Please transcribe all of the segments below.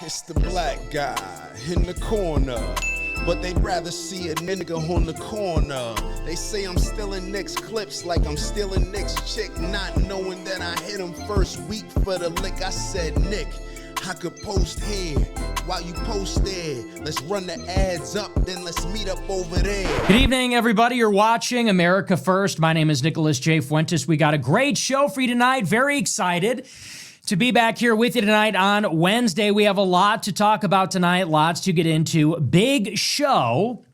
It's the black guy in the corner, but they'd rather see a nigga on the corner. They say I'm stealing Nick's clips like I'm stealing Nick's chick, not knowing that I hit him first week for the lick. I said, Nick, I could post here while you post there. Let's run the ads up, then let's meet up over there. Good evening, everybody. You're watching America First. My name is Nicholas J. Fuentes. We got a great show for you tonight. Very excited to be back here with you tonight on Wednesday. We have a lot to talk about tonight, lots to get into. Big show.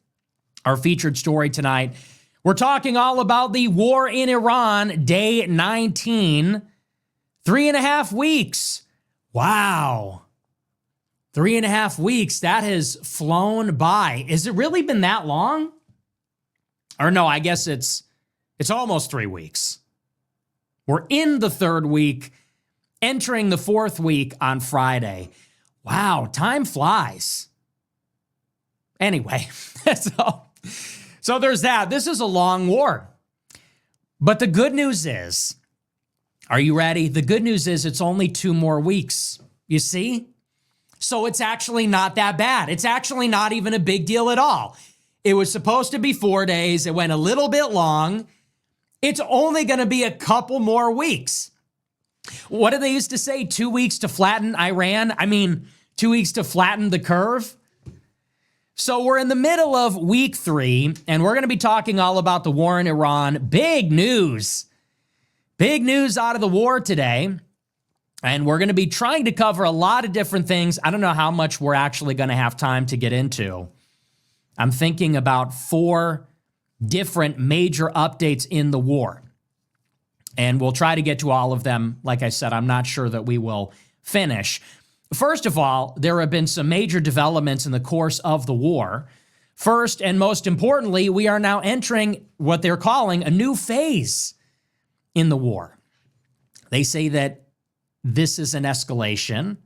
Our featured story tonight. We're talking all about the war in Iran, day 19. 3.5 weeks. Wow. 3.5 weeks. That has flown by. Has it really been that long? Or no, I guess it's almost 3 weeks. We're in the third week, entering the fourth week on Friday. Wow, time flies. Anyway, so there's that. This is a long war. But the good news is, are you ready? The good news is it's only 2 more weeks. You see? So it's actually not that bad. It's actually not even a big deal at all. It was supposed to be 4 days. It went a little bit long. It's only going to be a couple more weeks. What do they used to say? 2 weeks to flatten Iran? 2 weeks to flatten the curve? So we're in the middle of week 3, and we're going to be talking all about the war in Iran. Big news. Big news out of the war today. And we're going to be trying to cover a lot of different things. I don't know how much we're actually going to have time to get into. I'm thinking about 4 different major updates in the war. And we'll try to get to all of them. Like I said, I'm not sure that we will finish. First of all, there have been some major developments in the course of the war. First, and most importantly, we are now entering what they're calling a new phase in the war. They say that this is an escalation,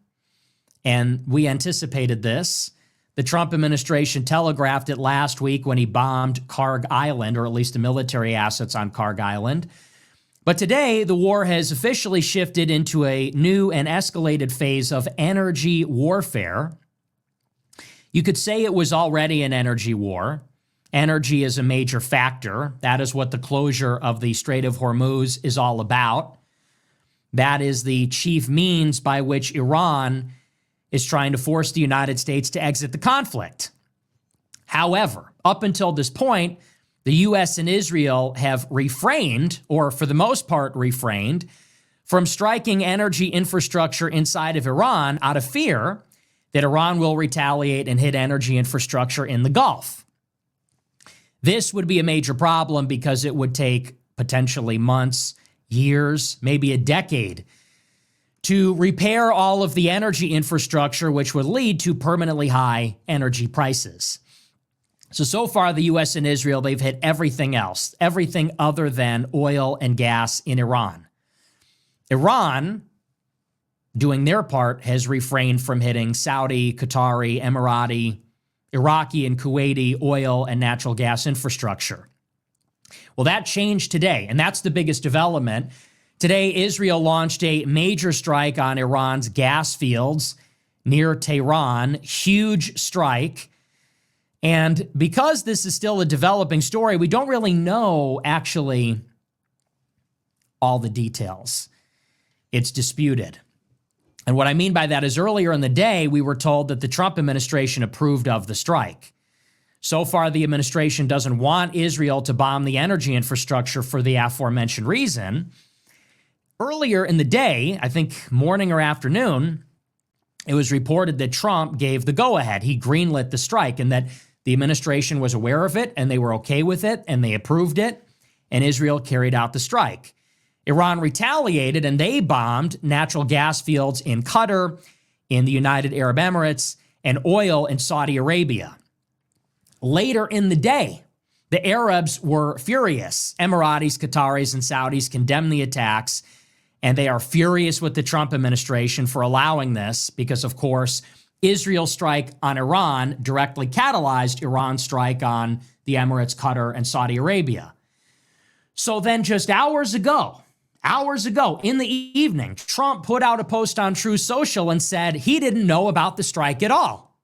and we anticipated this. The Trump administration telegraphed it last week when he bombed Karg Island, or at least the military assets on Karg Island. But today, the war has officially shifted into a new and escalated phase of energy warfare. You could say it was already an energy war. Energy is a major factor. That is what the closure of the Strait of Hormuz is all about. That is the chief means by which Iran is trying to force the United States to exit the conflict. However, up until this point, the U.S. and Israel have refrained, or for the most part refrained, from striking energy infrastructure inside of Iran out of fear that Iran will retaliate and hit energy infrastructure in the Gulf. This would be a major problem because it would take potentially months, years, maybe a decade to repair all of the energy infrastructure, which would lead to permanently high energy prices. So far, the U.S. and Israel, they've hit everything else, everything other than oil and gas in Iran. Iran, doing their part, has refrained from hitting Saudi, Qatari, Emirati, Iraqi, and Kuwaiti oil and natural gas infrastructure. Well, that changed today, and that's the biggest development. Today, Israel launched a major strike on Iran's gas fields near Tehran. Huge strike. And because this is still a developing story, we don't really know, actually, all the details. It's disputed. And what I mean by that is earlier in the day, we were told that the Trump administration approved of the strike. So far, the administration doesn't want Israel to bomb the energy infrastructure for the aforementioned reason. Earlier in the day, I think morning or afternoon, it was reported that Trump gave the go-ahead. He greenlit the strike, and that the administration was aware of it, and they were okay with it, and they approved it, and Israel carried out the strike. Iran retaliated, and they bombed natural gas fields in Qatar, in the United Arab Emirates, and oil in Saudi Arabia. Later in the day, the Arabs were furious. Emiratis, Qataris, and Saudis condemned the attacks, and they are furious with the Trump administration for allowing this because, of course, Israel's strike on Iran directly catalyzed Iran's strike on the Emirates, Qatar, and Saudi Arabia. So then just hours ago, hours ago in the evening, Trump put out a post on Truth Social and said he didn't know about the strike at all.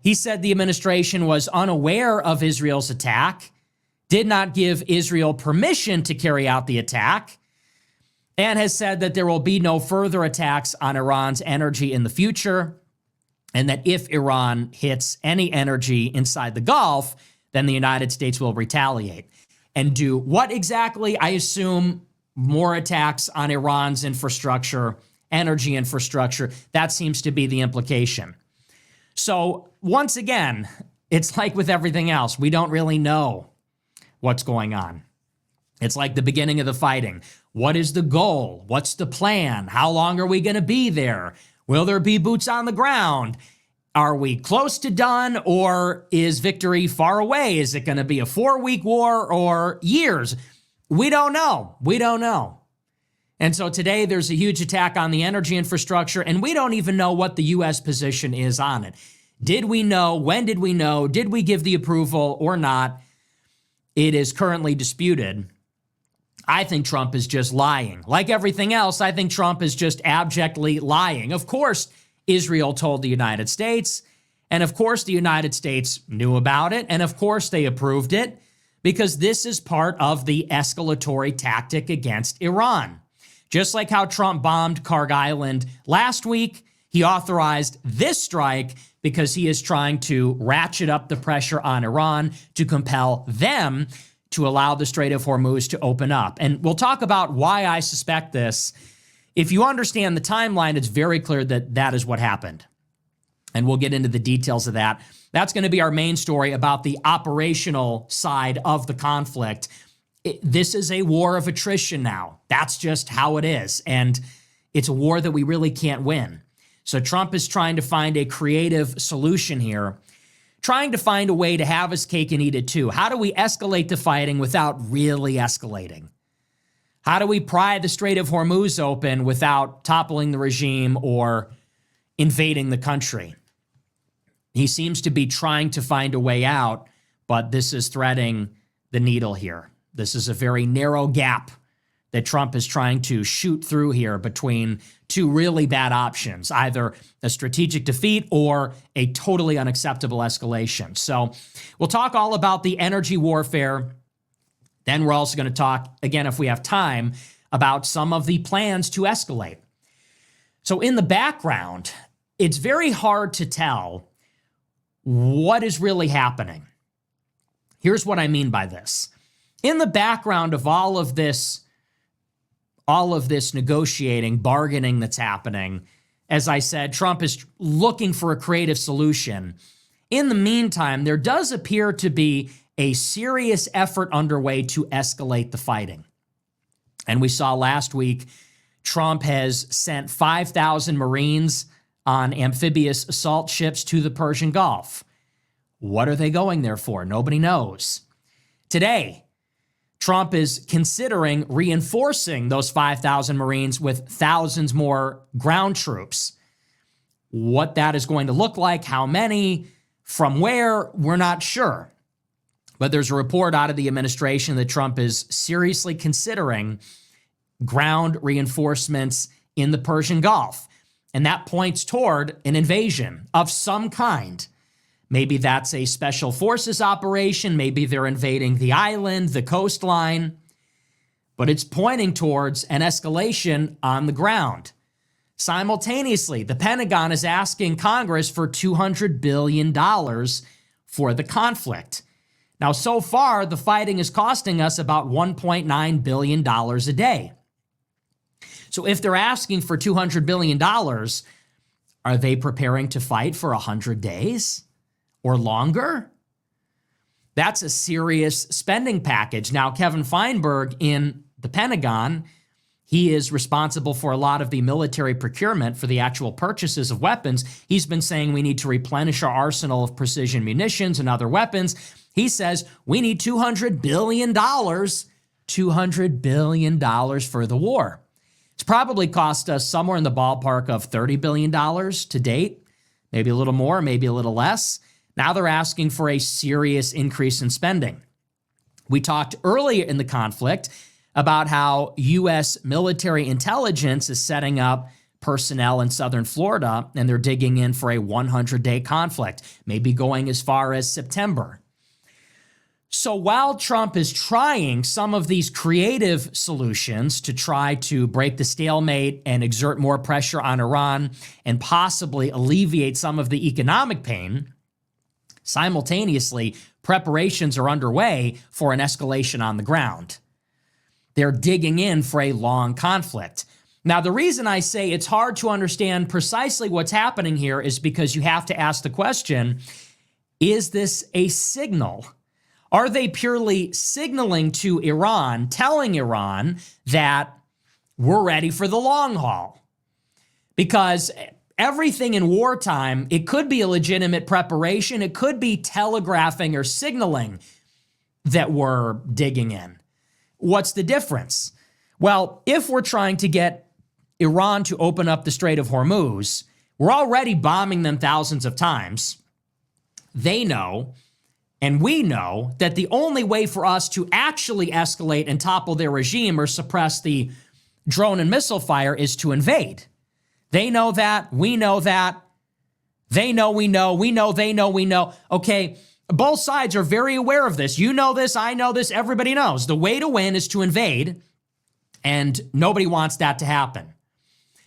He said the administration was unaware of Israel's attack, did not give Israel permission to carry out the attack, and has said that there will be no further attacks on Iran's energy in the future, and that if Iran hits any energy inside the Gulf, then the United States will retaliate. And do what exactly? I assume more attacks on Iran's infrastructure, energy infrastructure. That seems to be the implication. So once again, it's like with everything else. We don't really know what's going on. It's like the beginning of the fighting. What is the goal? What's the plan? How long are we going to be there? Will there be boots on the ground? Are we close to done, or is victory far away? Is it going to be a 4-week war or years? We don't know. We don't know. And so today there's a huge attack on the energy infrastructure, and we don't even know what the U.S. position is on it. Did we know? When did we know? Did we give the approval or not? It is currently disputed. I think Trump is just lying. Like everything else, I think Trump is just abjectly lying. Of course, Israel told the United States, and of course the United States knew about it, and of course they approved it, because this is part of the escalatory tactic against Iran. Just like how Trump bombed Kharg Island last week, he authorized this strike because he is trying to ratchet up the pressure on Iran to compel them to allow the Strait of Hormuz to open up. And we'll talk about why I suspect this. If you understand the timeline, it's very clear that that is what happened. And we'll get into the details of that. That's going to be our main story about the operational side of the conflict. This is a war of attrition now. That's just how it is. And it's a war that we really can't win. So Trump is trying to find a creative solution here, trying to find a way to have his cake and eat it too. How do we escalate the fighting without really escalating? How do we pry the Strait of Hormuz open without toppling the regime or invading the country? He seems to be trying to find a way out, but this is threading the needle here. This is a very narrow gap that Trump is trying to shoot through here between two really bad options, either a strategic defeat or a totally unacceptable escalation. So we'll talk all about the energy warfare. Then we're also going to talk, again, if we have time, about some of the plans to escalate. So in the background, it's very hard to tell what is really happening. Here's what I mean by this. In the background of all of this negotiating, bargaining that's happening, as I said, Trump is looking for a creative solution. In the meantime, there does appear to be a serious effort underway to escalate the fighting. And we saw last week, Trump has sent 5,000 Marines on amphibious assault ships to the Persian Gulf. What are they going there for? Nobody knows. Today, Trump is considering reinforcing those 5,000 Marines with thousands more ground troops. What that is going to look like, how many, from where, we're not sure. But there's a report out of the administration that Trump is seriously considering ground reinforcements in the Persian Gulf. And that points toward an invasion of some kind. Maybe that's a special forces operation. Maybe they're invading the island, the coastline. But it's pointing towards an escalation on the ground. Simultaneously, the Pentagon is asking Congress for $200 billion for the conflict. Now, so far, the fighting is costing us about $1.9 billion a day. So if they're asking for $200 billion, are they preparing to fight for 100 days or longer? That's a serious spending package. Now, Kevin Feinberg in the Pentagon, he is responsible for a lot of the military procurement for the actual purchases of weapons. He's been saying we need to replenish our arsenal of precision munitions and other weapons. He says we need $200 billion, $200 billion for the war. It's probably cost us somewhere in the ballpark of $30 billion to date, maybe a little more, maybe a little less. Now they're asking for a serious increase in spending. We talked earlier in the conflict about how U.S. military intelligence is setting up personnel in southern Florida, and they're digging in for a 100-day conflict, maybe going as far as September. So while Trump is trying some of these creative solutions to try to break the stalemate and exert more pressure on Iran and possibly alleviate some of the economic pain, simultaneously, preparations are underway for an escalation on the ground. They're digging in for a long conflict. Now, the reason I say it's hard to understand precisely what's happening here is because you have to ask the question, is this a signal? Are they purely signaling to Iran, telling Iran that we're ready for the long haul? Because everything in wartime, it could be a legitimate preparation. It could be telegraphing or signaling that we're digging in. What's the difference? Well, if we're trying to get Iran to open up the Strait of Hormuz, we're already bombing them thousands of times. They know, and we know, that the only way for us to actually escalate and topple their regime or suppress the drone and missile fire is to invade. They know that. We know that. They know we know. We know they know we know. Okay, both sides are very aware of this. You know this. I know this. Everybody knows. The way to win is to invade, and nobody wants that to happen.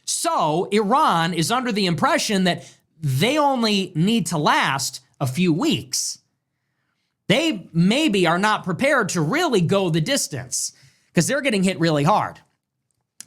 So Iran is under the impression that they only need to last a few weeks. They maybe are not prepared to really go the distance because they're getting hit really hard.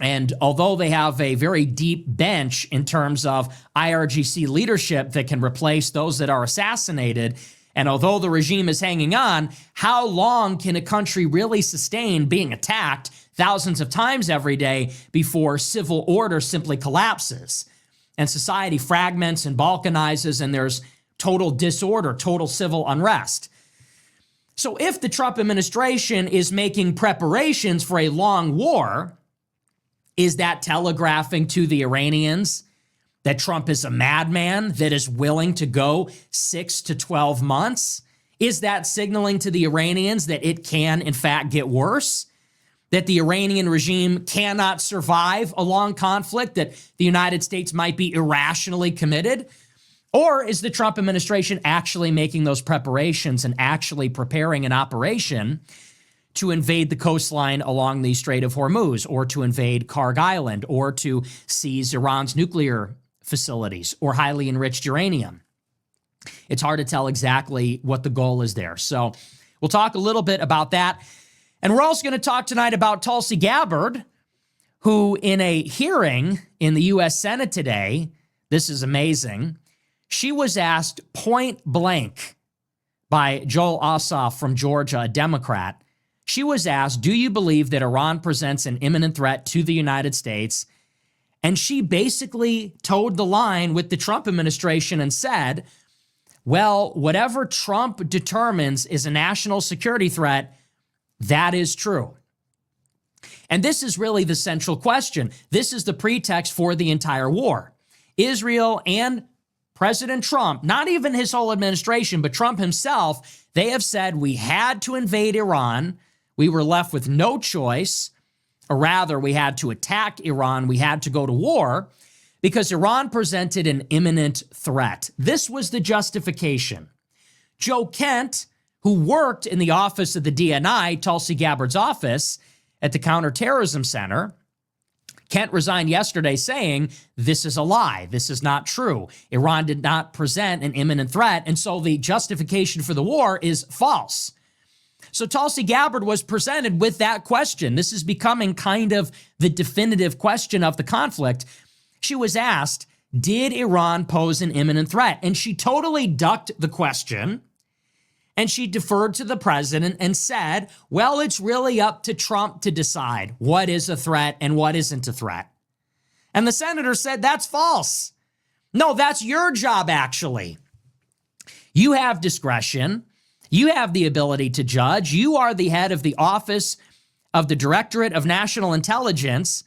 And although they have a very deep bench in terms of IRGC leadership that can replace those that are assassinated, and although the regime is hanging on, how long can a country really sustain being attacked thousands of times every day before civil order simply collapses and society fragments and balkanizes and there's total disorder, total civil unrest? So if the Trump administration is making preparations for a long war, is that telegraphing to the Iranians that Trump is a madman that is willing to go 6 to 12 months? Is that signaling to the Iranians that it can, in fact, get worse? That the Iranian regime cannot survive a long conflict, that the United States might be irrationally committed? Or is the Trump administration actually making those preparations and actually preparing an operation to invade the coastline along the Strait of Hormuz, or to invade Karg Island, or to seize Iran's nuclear facilities or highly enriched uranium? It's hard to tell exactly what the goal is there. So we'll talk a little bit about that. And we're also going to talk tonight about Tulsi Gabbard, who in a hearing in the U.S. Senate today, this is amazing, she was asked point blank by Joel Ossoff from Georgia, a Democrat. She was asked, do you believe that Iran presents an imminent threat to the United States? And she basically towed the line with the Trump administration and said, well, whatever Trump determines is a national security threat, that is true. And this is really the central question. This is the pretext for the entire war. Israel and President Trump, not even his whole administration, but Trump himself, they have said we had to invade Iran. We were left with no choice, or rather, we had to attack Iran. We had to go to war because Iran presented an imminent threat. This was the justification. Joe Kent, who worked in the office of the DNI, Tulsi Gabbard's office at the Counterterrorism Center, Kent resigned yesterday saying, this is a lie. This is not true. Iran did not present an imminent threat, and so the justification for the war is false. So Tulsi Gabbard was presented with that question. This is becoming kind of the definitive question of the conflict. She was asked, did Iran pose an imminent threat? And she totally ducked the question, and she deferred to the president and said, well, it's really up to Trump to decide what is a threat and what isn't a threat. And the senator said, that's false. No, that's your job, actually. You have discretion. You have the ability to judge. You are the head of the Office of the Directorate of National Intelligence.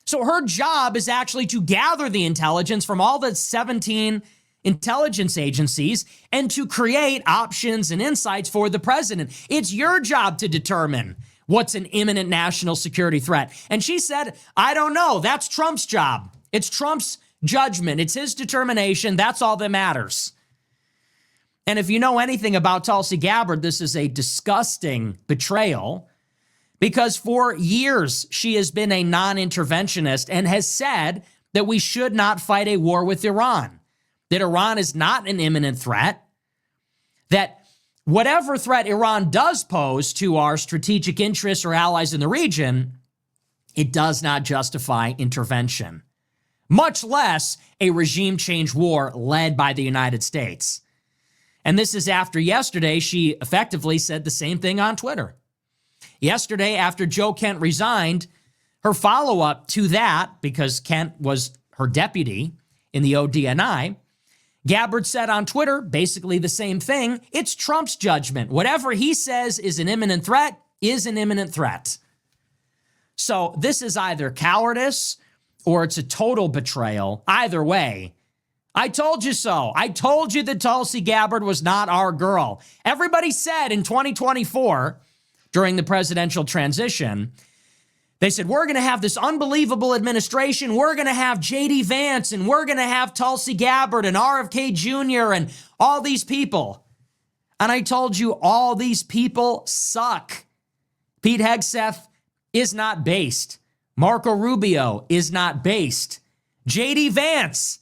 So her job is actually to gather the intelligence from all the 17 intelligence agencies and to create options and insights for the president. It's your job to determine What's an imminent national security threat? And she said, I don't know. That's Trump's job. It's Trump's judgment. It's his determination. That's all that matters. And if you know anything about Tulsi Gabbard, this is a disgusting betrayal because for years she has been a non-interventionist and has said that we should not fight a war with Iran, that Iran is not an imminent threat, that whatever threat Iran does pose to our strategic interests or allies in the region, it does not justify intervention, much less a regime change war led by the United States. And this is after yesterday, she effectively said the same thing on Twitter. Yesterday, after Joe Kent resigned, her follow-up to that, because Kent was her deputy in the ODNI, Gabbard said on Twitter basically the same thing. It's Trump's judgment. Whatever he says is an imminent threat is an imminent threat. So this is either cowardice or it's a total betrayal. Either way, I told you so. I told you that Tulsi Gabbard was not our girl. Everybody said in 2024 during the presidential transition, they said, we're going to have this unbelievable administration. We're going to have J.D. Vance and we're going to have Tulsi Gabbard and RFK Jr. and all these people. And I told you all these people suck. Pete Hegseth is not based. Marco Rubio is not based. J.D. Vance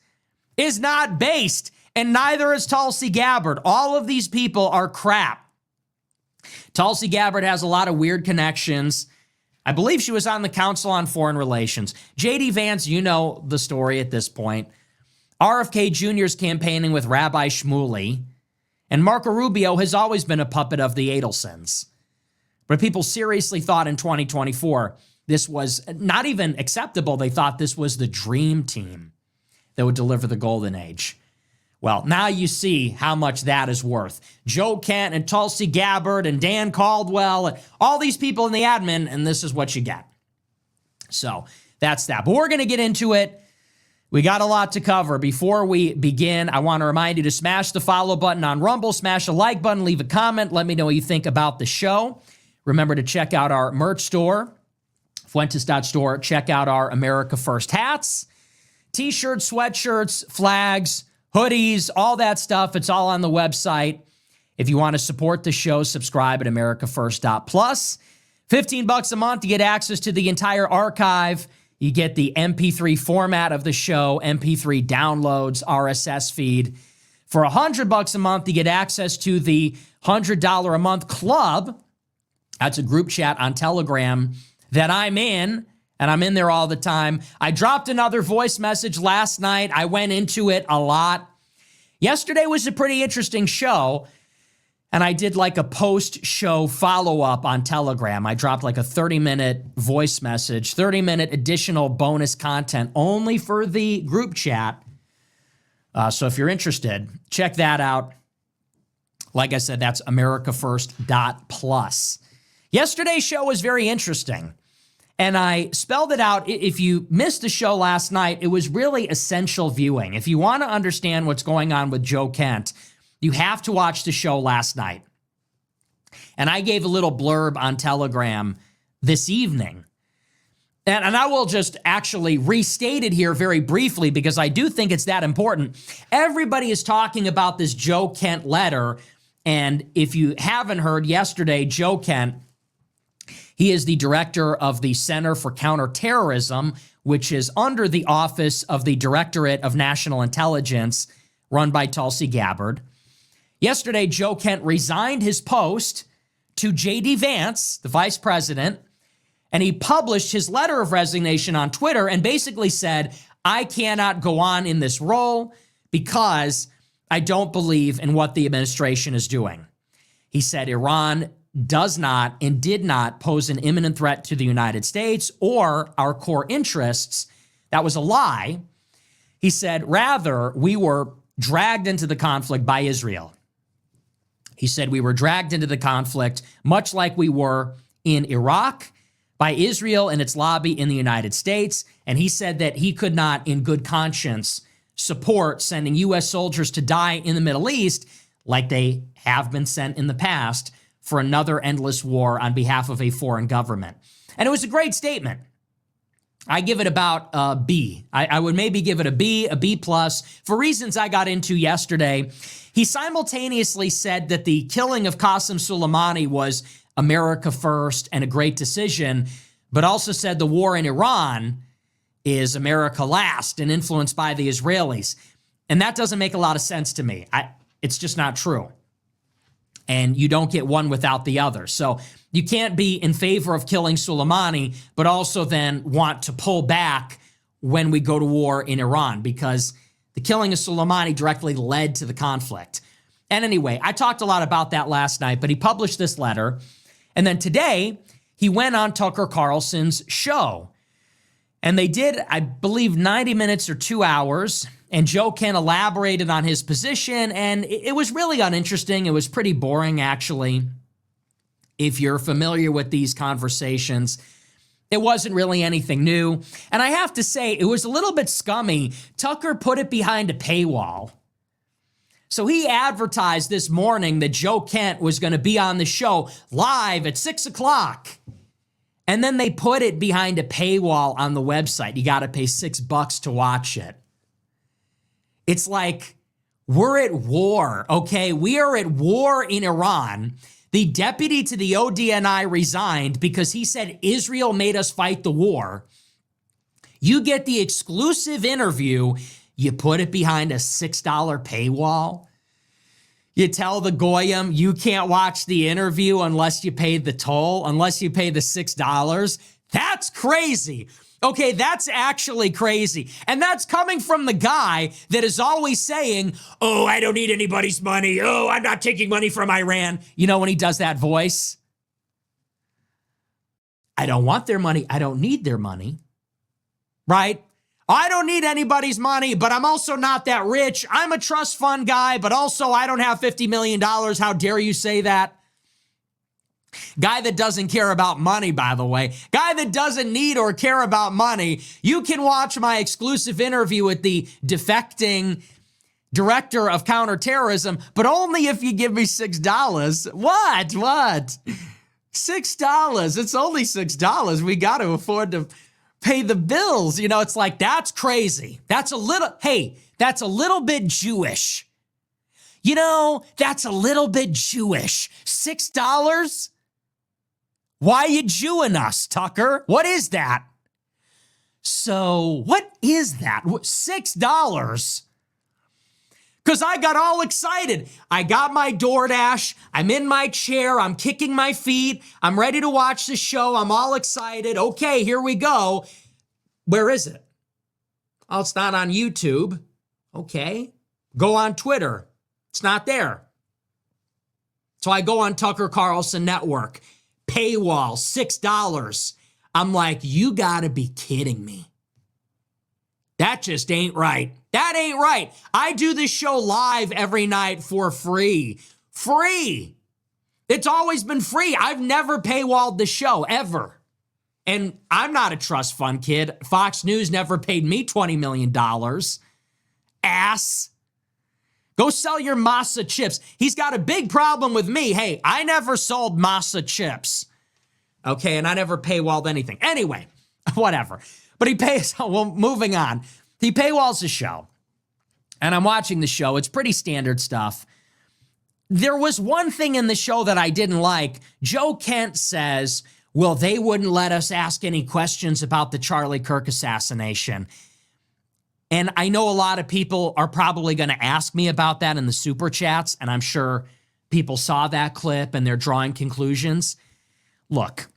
is not based. And neither is Tulsi Gabbard. All of these people are crap. Tulsi Gabbard has a lot of weird connections. I believe she was on the Council on Foreign Relations. J.D. Vance, you know the story at this point. RFK Jr. is campaigning with Rabbi Shmuley. And Marco Rubio has always been a puppet of the Adelsons. But people seriously thought in 2024 this was not even acceptable. They thought this was the dream team that would deliver the golden age. Well, now you see how much that is worth. Joe Kent and Tulsi Gabbard and Dan Caldwell and all these people in the admin, and this is what you get. So that's that. But we're going to get into it. We got a lot to cover. Before we begin, I want to remind you to smash the follow button on Rumble, smash the like button, leave a comment. Let me know what you think about the show. Remember to check out our merch store, Fuentes.store. Check out our America First hats, t-shirts, sweatshirts, flags, hoodies, all that stuff. It's all on the website. If you want to support the show, subscribe at americafirst.plus. $15 a month to get access to the entire archive. You get the MP3 format of the show, MP3 downloads, RSS feed. For $100 a month, you get access to the $100 a month club. That's a group chat on Telegram that I'm in, and I'm in there all the time. I dropped another voice message last night. I went into it a lot. Yesterday was a pretty interesting show, and I did like a post-show follow-up on Telegram. I dropped like a 30-minute voice message, 30-minute additional bonus content only for the group chat. So if you're interested, check that out. Like I said, that's americafirst.plus. Yesterday's show was very interesting. And I spelled it out. If you missed the show last night, it was really essential viewing. If you want to understand what's going on with Joe Kent, you have to watch the show last night. And I gave a little blurb on Telegram this evening. And I will just actually restate it here very briefly because I do think it's that important. Everybody is talking about this Joe Kent letter. And if you haven't heard, yesterday, Joe Kent, he is the director of the Center for Counterterrorism, which is under the Office of the Directorate of National Intelligence, run by Tulsi Gabbard. Yesterday, Joe Kent resigned his post to J.D. Vance, the vice president, and he published his letter of resignation on Twitter and basically said, I cannot go on in this role because I don't believe in what the administration is doing. He said Iran does not and did not pose an imminent threat to the United States or our core interests. That was a lie. He said, rather, we were dragged into the conflict by Israel. He said we were dragged into the conflict, much like we were in Iraq, by Israel and its lobby in the United States. And he said that he could not, in good conscience, support sending U.S. soldiers to die in the Middle East like they have been sent in the past for another endless war on behalf of a foreign government. And it was a great statement. I give it about a B. I would maybe give it a B plus, for reasons I got into yesterday. He simultaneously said that the killing of Qasem Soleimani was America first and a great decision, but also said the war in Iran is America last and influenced by the Israelis. And that doesn't make a lot of sense to me. It's just not true. And you don't get one without the other. So you can't be in favor of killing Soleimani, but also then want to pull back when we go to war in Iran, because the killing of Soleimani directly led to the conflict. And anyway, I talked a lot about that last night, but he published this letter. And then today, he went on Tucker Carlson's show. And they did, I believe, 90 minutes or 2 hours. And Joe Kent elaborated on his position, and it was really uninteresting. It was pretty boring, actually. If you're familiar with these conversations, it wasn't really anything new. And I have to say, it was a little bit scummy. Tucker put it behind a paywall. So he advertised this morning that Joe Kent was going to be on the show live at 6 o'clock. And then they put it behind a paywall on the website. You got to pay $6 to watch it. It's like, we're at war, okay? We are at war in Iran. The deputy to the ODNI resigned because he said Israel made us fight the war. You get the exclusive interview, you put it behind a $6 paywall. You tell the Goyim you can't watch the interview unless you pay the toll, unless you pay the $6. That's crazy. Okay, that's actually crazy. And that's coming from the guy that is always saying, oh, I don't need anybody's money. Oh, I'm not taking money from Iran. You know, when he does that voice, I don't want their money. I don't need their money. Right? I don't need anybody's money, but I'm also not that rich. I'm a trust fund guy, but also I don't have $50 million. How dare you say that? Guy that doesn't care about money, by the way. Guy that doesn't need or care about money. You can watch my exclusive interview with the defecting director of counterterrorism, but only if you give me $6. What? $6. It's only $6. We got to afford to pay the bills. You know, it's like, that's crazy. That's a little bit Jewish. You know, that's a little bit Jewish. $6? Why you Jewing us, Tucker? What is that? So, what is that? $6? Because I got all excited. I got my DoorDash. I'm in my chair. I'm kicking my feet. I'm ready to watch the show. I'm all excited. Okay, here we go. Where is it? Oh, it's not on YouTube. Okay. Go on Twitter. It's not there. So I go on Tucker Carlson Network. Paywall, $6. I'm like, you gotta be kidding me. That just ain't right. That ain't right. I do this show live every night for free. Free. It's always been free. I've never paywalled the show, ever. And I'm not a trust fund kid. Fox News never paid me $20 million. Ass. Go sell your masa chips. He's got a big problem with me. Hey, I never sold masa chips. Okay, and I never paywalled anything. Anyway, whatever. But he pays, well, moving on. He paywalls the show. And I'm watching the show. It's pretty standard stuff. There was one thing in the show that I didn't like. Joe Kent says, well, they wouldn't let us ask any questions about the Charlie Kirk assassination. And I know a lot of people are probably going to ask me about that in the super chats, and I'm sure people saw that clip and they're drawing conclusions. Look,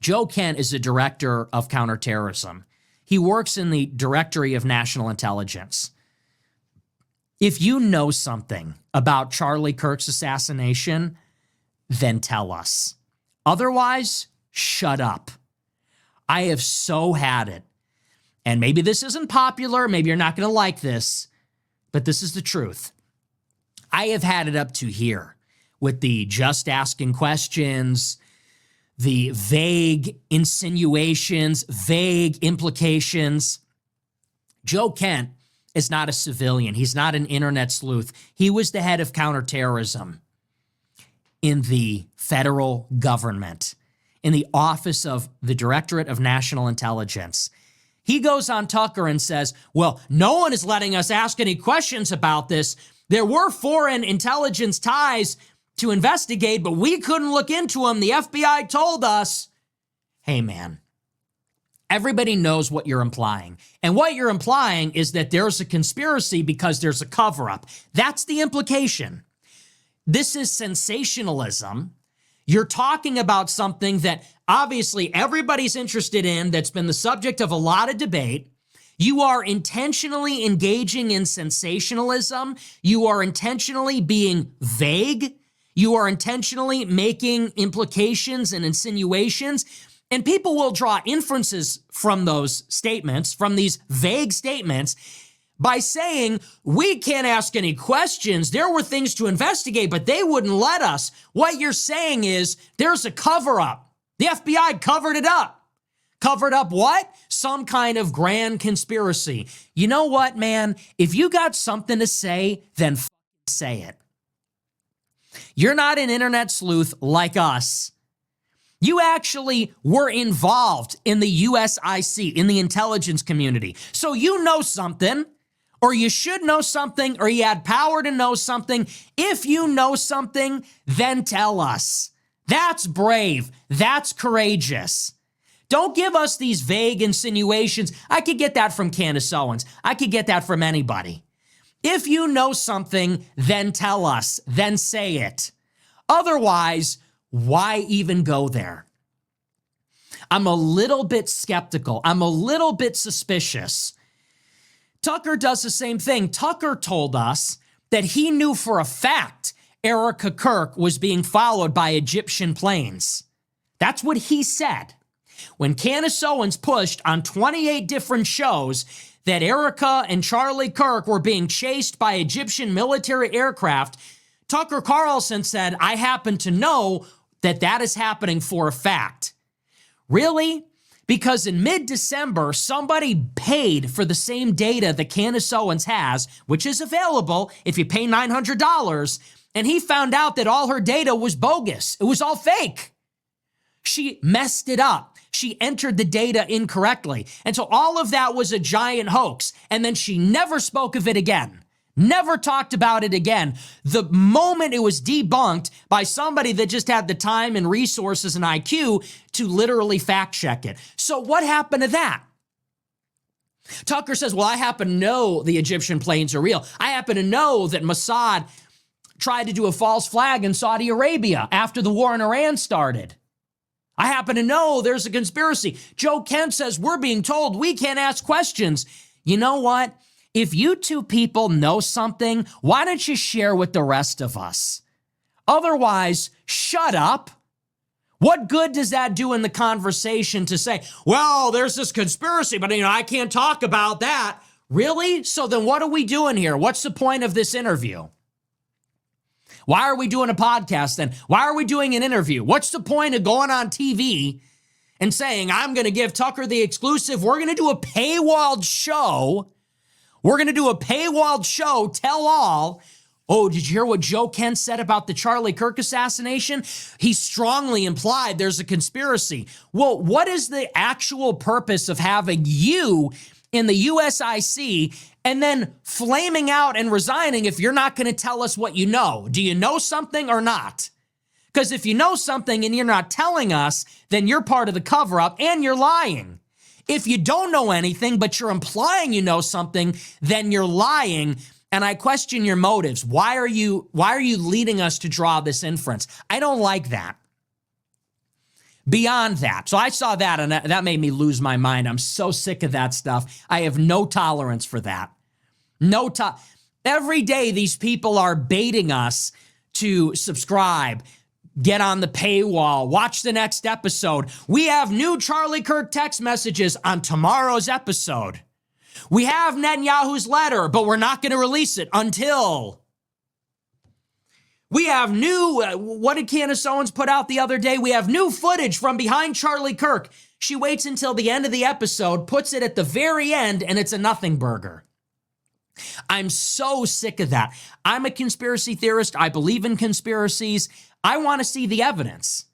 Joe Kent is the director of counterterrorism. He works in the Directory of National Intelligence. If you know something about Charlie Kirk's assassination, then tell us. Otherwise, shut up. I have so had it. And maybe this isn't popular, maybe you're not going to like this, but this is the truth. I have had it up to here with the just asking questions, the vague insinuations, vague implications. Joe Kent is not a civilian. He's not an internet sleuth. He was the head of counterterrorism. in the federal government, in the office of the Directorate of National Intelligence. He goes on Tucker and says, well, no one is letting us ask any questions about this. There were foreign intelligence ties to investigate, but we couldn't look into them. The FBI told us. Hey, man, everybody knows what you're implying. And what you're implying is that there's a conspiracy because there's a cover-up. That's the implication. This is sensationalism. You're talking about something that obviously everybody's interested in, that's been the subject of a lot of debate. You are intentionally engaging in sensationalism. You are intentionally being vague. You are intentionally making implications and insinuations. And people will draw inferences from those statements, from these vague statements, by saying, we can't ask any questions. There were things to investigate, but they wouldn't let us. What you're saying is there's a cover-up. The FBI covered it up. Covered up what? Some kind of grand conspiracy. You know what, man? If you got something to say, then say it. You're not an internet sleuth like us. You actually were involved in the USIC, in the intelligence community. So you know something, or you should know something, or you had power to know something. If you know something, then tell us. That's brave. That's courageous. Don't give us these vague insinuations. I could get that from Candace Owens. I could get that from anybody. If you know something, then tell us. Then say it. Otherwise, why even go there? I'm a little bit skeptical. I'm a little bit suspicious. Tucker does the same thing. Tucker told us that he knew for a fact Erica Kirk was being followed by Egyptian planes. That's what he said. When Candace Owens pushed on 28 different shows that Erica and Charlie Kirk were being chased by Egyptian military aircraft, Tucker Carlson said, I happen to know that that is happening for a fact. Really? Because in mid-December, somebody paid for the same data that Candace Owens has, which is available if you pay $900, and he found out that all her data was bogus. It was all fake. She messed it up. She entered the data incorrectly. And so all of that was a giant hoax. And then she never spoke of it again. Never talked about it again. The moment it was debunked by somebody that just had the time and resources and IQ to literally fact check it. So what happened to that? Tucker says, well, I happen to know the Egyptian planes are real. I happen to know that Mossad tried to do a false flag in Saudi Arabia after the war in Iran started. I happen to know there's a conspiracy. Joe Kent says we're being told we can't ask questions. You know what? If you two people know something, why don't you share with the rest of us? Otherwise, shut up. What good does that do in the conversation to say, well, there's this conspiracy, but I can't talk about that. Really? So then what are we doing here? What's the point of this interview? Why are we doing a podcast then? Why are we doing an interview? What's the point of going on TV and saying, I'm going to give Tucker the exclusive. We're going to do a paywalled show. We're going to do a paywalled show, tell all. Oh, did you hear what Joe Kent said about the Charlie Kirk assassination? He strongly implied there's a conspiracy. Well, what is the actual purpose of having you in the USIC and then flaming out and resigning if you're not going to tell us what you know? Do you know something or not? Because if you know something and you're not telling us, then you're part of the cover-up and you're lying. If you don't know anything, but you're implying you know something, then you're lying. And I question your motives. Why are you leading us to draw this inference? I don't like that. Beyond that. So I saw that and that made me lose my mind. I'm so sick of that stuff. I have no tolerance for that. Every day these people are baiting us to subscribe, get on the paywall, watch the next episode. We have new Charlie Kirk text messages on tomorrow's episode. We have Netanyahu's letter, but we're not going to release it until. We have new, what did Candace Owens put out the other day? We have new footage from behind Charlie Kirk. She waits until the end of the episode, puts it at the very end, and it's a nothing burger. I'm so sick of that. I'm a conspiracy theorist. I believe in conspiracies. I want to see the evidence.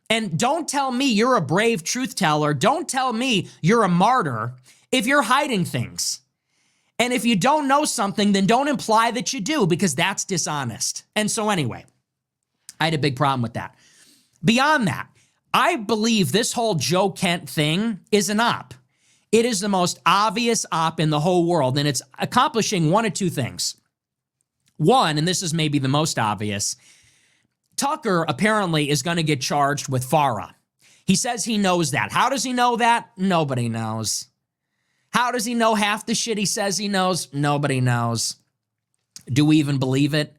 And don't tell me you're a brave truth teller. Don't tell me you're a martyr if you're hiding things. And if you don't know something, then don't imply that you do, because that's dishonest. And so anyway, I had a big problem with that. Beyond that, I believe this whole Joe Kent thing is an op. It is the most obvious op in the whole world, and it's accomplishing one of two things. One, and this is maybe the most obvious, Tucker apparently is going to get charged with FARA. He says he knows that. How does he know that? Nobody knows. How does he know half the shit he says he knows? Nobody knows. Do we even believe it?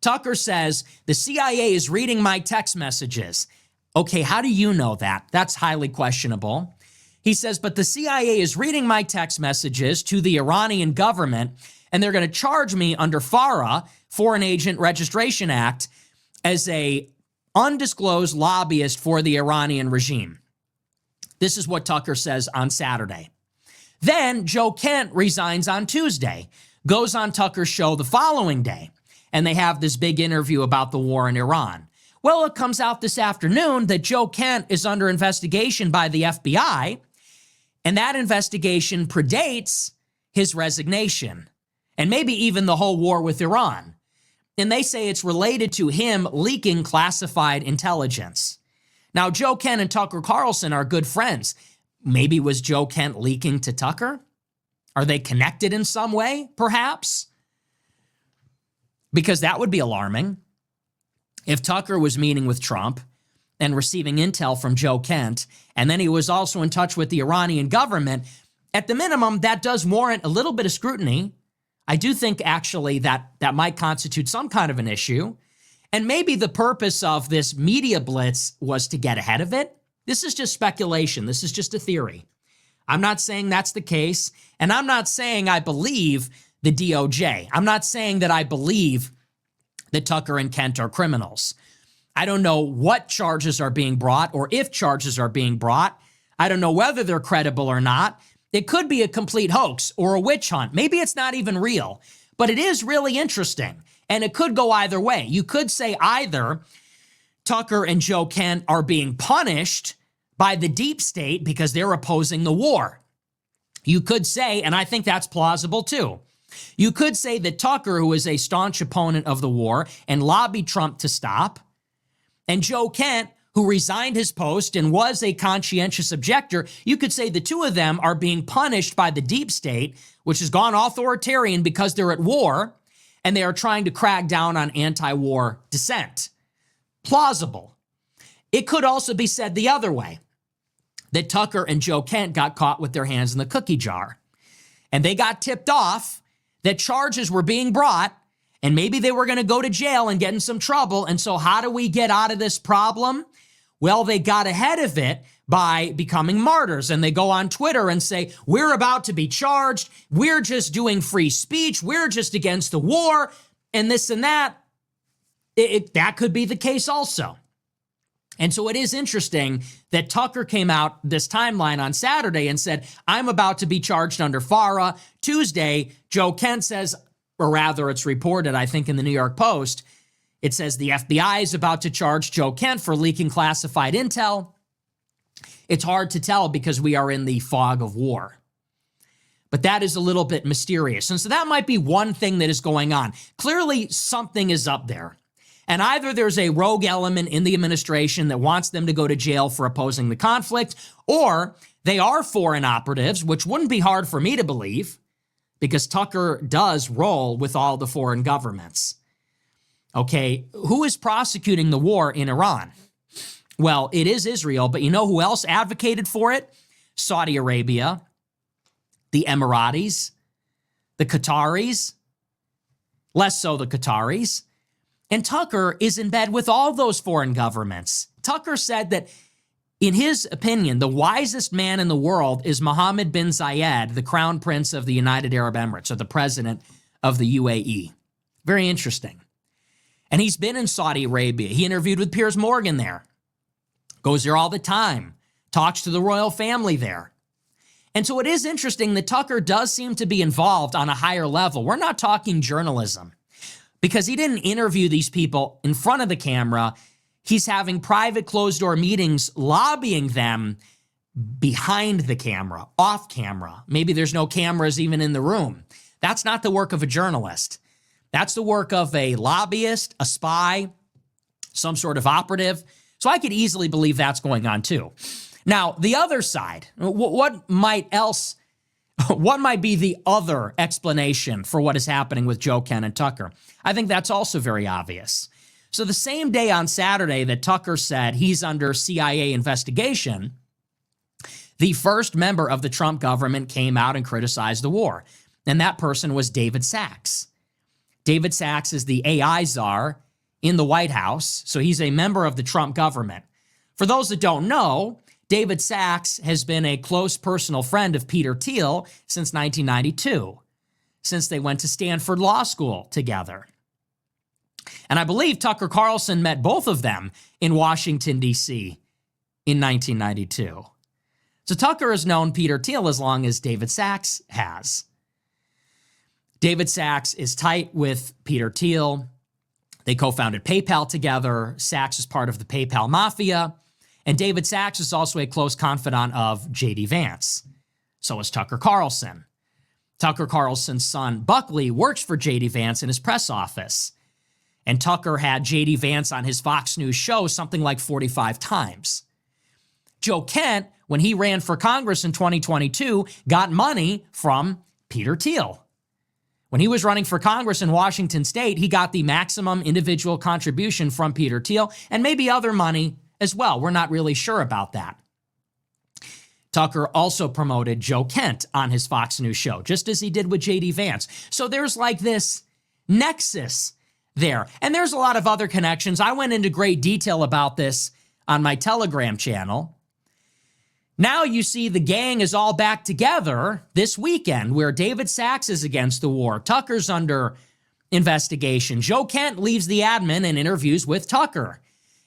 Tucker says, the CIA is reading my text messages. Okay, how do you know that? That's highly questionable. He says, but the CIA is reading my text messages to the Iranian government, and they're going to charge me under FARA, Foreign Agent Registration Act, as a undisclosed lobbyist for the Iranian regime. This is what Tucker says on Saturday. Then Joe Kent resigns on Tuesday, goes on Tucker's show the following day, and they have this big interview about the war in Iran. Well, it comes out this afternoon that Joe Kent is under investigation by the FBI, and that investigation predates his resignation, and maybe even the whole war with Iran. And they say it's related to him leaking classified intelligence. Now, Joe Kent and Tucker Carlson are good friends. Maybe was Joe Kent leaking to Tucker? Are they connected in some way, perhaps? Because that would be alarming. If Tucker was meeting with Trump and receiving intel from Joe Kent, and then he was also in touch with the Iranian government, at the minimum, that does warrant a little bit of scrutiny. I do think actually that might constitute some kind of an issue. And maybe the purpose of this media blitz was to get ahead of it. This is just speculation. This is just a theory. I'm not saying that's the case. And I'm not saying I believe the DOJ. I'm not saying that I believe that Tucker and Kent are criminals. I don't know what charges are being brought or if charges are being brought. I don't know whether they're credible or not. It could be a complete hoax or a witch hunt. Maybe it's not even real, but it is really interesting. And it could go either way. You could say either Tucker and Joe Kent are being punished by the deep state because they're opposing the war. You could say, and I think that's plausible too, you could say that Tucker, who is a staunch opponent of the war and lobbied Trump to stop, and Joe Kent, who resigned his post and was a conscientious objector, you could say the two of them are being punished by the deep state, which has gone authoritarian because they're at war, and they are trying to crack down on anti-war dissent. Plausible. It could also be said the other way, that Tucker and Joe Kent got caught with their hands in the cookie jar, and they got tipped off that charges were being brought, and maybe they were going to go to jail and get in some trouble. And so how do we get out of this problem? Well, they got ahead of it by becoming martyrs, and they go on Twitter and say, we're about to be charged. We're just doing free speech. We're just against the war and this and that. That could be the case also. And so it is interesting that Tucker came out this timeline on Saturday and said, I'm about to be charged under FARA. Tuesday, Joe Kent says, or rather it's reported, I think in the New York Post, it says the FBI is about to charge Joe Kent for leaking classified intel. It's hard to tell because we are in the fog of war. But that is a little bit mysterious. And so that might be one thing that is going on. Clearly something is up there. And either there's a rogue element in the administration that wants them to go to jail for opposing the conflict, or they are foreign operatives, which wouldn't be hard for me to believe, because Tucker does roll with all the foreign governments. Okay, who is prosecuting the war in Iran? Well, it is Israel, but you know who else advocated for it? Saudi Arabia, the Emiratis, the Qataris, less so the Qataris. And Tucker is in bed with all those foreign governments. Tucker said that, in his opinion, the wisest man in the world is Mohammed bin Zayed, the crown prince of the United Arab Emirates, or the president of the UAE. Very interesting. And he's been in Saudi Arabia. He interviewed with Piers Morgan there. Goes there all the time. Talks to the royal family there. And so it is interesting that Tucker does seem to be involved on a higher level. We're not talking journalism because he didn't interview these people in front of the camera. He's having private closed-door meetings lobbying them behind the camera, off camera. Maybe there's no cameras even in the room. That's not the work of a journalist. That's the work of a lobbyist, a spy, some sort of operative. So I could easily believe that's going on too. Now, the other side, what might be the other explanation for what is happening with Joe Kent and Tucker? I think that's also very obvious. So the same day on Saturday that Tucker said he's under CIA investigation, the first member of the Trump government came out and criticized the war. And that person was David Sacks. David Sacks is the AI czar in the White House. So he's a member of the Trump government. For those that don't know, David Sacks has been a close personal friend of Peter Thiel since 1992, since they went to Stanford Law School together. And I believe Tucker Carlson met both of them in Washington, D.C. in 1992. So Tucker has known Peter Thiel as long as David Sacks has. David Sacks is tight with Peter Thiel. They co-founded PayPal together. Sacks is part of the PayPal mafia. And David Sacks is also a close confidant of J.D. Vance. So is Tucker Carlson. Tucker Carlson's son, Buckley, works for J.D. Vance in his press office. And Tucker had J.D. Vance on his Fox News show something like 45 times. Joe Kent, when he ran for Congress in 2022, got money from Peter Thiel. When he was running for Congress in Washington State, he got the maximum individual contribution from Peter Thiel and maybe other money as well. We're not really sure about that. Tucker also promoted Joe Kent on his Fox News show, just as he did with J.D. Vance. So there's like this nexus there. And there's a lot of other connections. I went into great detail about this on my Telegram channel. Now you see the gang is all back together this weekend where David Sacks is against the war. Tucker's under investigation. Joe Kent leaves the admin and interviews with Tucker.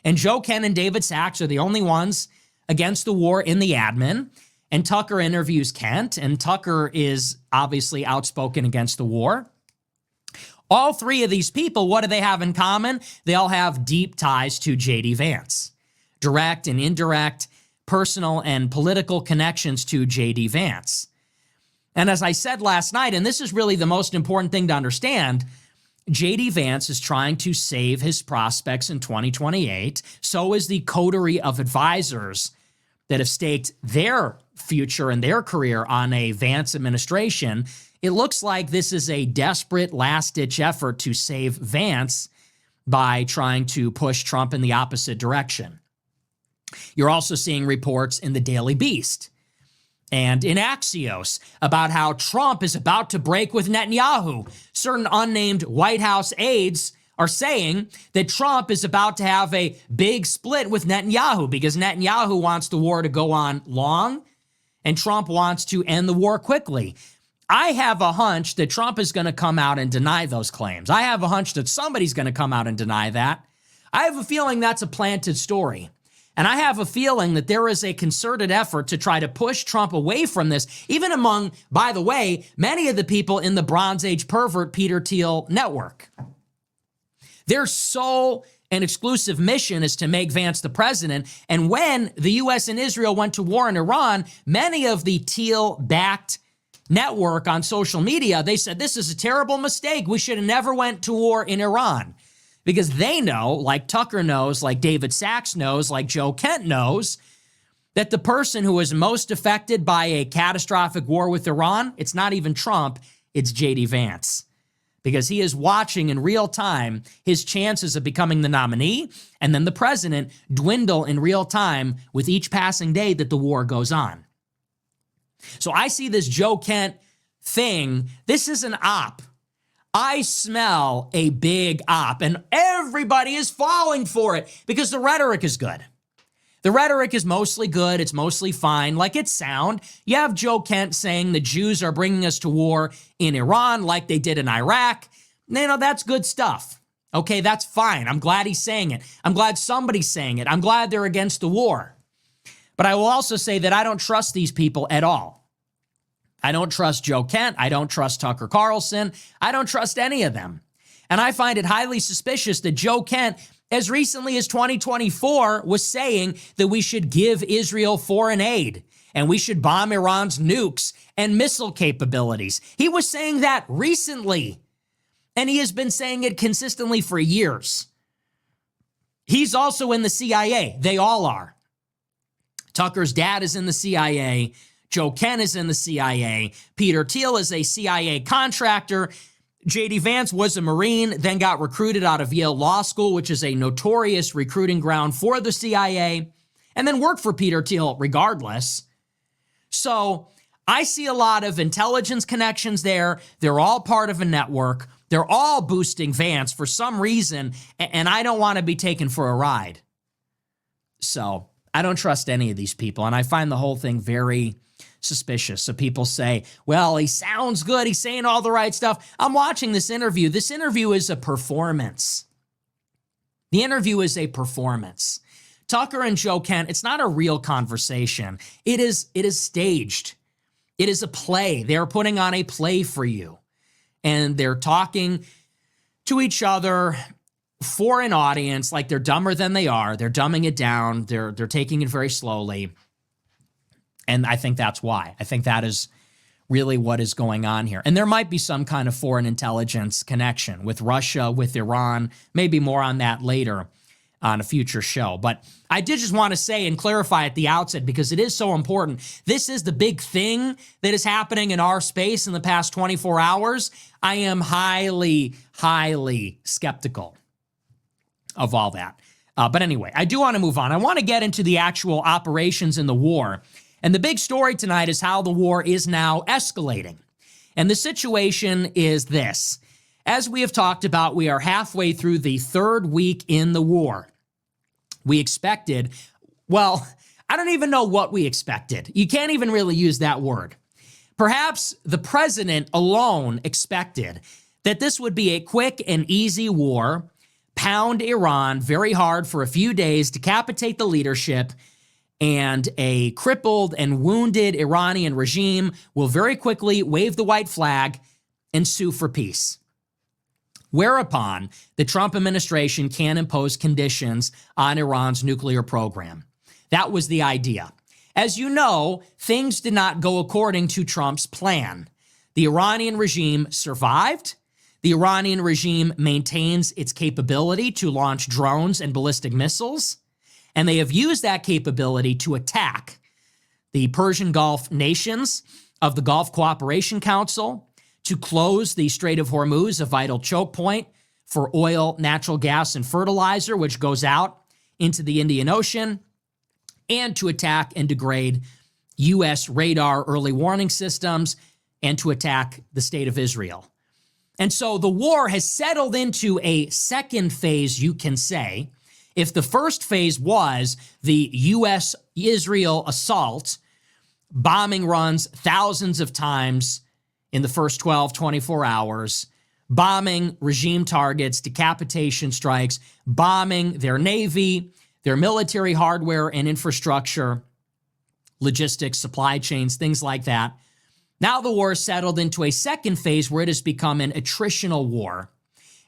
And Joe Kent and David Sacks are the only ones against the war in the admin. And Tucker interviews Kent, and Tucker is obviously outspoken against the war. All three of these people, what do they have in common? They all have deep ties to J.D. Vance. Direct and indirect, personal and political connections to J.D. Vance. And as I said last night, and this is really the most important thing to understand, J.D. Vance is trying to save his prospects in 2028. So is the coterie of advisors that have staked their future and their career on a Vance administration. It looks like this is a desperate last-ditch effort to save Vance by trying to push Trump in the opposite direction. You're also seeing reports in the Daily Beast and in Axios about how Trump is about to break with Netanyahu. Certain unnamed White House aides are saying that Trump is about to have a big split with Netanyahu because Netanyahu wants the war to go on long and Trump wants to end the war quickly. I have a hunch that Trump is going to come out and deny those claims. I have a hunch that somebody's going to come out and deny that. I have a feeling that's a planted story. And I have a feeling that there is a concerted effort to try to push Trump away from this, even among, by the way, many of the people in the Bronze Age pervert Peter Thiel network. Their sole and exclusive mission is to make Vance the president. And when the U.S. and Israel went to war in Iran, many of the Thiel-backed network on social media, they said, this is a terrible mistake. We should have never went to war in Iran. Because they know, like Tucker knows, like David Sacks knows, like Joe Kent knows, that the person who is most affected by a catastrophic war with Iran, it's not even Trump, it's J.D. Vance. Because he is watching in real time his chances of becoming the nominee and then the president dwindle in real time with each passing day that the war goes on. So I see this Joe Kent thing. This is an op. I smell a big op, and everybody is falling for it because the rhetoric is good. The rhetoric is mostly good. It's mostly fine, like it's sound. You have Joe Kent saying the Jews are bringing us to war in Iran like they did in Iraq. You know, that's good stuff. Okay, that's fine. I'm glad he's saying it. I'm glad somebody's saying it. I'm glad they're against the war. But I will also say that I don't trust these people at all. I don't trust Joe Kent. I don't trust Tucker Carlson. I don't trust any of them. And I find it highly suspicious that Joe Kent, as recently as 2024, was saying that we should give Israel foreign aid and we should bomb Iran's nukes and missile capabilities. He was saying that recently, and he has been saying it consistently for years. He's also in the CIA. They all are. Tucker's dad is in the CIA. Joe Kent is in the CIA. Peter Thiel is a CIA contractor. J.D. Vance was a Marine, then got recruited out of Yale Law School, which is a notorious recruiting ground for the CIA, and then worked for Peter Thiel regardless. So I see a lot of intelligence connections there. They're all part of a network. They're all boosting Vance for some reason, and I don't want to be taken for a ride. So I don't trust any of these people, and I find the whole thing very suspicious. So people say, well, he sounds good. He's saying all the right stuff. I'm watching this interview. This interview is a performance. The interview is a performance. Tucker and Joe Kent, it's not a real conversation. It is staged. It is a play. They're putting on a play for you. And they're talking to each other for an audience like they're dumber than they are. They're dumbing it down. They're taking it very slowly. And I think that's why. I think that is really what is going on here. And there might be some kind of foreign intelligence connection with Russia, with Iran, maybe more on that later on a future show. But I did just want to say and clarify at the outset, because it is so important. This is the big thing that is happening in our space in the past 24 hours. I am highly, highly skeptical of all that. But anyway, I do want to move on. I want to get into the actual operations in the war. And the big story tonight is how the war is now escalating. And the situation is this. As we have talked about, we are halfway through the third week in the war. We expected, well, I don't even know what we expected. You can't even really use that word. Perhaps the president alone expected that this would be a quick and easy war, pound Iran very hard for a few days, decapitate the leadership, and a crippled and wounded Iranian regime will very quickly wave the white flag and sue for peace. Whereupon the Trump administration can impose conditions on Iran's nuclear program. That was the idea. As you know, things did not go according to Trump's plan. The Iranian regime survived. The Iranian regime maintains its capability to launch drones and ballistic missiles. And they have used that capability to attack the Persian Gulf nations of the Gulf Cooperation Council, to close the Strait of Hormuz, a vital choke point for oil, natural gas, and fertilizer, which goes out into the Indian Ocean, and to attack and degrade U.S. radar early warning systems, and to attack the state of Israel. And so the war has settled into a second phase, you can say. If the first phase was the U.S.-Israel assault, bombing runs thousands of times in the first 12, 24 hours, bombing regime targets, decapitation strikes, bombing their navy, their military hardware and infrastructure, logistics, supply chains, things like that. Now the war has settled into a second phase where it has become an attritional war,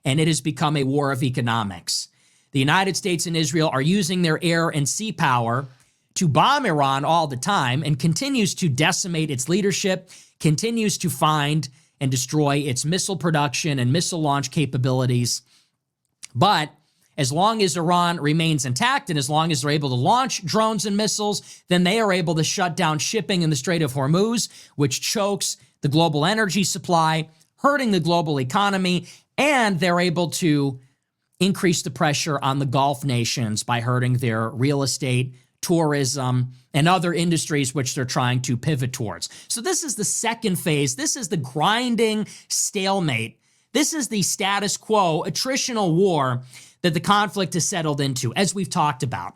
and it has become a war of economics. The United States and Israel are using their air and sea power to bomb Iran all the time and continues to decimate its leadership, continues to find and destroy its missile production and missile launch capabilities. But as long as Iran remains intact and as long as they're able to launch drones and missiles, then they are able to shut down shipping in the Strait of Hormuz, which chokes the global energy supply, hurting the global economy, and they're able to increase the pressure on the Gulf nations by hurting their real estate, tourism, and other industries which they're trying to pivot towards. So this is the second phase. This is the grinding stalemate. This is the status quo, attritional war that the conflict has settled into, as we've talked about.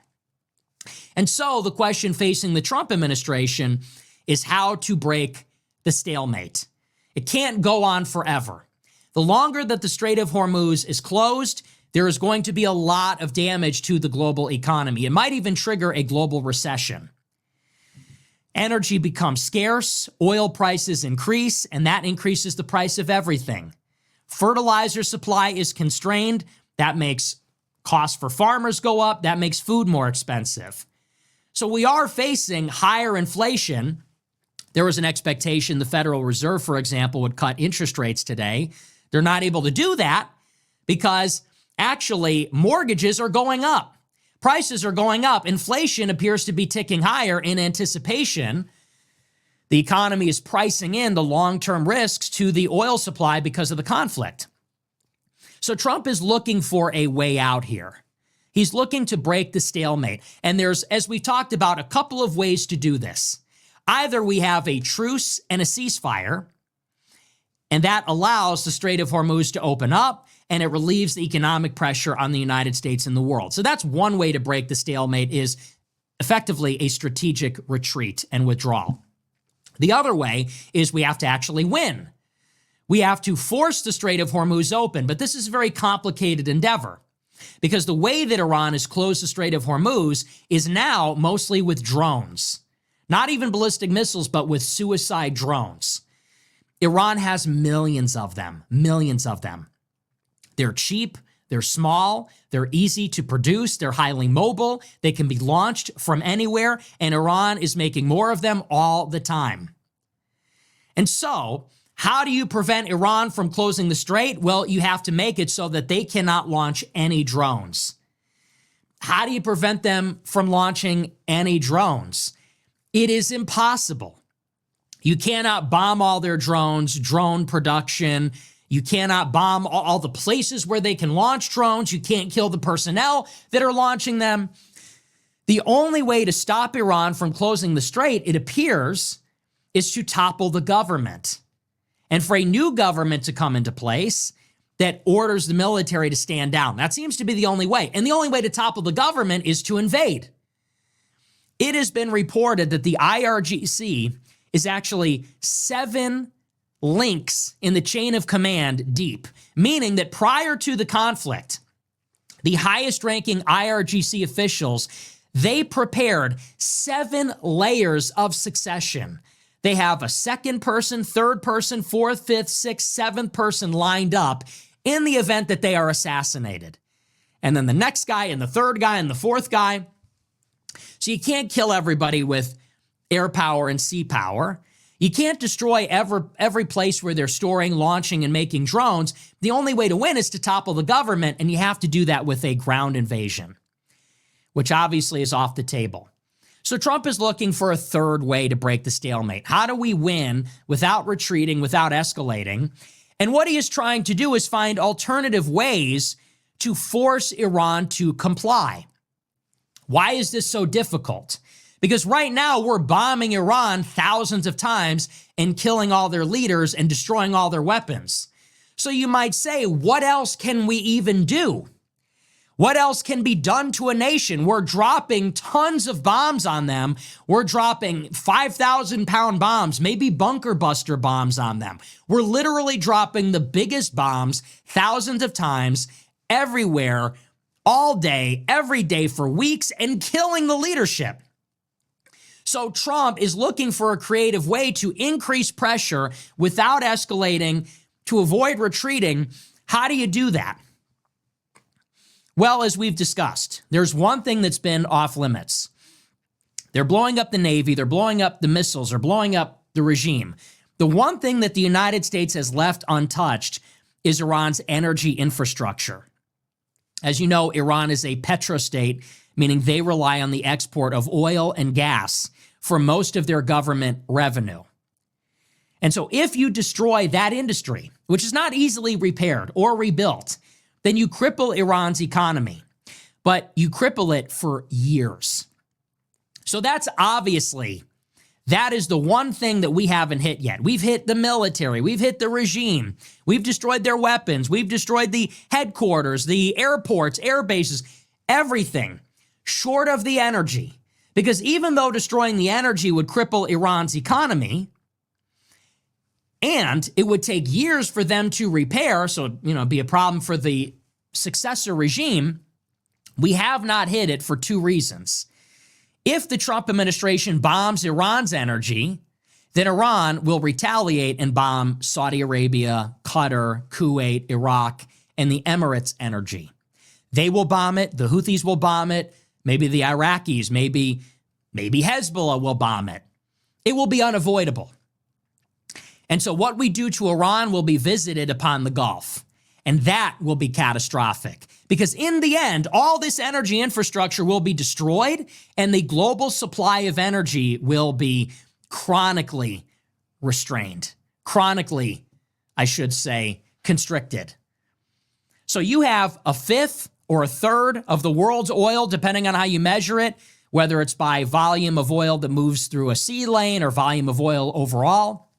And so the question facing the Trump administration is how to break the stalemate. It can't go on forever. The longer that the Strait of Hormuz is closed, there is going to be a lot of damage to the global economy. It might even trigger a global recession. Energy becomes scarce, oil prices increase, and that increases the price of everything. Fertilizer supply is constrained. That makes costs for farmers go up. That makes food more expensive. So we are facing higher inflation. There was an expectation the Federal Reserve, for example, would cut interest rates today. They're not able to do that because actually mortgages are going up. Prices are going up. Inflation appears to be ticking higher in anticipation. The economy is pricing in the long-term risks to the oil supply because of the conflict. So Trump is looking for a way out here. He's looking to break the stalemate. And there's, as we talked about, a couple of ways to do this. Either we have a truce and a ceasefire, and that allows the Strait of Hormuz to open up, and it relieves the economic pressure on the United States and the world. So that's one way to break the stalemate, is effectively a strategic retreat and withdrawal. The other way is we have to actually win. We have to force the Strait of Hormuz open, but this is a very complicated endeavor because the way that Iran has closed the Strait of Hormuz is now mostly with drones, not even ballistic missiles, but with suicide drones. Iran has millions of them, millions of them. They're cheap, they're small, they're easy to produce, they're highly mobile, they can be launched from anywhere, and Iran is making more of them all the time. And so, how do you prevent Iran from closing the strait? Well, you have to make it so that they cannot launch any drones. How do you prevent them from launching any drones? It is impossible. You cannot bomb all their drones, drone production. You cannot bomb all the places where they can launch drones. You can't kill the personnel that are launching them. The only way to stop Iran from closing the strait, it appears, is to topple the government. And for a new government to come into place that orders the military to stand down. That seems to be the only way. And the only way to topple the government is to invade. It has been reported that the IRGC is actually 7 links in the chain of command deep, meaning that prior to the conflict, the highest ranking IRGC officials, they prepared 7 layers of succession. They have a second person, third person, fourth, fifth, sixth, seventh person lined up in the event that they are assassinated. And then the next guy and the third guy and the fourth guy. So you can't kill everybody with air power and sea power. You can't destroy every place where they're storing, launching, and making drones. The only way to win is to topple the government, and you have to do that with a ground invasion, which obviously is off the table. So Trump is looking for a third way to break the stalemate. How do we win without retreating, without escalating? And what he is trying to do is find alternative ways to force Iran to comply. Why is this so difficult? Because right now we're bombing Iran thousands of times and killing all their leaders and destroying all their weapons. So you might say, what else can we even do? What else can be done to a nation? We're dropping tons of bombs on them. We're dropping 5,000-pound bombs, maybe bunker buster bombs on them. We're literally dropping the biggest bombs thousands of times everywhere, all day, every day for weeks, and killing the leadership. So Trump is looking for a creative way to increase pressure without escalating, to avoid retreating. How do you do that? Well, as we've discussed, there's one thing that's been off limits. They're blowing up the Navy, they're blowing up the missiles, they're blowing up the regime. The one thing that the United States has left untouched is Iran's energy infrastructure. As you know, Iran is a petrostate, meaning they rely on the export of oil and gas for most of their government revenue. And so if you destroy that industry, which is not easily repaired or rebuilt, then you cripple Iran's economy, but you cripple it for years. So that's obviously, that is the one thing that we haven't hit yet. We've hit the military, we've hit the regime, we've destroyed their weapons, we've destroyed the headquarters, the airports, air bases, everything short of the energy. Because even though destroying the energy would cripple Iran's economy, and it would take years for them to repair, so, be a problem for the successor regime, we have not hit it for 2 reasons. If the Trump administration bombs Iran's energy, then Iran will retaliate and bomb Saudi Arabia, Qatar, Kuwait, Iraq, and the Emirates energy. They will bomb it. The Houthis will bomb it. Maybe the Iraqis, maybe Hezbollah will bomb it. It will be unavoidable. And so what we do to Iran will be visited upon the Gulf. And that will be catastrophic. Because in the end, all this energy infrastructure will be destroyed and the global supply of energy will be chronically restrained. Chronically, I should say, constricted. So you have a fifth or a third of the world's oil, depending on how you measure it, whether it's by volume of oil that moves through a sea lane or volume of oil overall.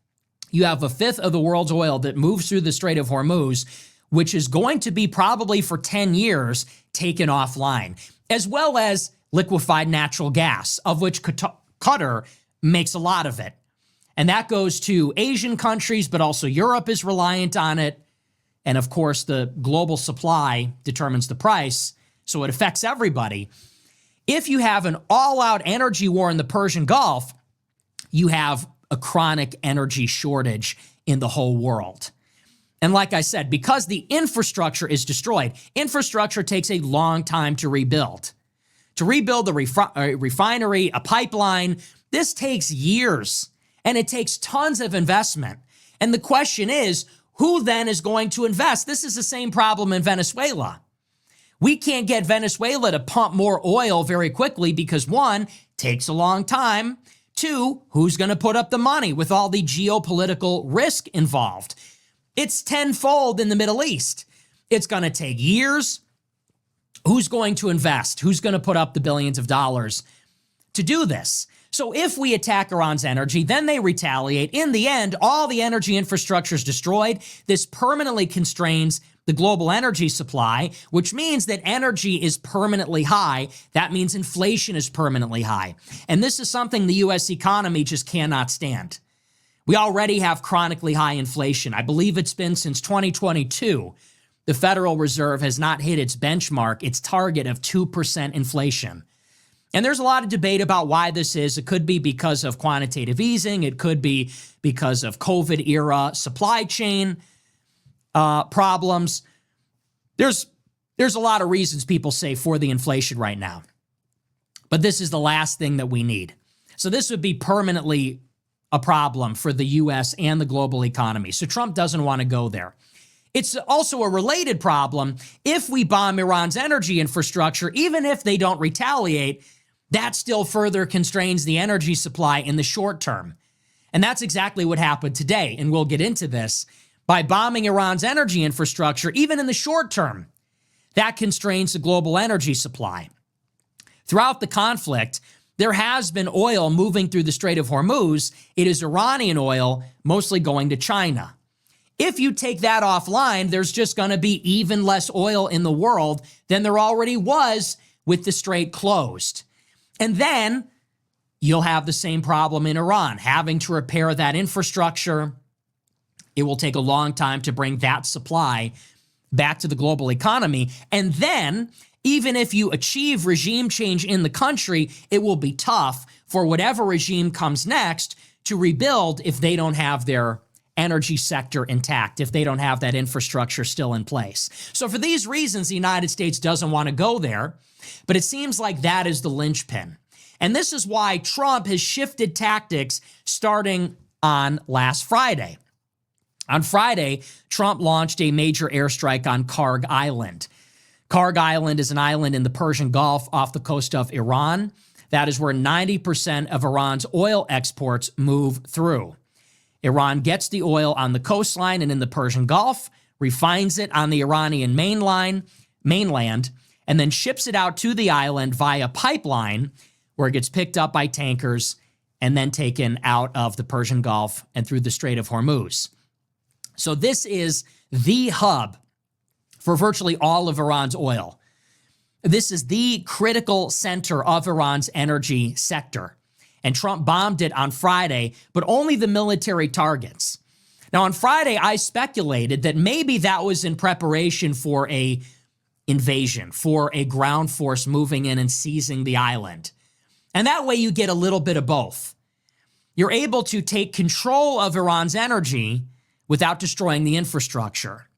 You have a fifth of the world's oil that moves through the Strait of Hormuz, which is going to be probably for 10 years taken offline, as well as liquefied natural gas, of which Qatar makes a lot of it. And that goes to Asian countries, but also Europe is reliant on it. And of course, the global supply determines the price, so it affects everybody. If you have an all-out energy war in the Persian Gulf, you have a chronic energy shortage in the whole world. And like I said, because the infrastructure is destroyed, infrastructure takes a long time to rebuild. To rebuild a refinery, a pipeline, this takes years, and it takes tons of investment. And the question is, who then is going to invest? This is the same problem in Venezuela. We can't get Venezuela to pump more oil very quickly because one, takes a long time. Two, who's going to put up the money with all the geopolitical risk involved? It's tenfold in the Middle East. It's going to take years. Who's going to invest? Who's going to put up the billions of dollars to do this? So if we attack Iran's energy, then they retaliate. In the end, all the energy infrastructure is destroyed. This permanently constrains the global energy supply, which means that energy is permanently high. That means inflation is permanently high. And this is something the U.S. economy just cannot stand. We already have chronically high inflation. I believe it's been since 2022. The Federal Reserve has not hit its benchmark, its target of 2% inflation. And there's a lot of debate about why this is. It could be because of quantitative easing. It could be because of COVID era supply chain problems. There's a lot of reasons people say for the inflation right now. But this is the last thing that we need. So this would be permanently a problem for the U.S. and the global economy. So Trump doesn't want to go there. It's also a related problem. If we bomb Iran's energy infrastructure, even if they don't retaliate, that still further constrains the energy supply in the short term. And that's exactly what happened today. And we'll get into this. By bombing Iran's energy infrastructure, even in the short term, that constrains the global energy supply. Throughout the conflict, there has been oil moving through the Strait of Hormuz. It is Iranian oil, mostly going to China. If you take that offline, there's just going to be even less oil in the world than there already was with the strait closed. And then you'll have the same problem in Iran, having to repair that infrastructure. It will take a long time to bring that supply back to the global economy. And then, even if you achieve regime change in the country, it will be tough for whatever regime comes next to rebuild if they don't have their energy sector intact, if they don't have that infrastructure still in place. So for these reasons, the United States doesn't want to go there, but it seems like that is the linchpin. And this is why Trump has shifted tactics starting on last Friday. On Friday, Trump launched a major airstrike on Karg Island. Karg Island is an island in the Persian Gulf off the coast of Iran. That is where 90% of Iran's oil exports move through. Iran gets the oil on the coastline and in the Persian Gulf, refines it on the Iranian mainland, and then ships it out to the island via pipeline, where it gets picked up by tankers and then taken out of the Persian Gulf and through the Strait of Hormuz. So this is the hub for virtually all of Iran's oil. This is the critical center of Iran's energy sector. And Trump bombed it on Friday, but only the military targets. Now, on Friday, I speculated that maybe that was in preparation for a invasion, for a ground force moving in and seizing the island. And that way you get a little bit of both. You're able to take control of Iran's energy without destroying the infrastructure.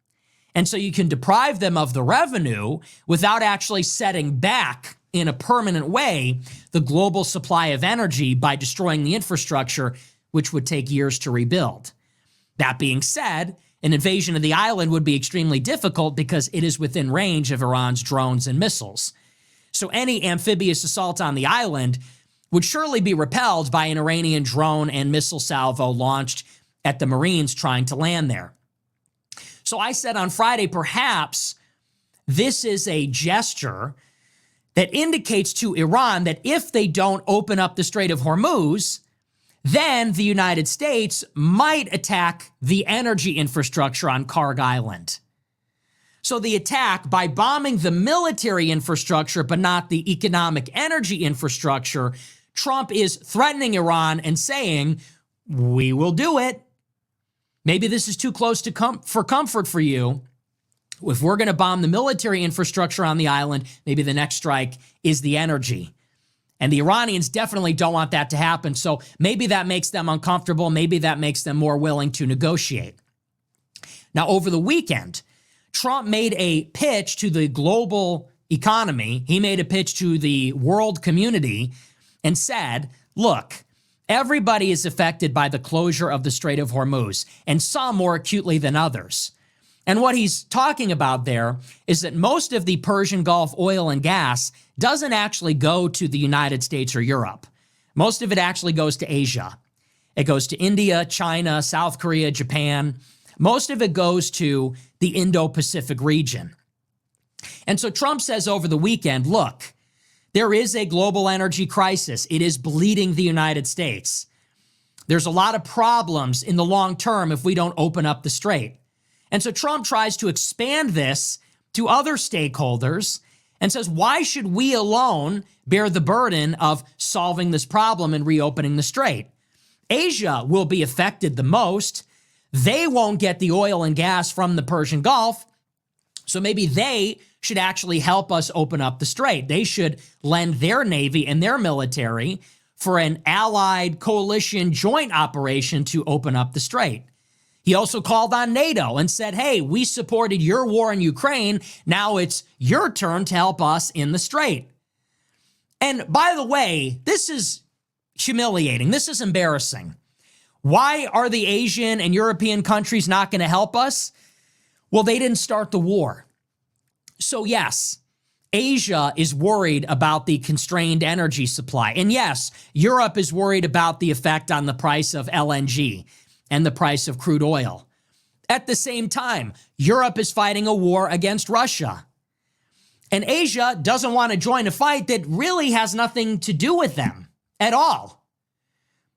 And so you can deprive them of the revenue without actually setting back in a permanent way the global supply of energy by destroying the infrastructure, which would take years to rebuild. That being said, an invasion of the island would be extremely difficult because it is within range of Iran's drones and missiles. So any amphibious assault on the island would surely be repelled by an Iranian drone and missile salvo launched at the Marines trying to land there. So I said on Friday, perhaps this is a gesture that indicates to Iran that if they don't open up the Strait of Hormuz, then the United States might attack the energy infrastructure on Karg Island. So the attack, by bombing the military infrastructure but not the economic energy infrastructure, Trump is threatening Iran and saying, we will do it. Maybe this is too close to for comfort for you. If we're going to bomb the military infrastructure on the island, maybe the next strike is the energy. And the Iranians definitely don't want that to happen. So maybe that makes them uncomfortable. Maybe that makes them more willing to negotiate. Now, over the weekend, Trump made a pitch to the global economy. He made a pitch to the world community and said, look, everybody is affected by the closure of the Strait of Hormuz, and some more acutely than others. And what he's talking about there is that most of the Persian Gulf oil and gas doesn't actually go to the United States or Europe. Most of it actually goes to Asia. It goes to India, China, South Korea, Japan. Most of it goes to the Indo-Pacific region. And so Trump says over the weekend, look, there is a global energy crisis. It is bleeding the United States. There's a lot of problems in the long term if we don't open up the strait. And so Trump tries to expand this to other stakeholders and says, why should we alone bear the burden of solving this problem and reopening the strait? Asia will be affected the most. They won't get the oil and gas from the Persian Gulf. So maybe they should actually help us open up the strait. They should lend their Navy and their military for an allied coalition joint operation to open up the strait. He also called on NATO and said, hey, we supported your war in Ukraine. Now it's your turn to help us in the strait. And by the way, this is humiliating. This is embarrassing. Why are the Asian and European countries not going to help us? Well, they didn't start the war. So yes, Asia is worried about the constrained energy supply. And yes, Europe is worried about the effect on the price of LNG and the price of crude oil. At the same time, Europe is fighting a war against Russia. And Asia doesn't want to join a fight that really has nothing to do with them at all.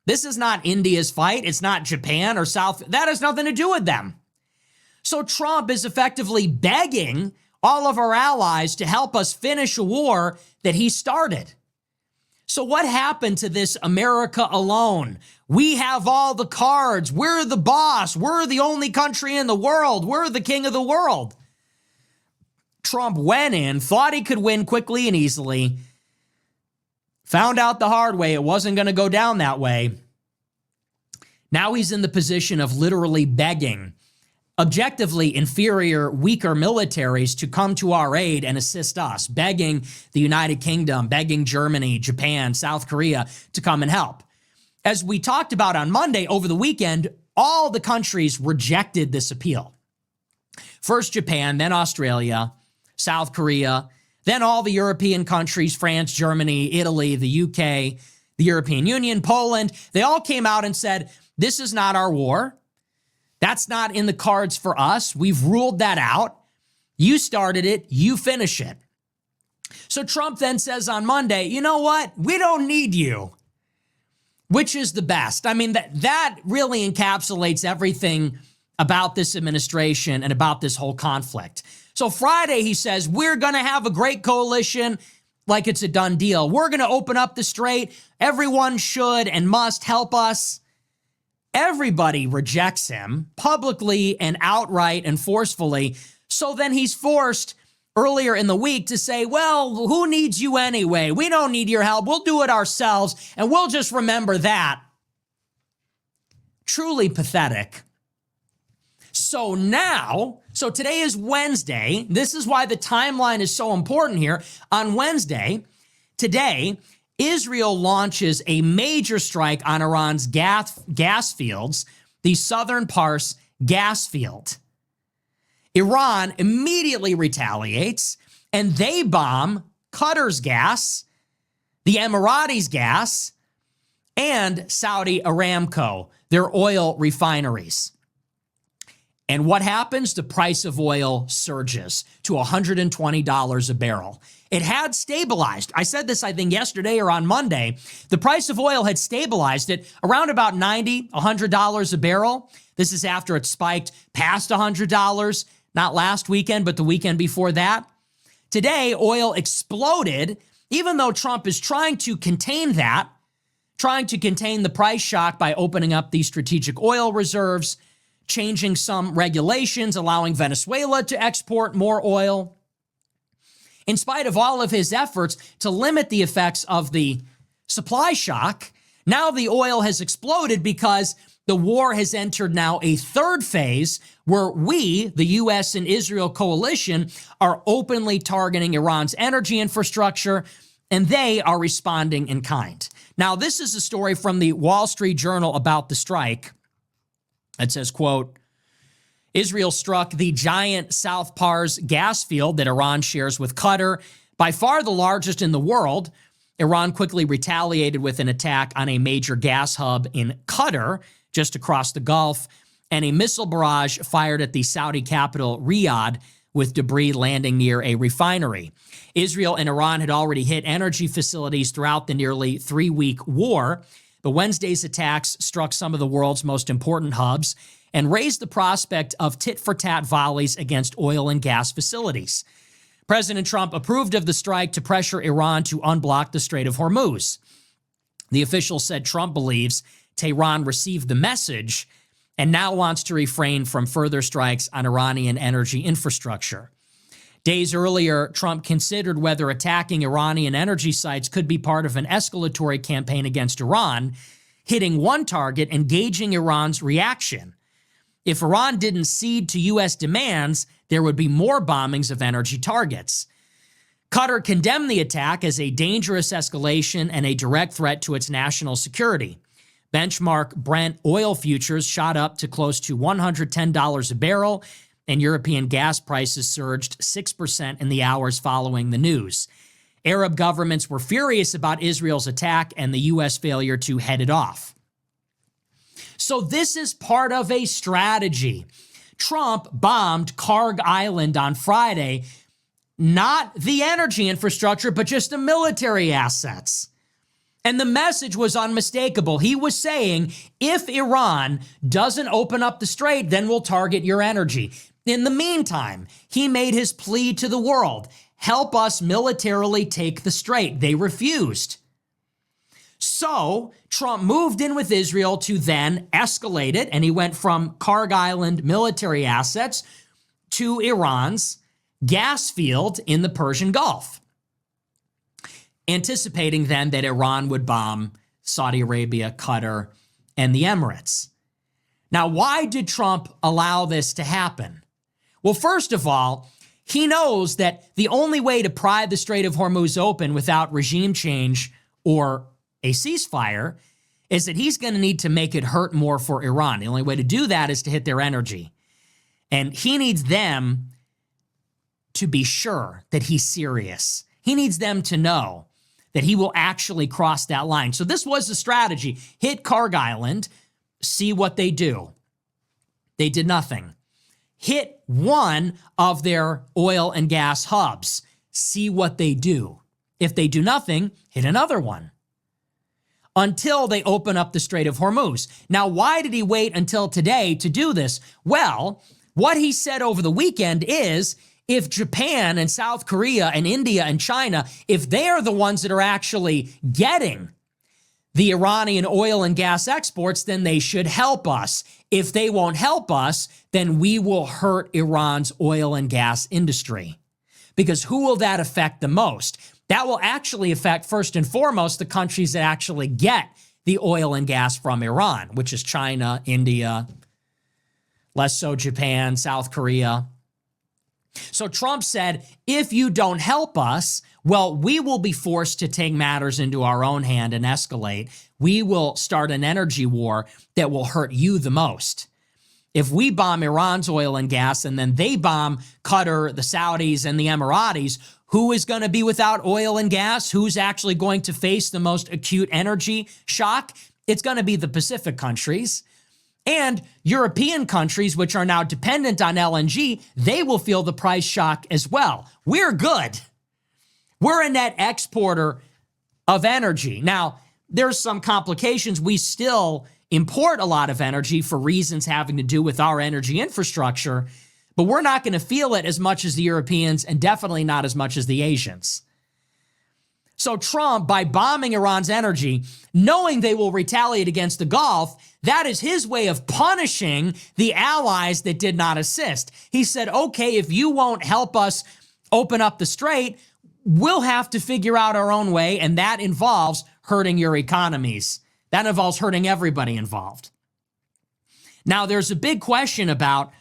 This is not India's fight. It's not Japan or South. That has nothing to do with them. So Trump is effectively begging all of our allies to help us finish a war that he started. So what happened to this America alone? We have all the cards. We're the boss. We're the only country in the world. We're the king of the world. Trump went in, thought he could win quickly and easily, found out the hard way it wasn't going to go down that way. Now he's in the position of literally begging objectively inferior, weaker militaries to come to our aid and assist us, begging the United Kingdom, begging Germany, Japan, South Korea to come and help. As we talked about on Monday, over the weekend, all the countries rejected this appeal. First Japan, then Australia, South Korea, then all the European countries, France, Germany, Italy, the UK, the European Union, Poland, they all came out and said, this is not our war. That's not in the cards for us. We've ruled that out. You started it. You finish it. So Trump then says on Monday, you know what? We don't need you, which is the best. I mean, that really encapsulates everything about this administration and about this whole conflict. So Friday, he says, we're going to have a great coalition like it's a done deal. We're going to open up the strait. Everyone should and must help us. Everybody rejects him publicly and outright and forcefully. So then he's forced earlier in the week to say, well, who needs you anyway? We don't need your help. We'll do it ourselves, and we'll just remember that. Truly pathetic. So today is Wednesday. This is why the timeline is so important here. On Wednesday, today, Israel launches a major strike on Iran's gas fields, the Southern Pars gas field. Iran immediately retaliates, and they bomb Qatar's gas, the Emiratis' gas, and Saudi Aramco, their oil refineries. And what happens? The price of oil surges to $120 a barrel. It had stabilized. I said this, I think, yesterday or on Monday. The price of oil had stabilized at around about $90, $100 a barrel. This is after it spiked past $100, not last weekend, but the weekend before that. Today, oil exploded, even though Trump is trying to contain that, trying to contain the price shock by opening up these strategic oil reserves, changing some regulations, allowing Venezuela to export more oil. In spite of all of his efforts to limit the effects of the supply shock, now the oil has exploded because the war has entered now a third phase where we, the U.S. and Israel coalition, are openly targeting Iran's energy infrastructure, and they are responding in kind. Now, this is a story from the Wall Street Journal about the strike. It says, quote, Israel struck the giant South Pars gas field that Iran shares with Qatar, by far the largest in the world. Iran quickly retaliated with an attack on a major gas hub in Qatar, just across the Gulf, and a missile barrage fired at the Saudi capital, Riyadh, with debris landing near a refinery. Israel and Iran had already hit energy facilities throughout the nearly 3-week war. But Wednesday's attacks struck some of the world's most important hubs and raised the prospect of tit-for-tat volleys against oil and gas facilities. President Trump approved of the strike to pressure Iran to unblock the Strait of Hormuz. The official said Trump believes Tehran received the message and now wants to refrain from further strikes on Iranian energy infrastructure. Days earlier, Trump considered whether attacking Iranian energy sites could be part of an escalatory campaign against Iran, hitting one target and gauging Iran's reaction. If Iran didn't cede to U.S. demands, there would be more bombings of energy targets. Qatar condemned the attack as a dangerous escalation and a direct threat to its national security. Benchmark Brent oil futures shot up to close to $110 a barrel, and European gas prices surged 6% in the hours following the news. Arab governments were furious about Israel's attack and the U.S. failure to head it off. So this is part of a strategy. Trump bombed Karg Island on Friday, not the energy infrastructure, but just the military assets. And the message was unmistakable. He was saying, if Iran doesn't open up the strait, then we'll target your energy. In the meantime, he made his plea to the world, help us militarily take the strait. They refused. So Trump moved in with Israel to then escalate it, and he went from Karg Island military assets to Iran's gas field in the Persian Gulf, anticipating then that Iran would bomb Saudi Arabia, Qatar, and the Emirates. Now, why did Trump allow this to happen? Well, first of all, he knows that the only way to pry the Strait of Hormuz open without regime change or a ceasefire is that he's going to need to make it hurt more for Iran. The only way to do that is to hit their energy. And he needs them to be sure that he's serious. He needs them to know that he will actually cross that line. So this was the strategy. Hit Karg Island, see what they do. They did nothing. Hit one of their oil and gas hubs, see what they do. If they do nothing, hit another one until they open up the Strait of Hormuz. Now, why did he wait until today to do this? Well, what he said over the weekend is, if Japan and South Korea and India and China, if they are the ones that are actually getting the Iranian oil and gas exports, then they should help us. If they won't help us, then we will hurt Iran's oil and gas industry. because who will that affect the most? That will actually affect, first and foremost, the countries that actually get the oil and gas from Iran, which is China, India, less so Japan, South Korea. So Trump said, if you don't help us, well, we will be forced to take matters into our own hand and escalate. We will start an energy war that will hurt you the most. If we bomb Iran's oil and gas and then they bomb Qatar, the Saudis, and the Emiratis, who is going to be without oil and gas? Who's actually going to face the most acute energy shock? It's going to be the Pacific countries. And European countries, which are now dependent on LNG, they will feel the price shock as well. We're good. We're a net exporter of energy. Now, there's some complications. We still import a lot of energy for reasons having to do with our energy infrastructure, but we're not going to feel it as much as the Europeans and definitely not as much as the Asians. So Trump, by bombing Iran's energy, knowing they will retaliate against the Gulf, that is his way of punishing the allies that did not assist. He said, okay, if you won't help us open up the strait, we'll have to figure out our own way, and that involves hurting your economies. That involves hurting everybody involved. Now, there's a big question about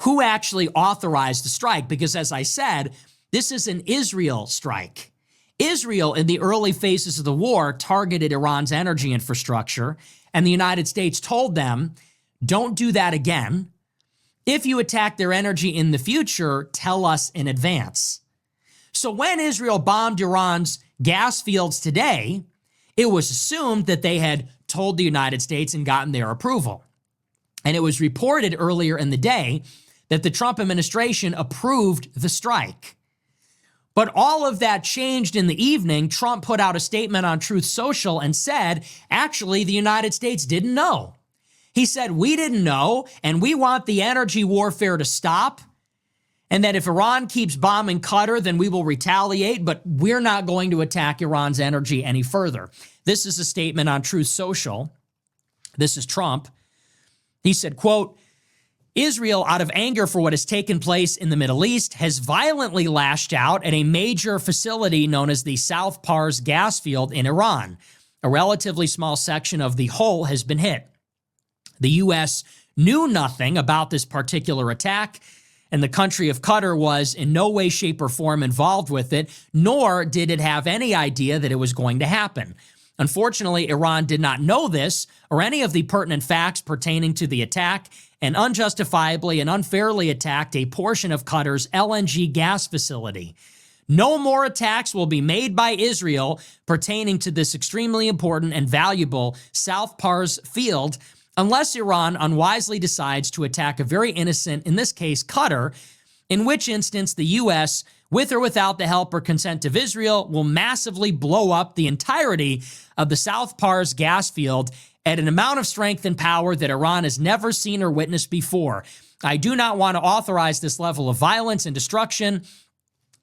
who actually authorized the strike, because as I said, this is an Israel strike. Israel, in the early phases of the war, targeted Iran's energy infrastructure, and the United States told them, don't do that again. If you attack their energy in the future, tell us in advance. So when Israel bombed Iran's gas fields today, it was assumed that they had told the United States and gotten their approval. And it was reported earlier in the day that the Trump administration approved the strike. But all of that changed in the evening. Trump put out a statement on Truth Social and said, actually, the United States didn't know. He said, we didn't know, and we want the energy warfare to stop, and that if Iran keeps bombing Qatar, then we will retaliate, but we're not going to attack Iran's energy any further. This is a statement on Truth Social. This is Trump. He said, quote, Israel, out of anger for what has taken place in the Middle East, has violently lashed out at a major facility known as the South Pars gas field in Iran. A relatively small section of the whole has been hit. The U.S. knew nothing about this particular attack, and the country of Qatar was in no way, shape, or form involved with it, nor did it have any idea that it was going to happen. Unfortunately, Iran did not know this or any of the pertinent facts pertaining to the attack, and unjustifiably and unfairly attacked a portion of Qatar's LNG gas facility. No more attacks will be made by Israel pertaining to this extremely important and valuable South Pars field unless Iran unwisely decides to attack a very innocent, in this case, Qatar, in which instance the U.S., with or without the help or consent of Israel, will massively blow up the entirety of the South Pars gas field at an amount of strength and power that Iran has never seen or witnessed before. I do not want to authorize this level of violence and destruction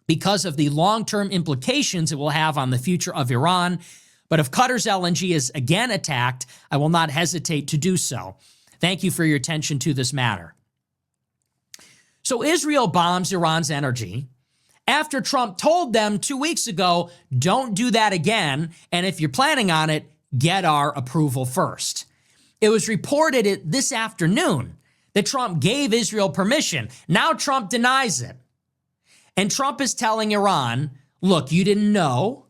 because of the long-term implications it will have on the future of Iran. But if Qatar's LNG is again attacked, I will not hesitate to do so. Thank you for your attention to this matter. So Israel bombs Iran's energy after Trump told them 2 weeks ago, don't do that again, and if you're planning on it, get our approval first. It was reported this afternoon that Trump gave Israel permission. Now Trump denies it. And Trump is telling Iran, look, you didn't know,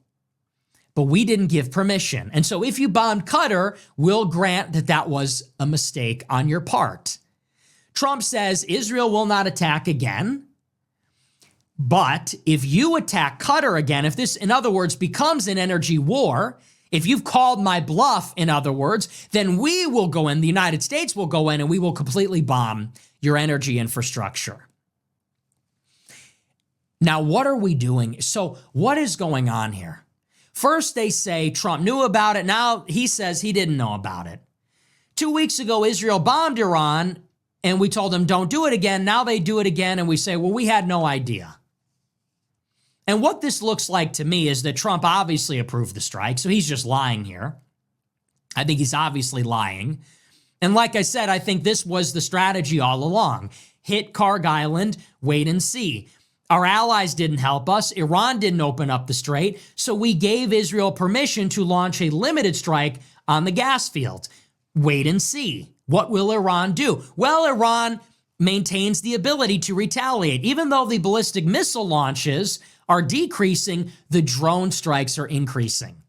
but we didn't give permission. And so if you bombed Qatar, we'll grant that that was a mistake on your part. Trump says Israel will not attack again. But if you attack Qatar again, if this, in other words, becomes an energy war, if you've called my bluff, in other words, then we will go in, the United States will go in, and we will completely bomb your energy infrastructure. Now, what are we doing? So what is going on here? First, they say Trump knew about it. Now he says he didn't know about it. 2 weeks ago, Israel bombed Iran, and we told them don't do it again. Now they do it again, and we say, well, we had no idea. And what this looks like to me is that Trump obviously approved the strike, so he's just lying here. I think he's obviously lying. And like I said, I think this was the strategy all along. Hit Karg Island, wait and see. Our allies didn't help us. Iran didn't open up the strait. So we gave Israel permission to launch a limited strike on the gas field. Wait and see. What will Iran do? Well, Iran maintains the ability to retaliate. Even though the ballistic missile launches are decreasing, the drone strikes are increasing.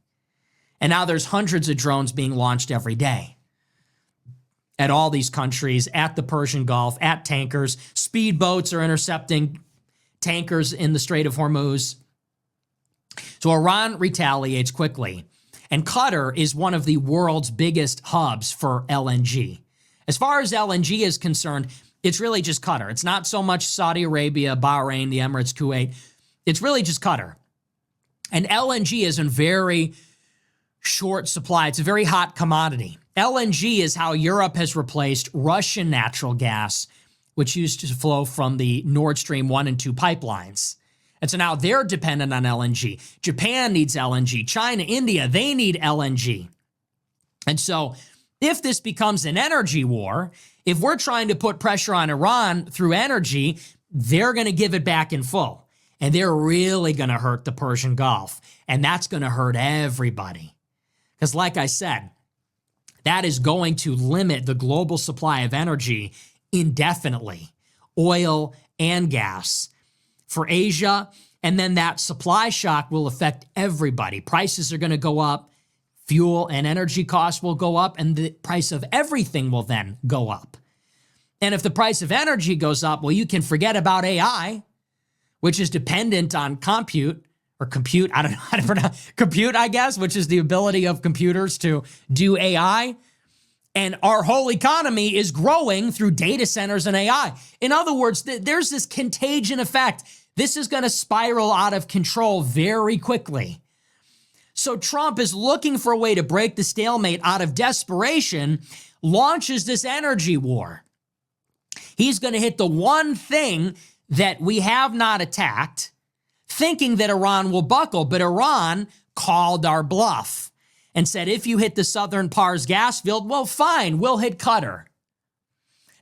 And now there's hundreds of drones being launched every day at all these countries, at the Persian Gulf, at tankers. Speedboats are intercepting tankers in the Strait of Hormuz. So Iran retaliates quickly. And Qatar is one of the world's biggest hubs for LNG. As far as LNG is concerned, it's really just Qatar. It's not so much Saudi Arabia, Bahrain, the Emirates, Kuwait. It's really just Qatar. And LNG is in very short supply. It's a very hot commodity. LNG is how Europe has replaced Russian natural gas, which used to flow from the Nord Stream 1 and 2 pipelines. And so now they're dependent on LNG. Japan needs LNG. China, India, they need LNG. And so if this becomes an energy war, if we're trying to put pressure on Iran through energy, they're going to give it back in full. And they're really going to hurt the Persian Gulf. And that's going to hurt everybody. Because like I said, that is going to limit the global supply of energy indefinitely, oil and gas for Asia. And then that supply shock will affect everybody. Prices are going to go up. Fuel and energy costs will go up, and the price of everything will then go up. And if the price of energy goes up, well, you can forget about AI, which is dependent on compute, I don't know how to pronounce, compute, I guess, which is the ability of computers to do AI. And our whole economy is growing through data centers and AI. In other words, there's this contagion effect. This is going to spiral out of control very quickly. So Trump is looking for a way to break the stalemate out of desperation, launches this energy war. He's going to hit the one thing that we have not attacked, thinking that Iran will buckle, but Iran called our bluff and said, if you hit the southern Pars gas field, well, fine, we'll hit Qatar.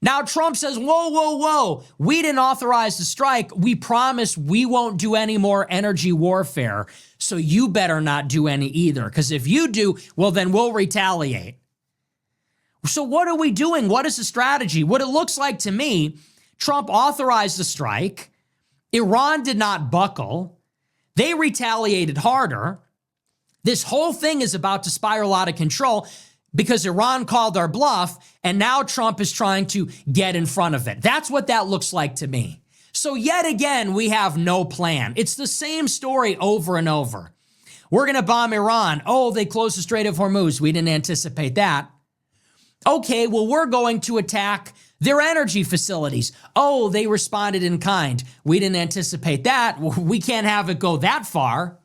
Now Trump says, whoa, we didn't authorize the strike. We promise we won't do any more energy warfare. So you better not do any either. Because if you do, well, then we'll retaliate. So what are we doing? What is the strategy? What it looks like to me, Trump authorized the strike. Iran did not buckle. They retaliated harder. This whole thing is about to spiral out of control because Iran called our bluff, and now Trump is trying to get in front of it. That's what that looks like to me. So yet again, we have no plan. It's the same story over and over. We're going to bomb Iran. Oh, they closed the Strait of Hormuz. We didn't anticipate that. Okay, well, we're going to attack their energy facilities. Oh, they responded in kind. We didn't anticipate that. We can't have it go that far.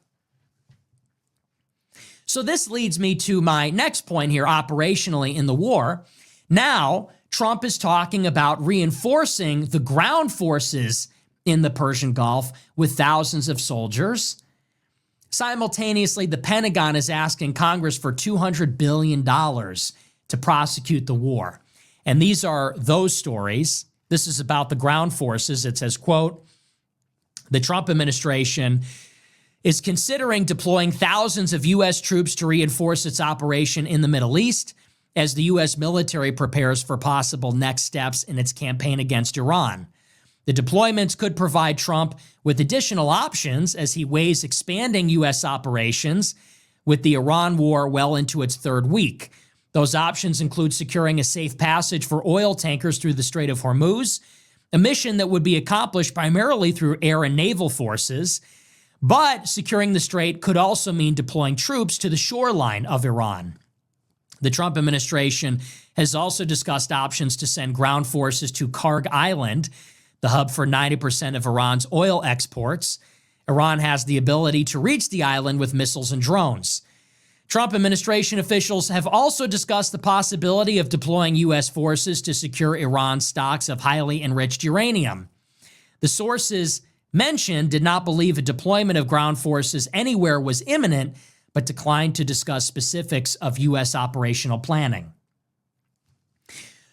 So this leads me to my next point here operationally in the war. Now, Trump is talking about reinforcing the ground forces in the Persian Gulf with thousands of soldiers. Simultaneously, the Pentagon is asking Congress for $200 billion to prosecute the war. And these are those stories. This is about the ground forces. It says, quote, the Trump administration is considering deploying thousands of U.S. troops to reinforce its operation in the Middle East as the U.S. military prepares for possible next steps in its campaign against Iran. The deployments could provide Trump with additional options as he weighs expanding U.S. operations with the Iran war well into its third week. Those options include securing a safe passage for oil tankers through the Strait of Hormuz, a mission that would be accomplished primarily through air and naval forces. But securing the strait could also mean deploying troops to the shoreline of Iran. The Trump administration has also discussed options to send ground forces to Karg Island, the hub for 90% of Iran's oil exports. Iran has the ability to reach the island with missiles and drones. Trump administration officials have also discussed the possibility of deploying U.S. forces to secure Iran's stocks of highly enriched uranium. The sources mentioned did not believe a deployment of ground forces anywhere was imminent, but declined to discuss specifics of U.S. operational planning.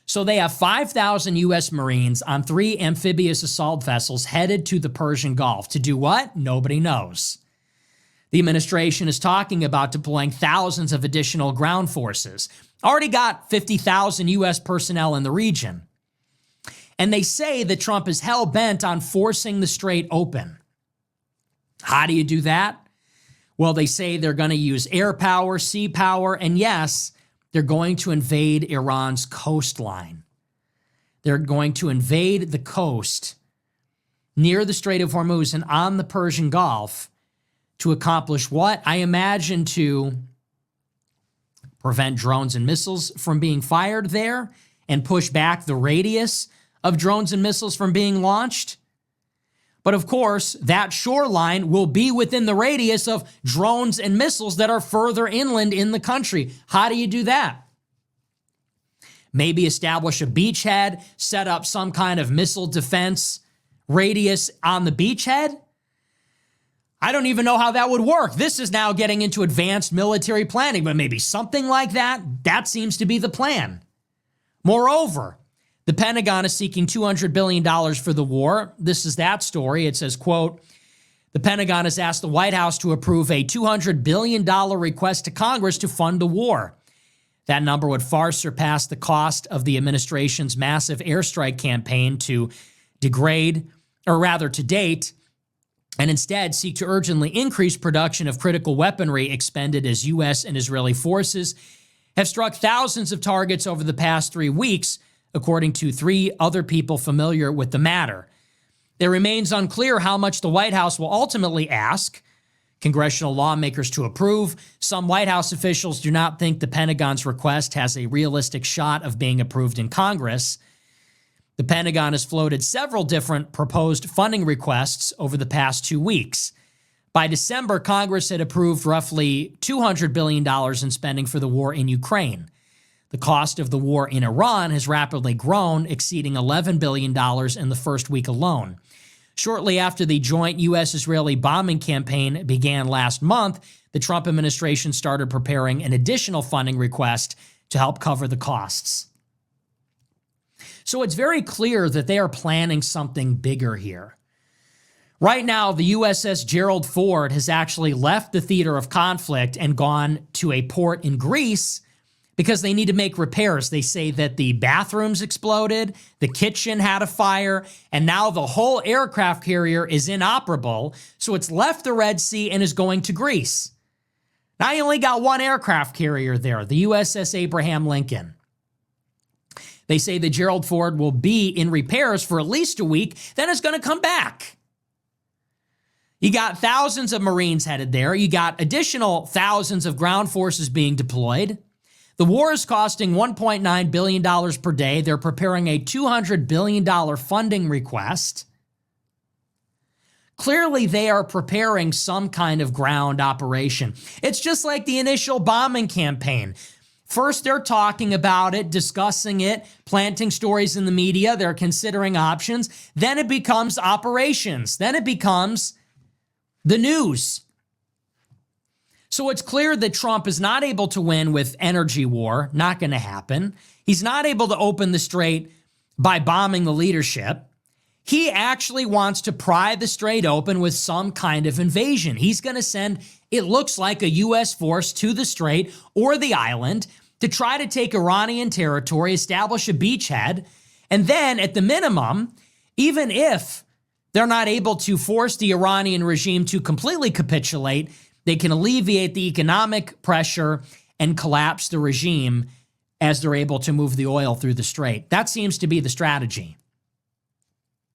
So they have 5,000 U.S. Marines on 3 amphibious assault vessels headed to the Persian Gulf. To do what? Nobody knows. The administration is talking about deploying thousands of additional ground forces. Already got 50,000 U.S. personnel in the region. And they say that Trump is hell-bent on forcing the strait open. How do you do that? Well, they say they're going to use air power, sea power, and yes, they're going to invade Iran's coastline. They're going to invade the coast near the Strait of Hormuz and on the Persian Gulf to accomplish what? I imagine to prevent drones and missiles from being fired there and push back the radius of drones and missiles from being launched. But of course, that shoreline will be within the radius of drones and missiles that are further inland in the country. How do you do that? Maybe establish a beachhead, set up some kind of missile defense radius on the beachhead? I don't even know how that would work. This is now getting into advanced military planning, but maybe something like that. That seems to be the plan. Moreover, the Pentagon is seeking $200 billion for the war. This is that story. It says, quote, the Pentagon has asked the White House to approve a $200 billion request to Congress to fund the war. That number would far surpass the cost of the administration's massive airstrike campaign to date, and instead seek to urgently increase production of critical weaponry expended as U.S. and Israeli forces have struck thousands of targets over the past 3 weeks, according to 3 other people familiar with the matter. It remains unclear how much the White House will ultimately ask congressional lawmakers to approve. Some White House officials do not think the Pentagon's request has a realistic shot of being approved in Congress. The Pentagon has floated several different proposed funding requests over the past 2 weeks. By December, Congress had approved roughly $200 billion in spending for the war in Ukraine. The cost of the war in Iran has rapidly grown, exceeding $11 billion in the first week alone. Shortly after the joint U.S.-Israeli bombing campaign began last month, the Trump administration started preparing an additional funding request to help cover the costs. So it's very clear that they are planning something bigger here. Right now, the USS Gerald Ford has actually left the theater of conflict and gone to a port in Greece because they need to make repairs. They say that the bathrooms exploded, the kitchen had a fire, and now the whole aircraft carrier is inoperable, so it's left the Red Sea and is going to Greece. Now you only got one aircraft carrier there, the USS Abraham Lincoln. They say the Gerald Ford will be in repairs for at least a week, then it's going to come back. You got thousands of Marines headed there. You got additional thousands of ground forces being deployed. The war is costing $1.9 billion per day. They're preparing a $200 billion funding request. Clearly, they are preparing some kind of ground operation. It's just like the initial bombing campaign. First, they're talking about it, discussing it, planting stories in the media. They're considering options. Then it becomes operations. Then it becomes the news. So it's clear that Trump is not able to win with energy war. Not going to happen. He's not able to open the strait by bombing the leadership. He actually wants to pry the strait open with some kind of invasion. He's going to send, it looks like, a U.S. force to the strait or the island to try to take Iranian territory, establish a beachhead, and then at the minimum, even if they're not able to force the Iranian regime to completely capitulate, they can alleviate the economic pressure and collapse the regime as they're able to move the oil through the strait. That seems to be the strategy.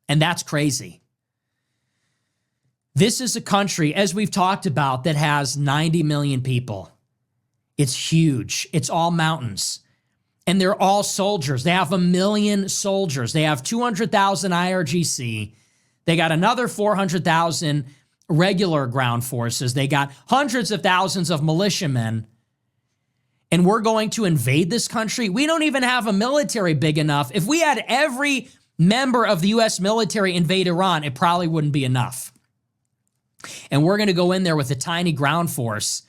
And that's crazy. This is a country, as we've talked about, that has 90 million people. It's huge. It's all mountains. And they're all soldiers. They have 1 million soldiers. They have 200,000 IRGC. They got another 400,000 regular ground forces. They got hundreds of thousands of militiamen. And we're going to invade this country? We don't even have a military big enough. If we had every member of the U.S. military invade Iran, it probably wouldn't be enough. And we're going to go in there with a tiny ground force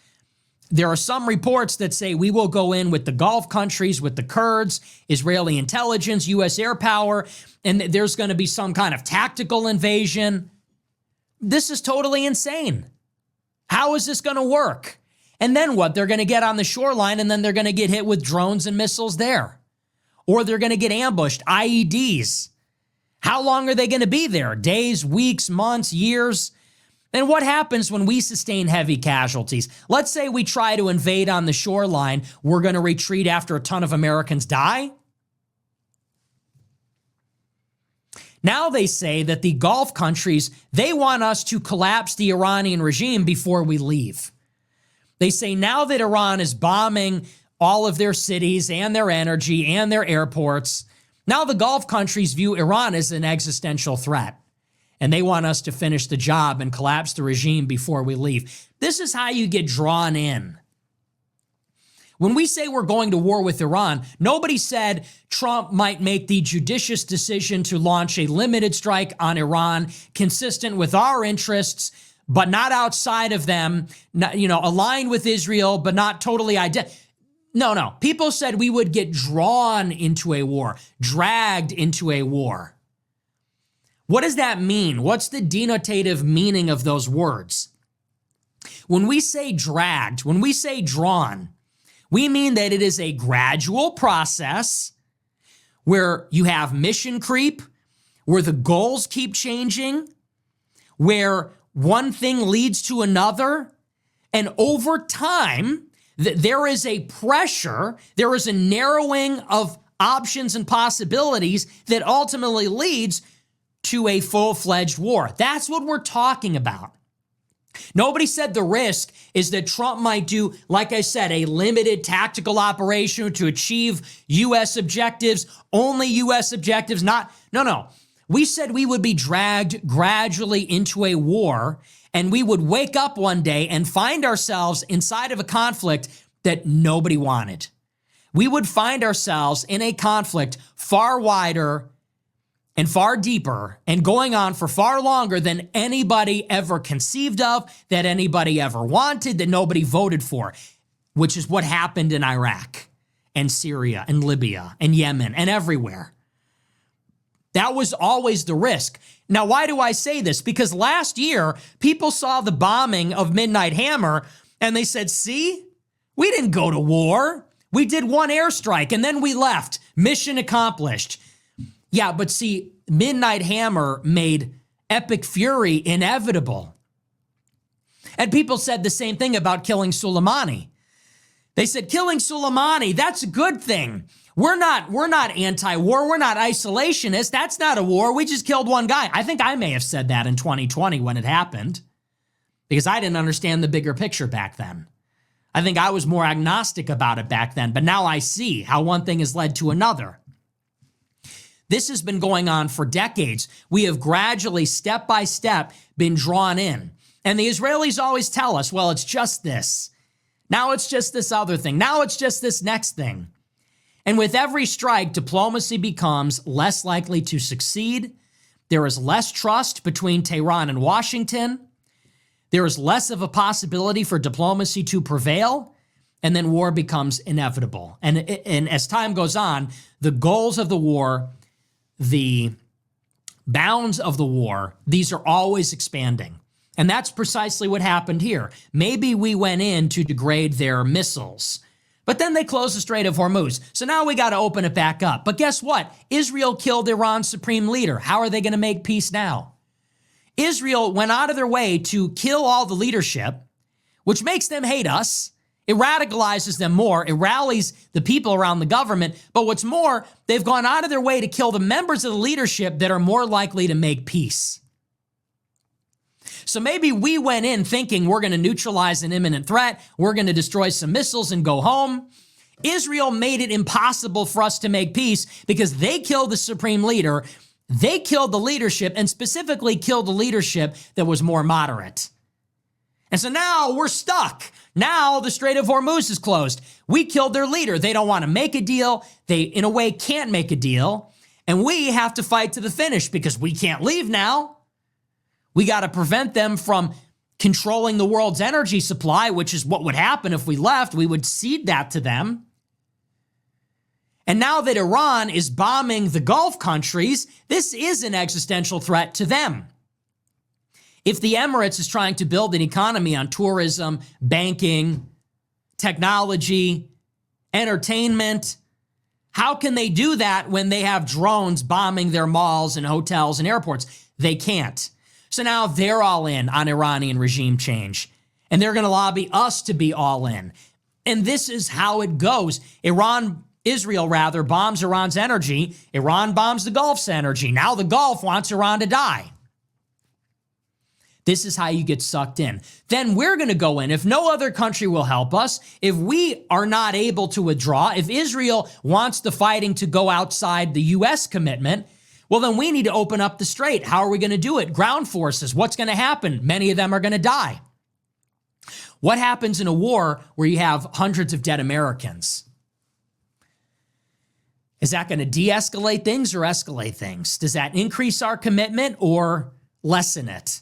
There are some reports that say we will go in with the Gulf countries, with the Kurds, Israeli intelligence, U.S. air power, and there's going to be some kind of tactical invasion. This is totally insane. How is this going to work? And then what? They're going to get on the shoreline and then they're going to get hit with drones and missiles there. Or they're going to get ambushed, IEDs. How long are they going to be there? Days, weeks, months, years? And what happens when we sustain heavy casualties? Let's say we try to invade on the shoreline. We're going to retreat after a ton of Americans die. Now they say that the Gulf countries, they want us to collapse the Iranian regime before we leave. They say now that Iran is bombing all of their cities and their energy and their airports, now the Gulf countries view Iran as an existential threat. And they want us to finish the job and collapse the regime before we leave. This is how you get drawn in. When we say we're going to war with Iran, nobody said Trump might make the judicious decision to launch a limited strike on Iran consistent with our interests, but not outside of them, aligned with Israel, but not totally identical. No. People said we would get drawn into a war, dragged into a war. What does that mean? What's the denotative meaning of those words? When we say dragged, when we say drawn, we mean that it is a gradual process where you have mission creep, where the goals keep changing, where one thing leads to another, and over time, there is a pressure, there is a narrowing of options and possibilities that ultimately leads to a full-fledged war. That's what we're talking about. Nobody said the risk is that Trump might do, like I said, a limited tactical operation to achieve U.S. objectives, only U.S. objectives, No. We said we would be dragged gradually into a war, and we would wake up one day and find ourselves inside of a conflict that nobody wanted. We would find ourselves in a conflict far wider and far deeper and going on for far longer than anybody ever conceived of, that anybody ever wanted, that nobody voted for, which is what happened in Iraq and Syria and Libya and Yemen and everywhere. That was always the risk. Now, why do I say this? Because last year, people saw the bombing of Midnight Hammer and they said, see, we didn't go to war. We did one airstrike and then we left. Mission accomplished. Yeah, but see, Midnight Hammer made Epic Fury inevitable. And people said the same thing about killing Soleimani. They said, killing Soleimani, that's a good thing. We're not anti-war. We're not isolationists. That's not a war. We just killed one guy. I think I may have said that in 2020 when it happened because I didn't understand the bigger picture back then. I think I was more agnostic about it back then, but now I see how one thing has led to another. This has been going on for decades. We have gradually, step by step, been drawn in. And the Israelis always tell us, well, it's just this. Now it's just this other thing. Now it's just this next thing. And with every strike, diplomacy becomes less likely to succeed. There is less trust between Tehran and Washington. There is less of a possibility for diplomacy to prevail. And then war becomes inevitable. And as time goes on, the goals of the war, the bounds of the war, these are always expanding. And that's precisely what happened here. Maybe we went in to degrade their missiles, but then they closed the Strait of Hormuz. So now we got to open it back up. But guess what? Israel killed Iran's supreme leader. How are they going to make peace now? Israel went out of their way to kill all the leadership, which makes them hate us. It radicalizes them more. It rallies the people around the government. But what's more, they've gone out of their way to kill the members of the leadership that are more likely to make peace. So maybe we went in thinking we're going to neutralize an imminent threat. We're going to destroy some missiles and go home. Israel made it impossible for us to make peace because they killed the supreme leader. They killed the leadership and specifically killed the leadership that was more moderate. And so now we're stuck. Now the Strait of Hormuz is closed. We killed their leader. They don't want to make a deal. They, in a way, can't make a deal. And we have to fight to the finish because we can't leave now. We got to prevent them from controlling the world's energy supply, which is what would happen if we left. We would cede that to them. And now that Iran is bombing the Gulf countries, this is an existential threat to them. If the Emirates is trying to build an economy on tourism, banking, technology, entertainment, how can they do that when they have drones bombing their malls and hotels and airports? They can't. So now they're all in on Iranian regime change, and they're going to lobby us to be all in. And this is how it goes. Israel bombs Iran's energy. Iran bombs the Gulf's energy. Now the Gulf wants Iran to die. This is how you get sucked in. Then we're going to go in. If no other country will help us, if we are not able to withdraw, if Israel wants the fighting to go outside the U.S. commitment, well, then we need to open up the strait. How are we going to do it? Ground forces. What's going to happen? Many of them are going to die. What happens in a war where you have hundreds of dead Americans? Is that going to de-escalate things or escalate things? Does that increase our commitment or lessen it?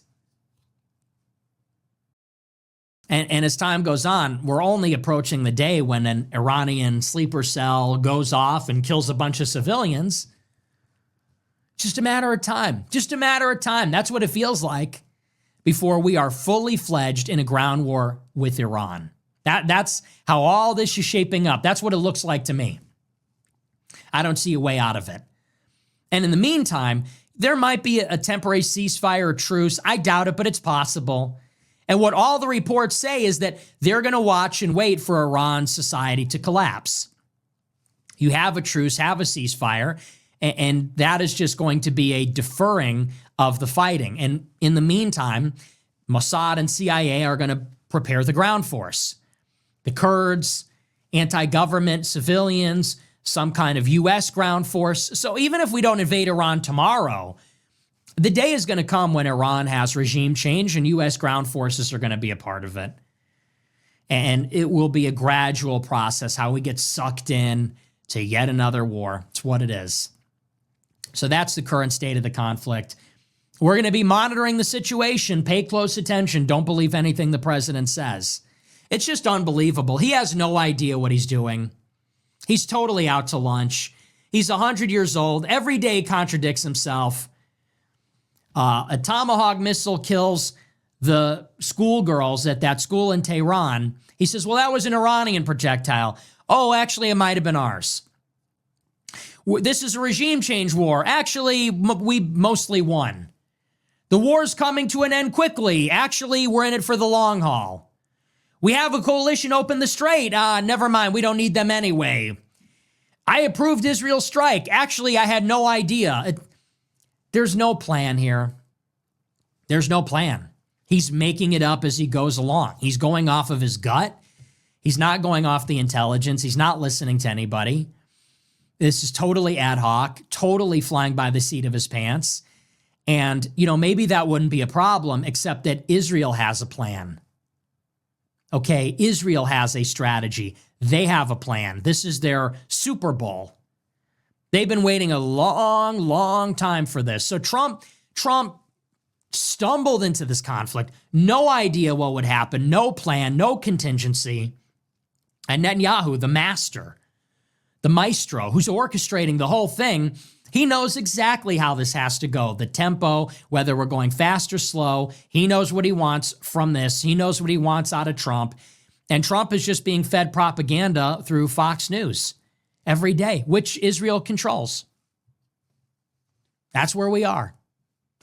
And as time goes on, we're only approaching the day when an Iranian sleeper cell goes off and kills a bunch of civilians. Just a matter of time. Just a matter of time. That's what it feels like before we are fully fledged in a ground war with Iran. That's how all this is shaping up. That's what it looks like to me. I don't see a way out of it. And in the meantime, there might be a temporary ceasefire or truce. I doubt it, but it's possible. And what all the reports say is that they're going to watch and wait for Iran's society to collapse. You have a truce, have a ceasefire, and that is just going to be a deferring of the fighting. And in the meantime, Mossad and CIA are going to prepare the ground force. The Kurds, anti-government civilians, some kind of U.S. ground force. So even if we don't invade Iran tomorrow, the day is going to come when Iran has regime change and U.S. ground forces are going to be a part of it. And it will be a gradual process, how we get sucked in to yet another war. It's what it is. So that's the current state of the conflict. We're going to be monitoring the situation. Pay close attention. Don't believe anything the president says. It's just unbelievable. He has no idea what he's doing. He's totally out to lunch. He's 100 years old. Every day he contradicts himself. A Tomahawk missile kills the schoolgirls at that school in Tehran. He says, well, that was an Iranian projectile. Oh, actually, it might have been ours. This is a regime change war. Actually, we mostly won. The war's coming to an end quickly. Actually, we're in it for the long haul. We have a coalition open the strait. Never mind, we don't need them anyway. I approved Israel's strike. Actually, I had no idea. There's no plan here. There's no plan. He's making it up as he goes along. He's going off of his gut. He's not going off the intelligence. He's not listening to anybody. This is totally ad hoc, totally flying by the seat of his pants. And, maybe that wouldn't be a problem, except that Israel has a plan. Okay, Israel has a strategy. They have a plan. This is their Super Bowl. They've been waiting a long, long time for this. So Trump stumbled into this conflict. No idea what would happen. No plan, no contingency. And Netanyahu, the master, the maestro, who's orchestrating the whole thing, he knows exactly how this has to go. The tempo, whether we're going fast or slow. He knows what he wants from this. He knows what he wants out of Trump. And Trump is just being fed propaganda through Fox News every day, which Israel controls. That's where we are.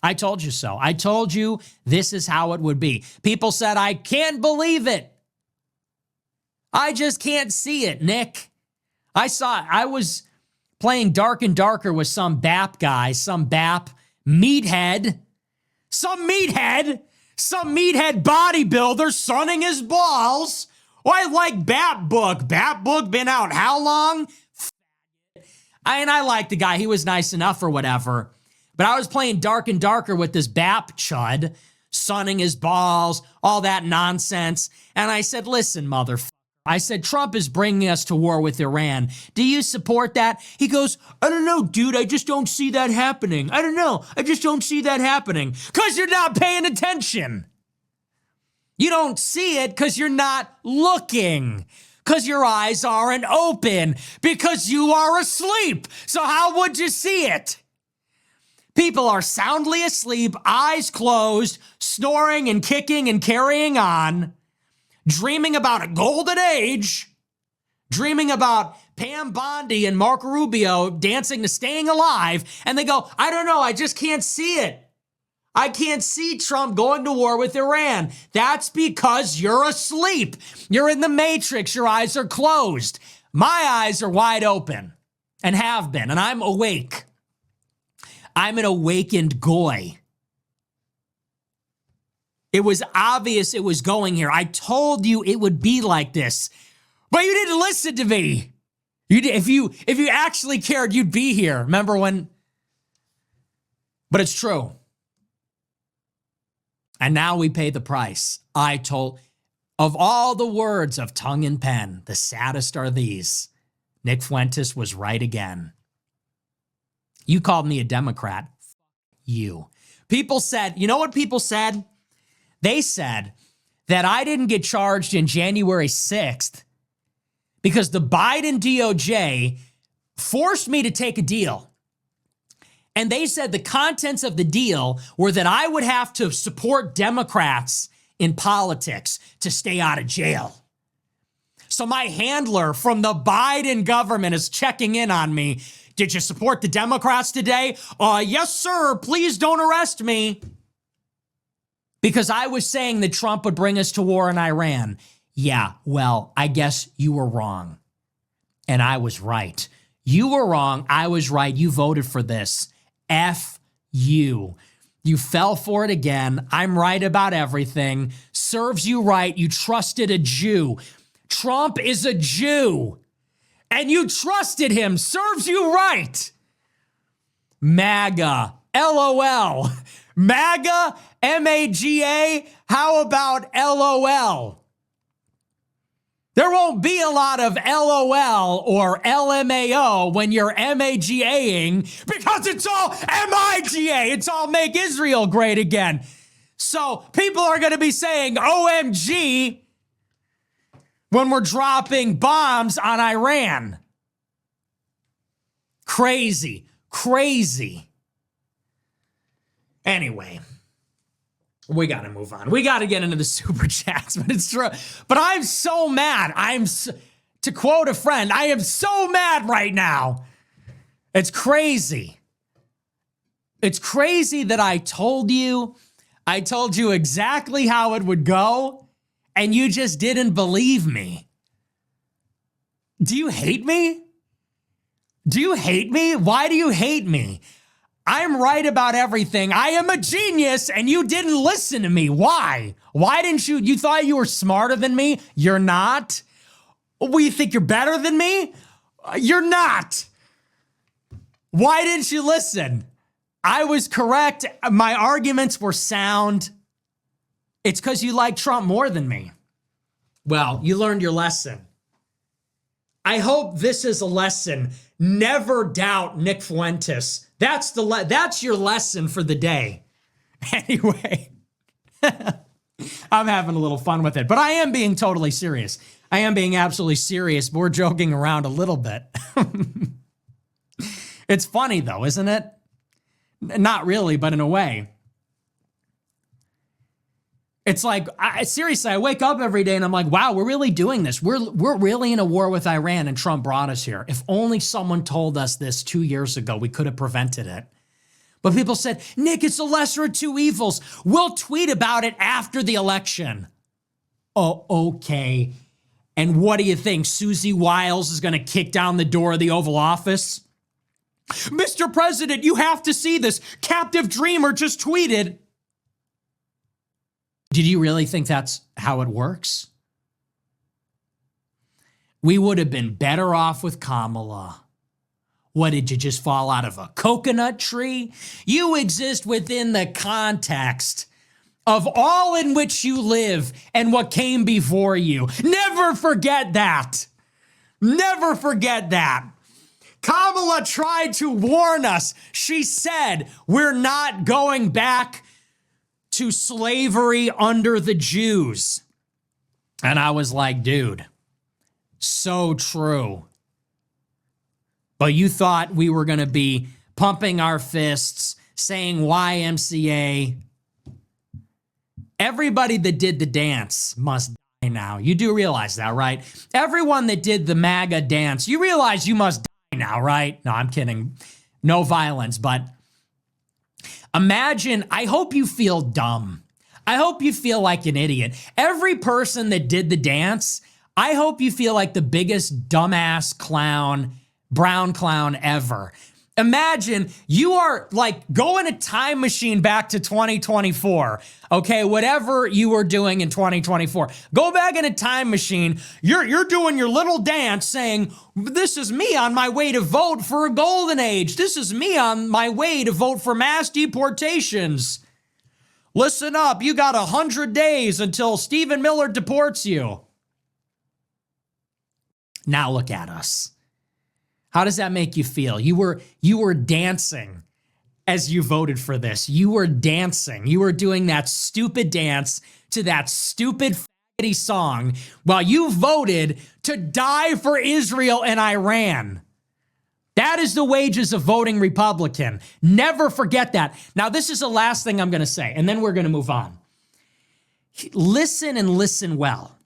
I told you so. I told you this is how it would be. People said, I can't believe it. I just can't see it, Nick. I was playing Dark and Darker with some BAP guy, some BAP meathead, some meathead bodybuilder sunning his balls. Oh, I like BAP book. BAP book been out how long? I like the guy. He was nice enough or whatever. But I was playing Dark and Darker with this BAP chud, sunning his balls, all that nonsense. And I said, listen, motherfucker. I said, Trump is bringing us to war with Iran. Do you support that? He goes, I don't know, dude. I just don't see that happening. I don't know. I just don't see that happening. Because you're not paying attention. You don't see it because you're not looking, because your eyes aren't open, because you are asleep. So how would you see it? People are soundly asleep, eyes closed, snoring and kicking and carrying on, dreaming about a golden age, dreaming about Pam Bondi and Marco Rubio dancing to Staying Alive, and they go, I don't know, I just can't see it. I can't see Trump going to war with Iran. That's because you're asleep. You're in the matrix. Your eyes are closed. My eyes are wide open and have been, and I'm awake. I'm an awakened goy. It was obvious it was going here. I told you it would be like this, but you didn't listen to me. If you actually cared, you'd be here. Remember when? But it's true. And now we pay the price. Of all the words of tongue and pen, the saddest are these. Nick Fuentes was right again. You called me a Democrat. You. People said, you know what people said? They said that I didn't get charged in January 6th because the Biden DOJ forced me to take a deal. And they said the contents of the deal were that I would have to support Democrats in politics to stay out of jail. So my handler from the Biden government is checking in on me. Did you support the Democrats today? Yes, sir. Please don't arrest me. Because I was saying that Trump would bring us to war in Iran. Yeah, well, I guess you were wrong. And I was right. You were wrong. I was right. You voted for this. F you. You fell for it again. I'm right about everything. Serves you right. You trusted a Jew. Trump is a Jew. And you trusted him. Serves you right. MAGA. LOL. MAGA. MAGA. How about LOL? There won't be a lot of LOL or LMAO when you're MAGAing because it's all MIGA. It's all make Israel great again. So people are going to be saying OMG when we're dropping bombs on Iran. Crazy, crazy. Anyway. We got to move on. We got to get into the super chats, but it's true. But I'm so mad. To quote a friend, I am so mad right now. It's crazy. It's crazy that I told you exactly how it would go, and you just didn't believe me. Do you hate me? Do you hate me? Why do you hate me? I'm right about everything. I am a genius, and you didn't listen to me. Why? Why didn't you? You thought you were smarter than me? You're not. Well, you think you're better than me? You're not. Why didn't you listen? I was correct. My arguments were sound. It's because you like Trump more than me. Well, you learned your lesson. I hope this is a lesson. Never doubt Nick Fuentes. That's your lesson for the day. Anyway, I'm having a little fun with it, but I am being totally serious. I am being absolutely serious. We're joking around a little bit. It's funny though, isn't it? Not really, but in a way. It's like, seriously, I wake up every day and I'm like, wow, we're really doing this. We're really in a war with Iran and Trump brought us here. If only someone told us this 2 years ago, we could have prevented it. But people said, Nick, it's the lesser of two evils. We'll tweet about it after the election. Oh, okay. And what do you think? Susie Wiles is going to kick down the door of the Oval Office? Mr. President, you have to see this. Captive Dreamer just tweeted. Did you really think that's how it works? We would have been better off with Kamala. What, did you just fall out of a coconut tree? You exist within the context of all in which you live and what came before you. Never forget that. Never forget that. Kamala tried to warn us. She said, we're not going back to slavery under the Jews. And I was like, dude, so true. But you thought we were going to be pumping our fists, saying YMCA. Everybody that did the dance must die now. You do realize that, right? Everyone that did the MAGA dance, you realize you must die now, right? No, I'm kidding. No violence, but imagine, I hope you feel dumb. I hope you feel like an idiot. Every person that did the dance, I hope you feel like the biggest dumbass clown, brown clown ever. Imagine you are like, go in a time machine back to 2024. Okay, whatever you were doing in 2024. Go back in a time machine. You're doing your little dance saying, this is me on my way to vote for a golden age. This is me on my way to vote for mass deportations. Listen up, you got 100 days until Stephen Miller deports you. Now look at us. How does that make you feel? You were dancing as you voted for this. You were dancing. You were doing that stupid dance to that stupid faggoty song while you voted to die for Israel and Iran. That is the wages of voting Republican. Never forget that. Now, this is the last thing I'm going to say, and then we're going to move on. Listen and listen well.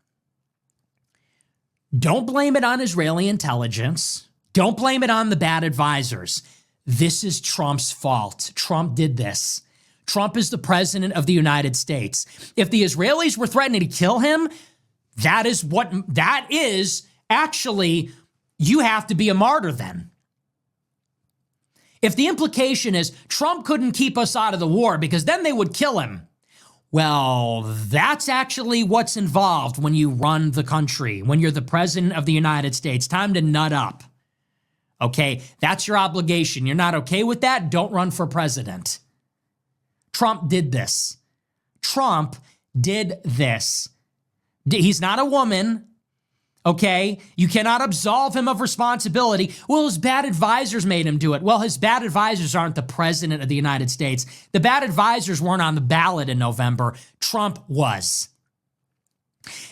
Don't blame it on Israeli intelligence. Don't blame it on the bad advisors. This is Trump's fault. Trump did this. Trump is the president of the United States. If the Israelis were threatening to kill him, that is actually, you have to be a martyr then. If the implication is Trump couldn't keep us out of the war because then they would kill him, well, that's actually what's involved when you run the country, when you're the president of the United States. Time to nut up. Okay, that's your obligation. You're not okay with that? Don't run for president. Trump did this. Trump did this. He's not a woman, okay? You cannot absolve him of responsibility. Well, his bad advisors made him do it. Well, his bad advisors aren't the president of the United States. The bad advisors weren't on the ballot in November. Trump was.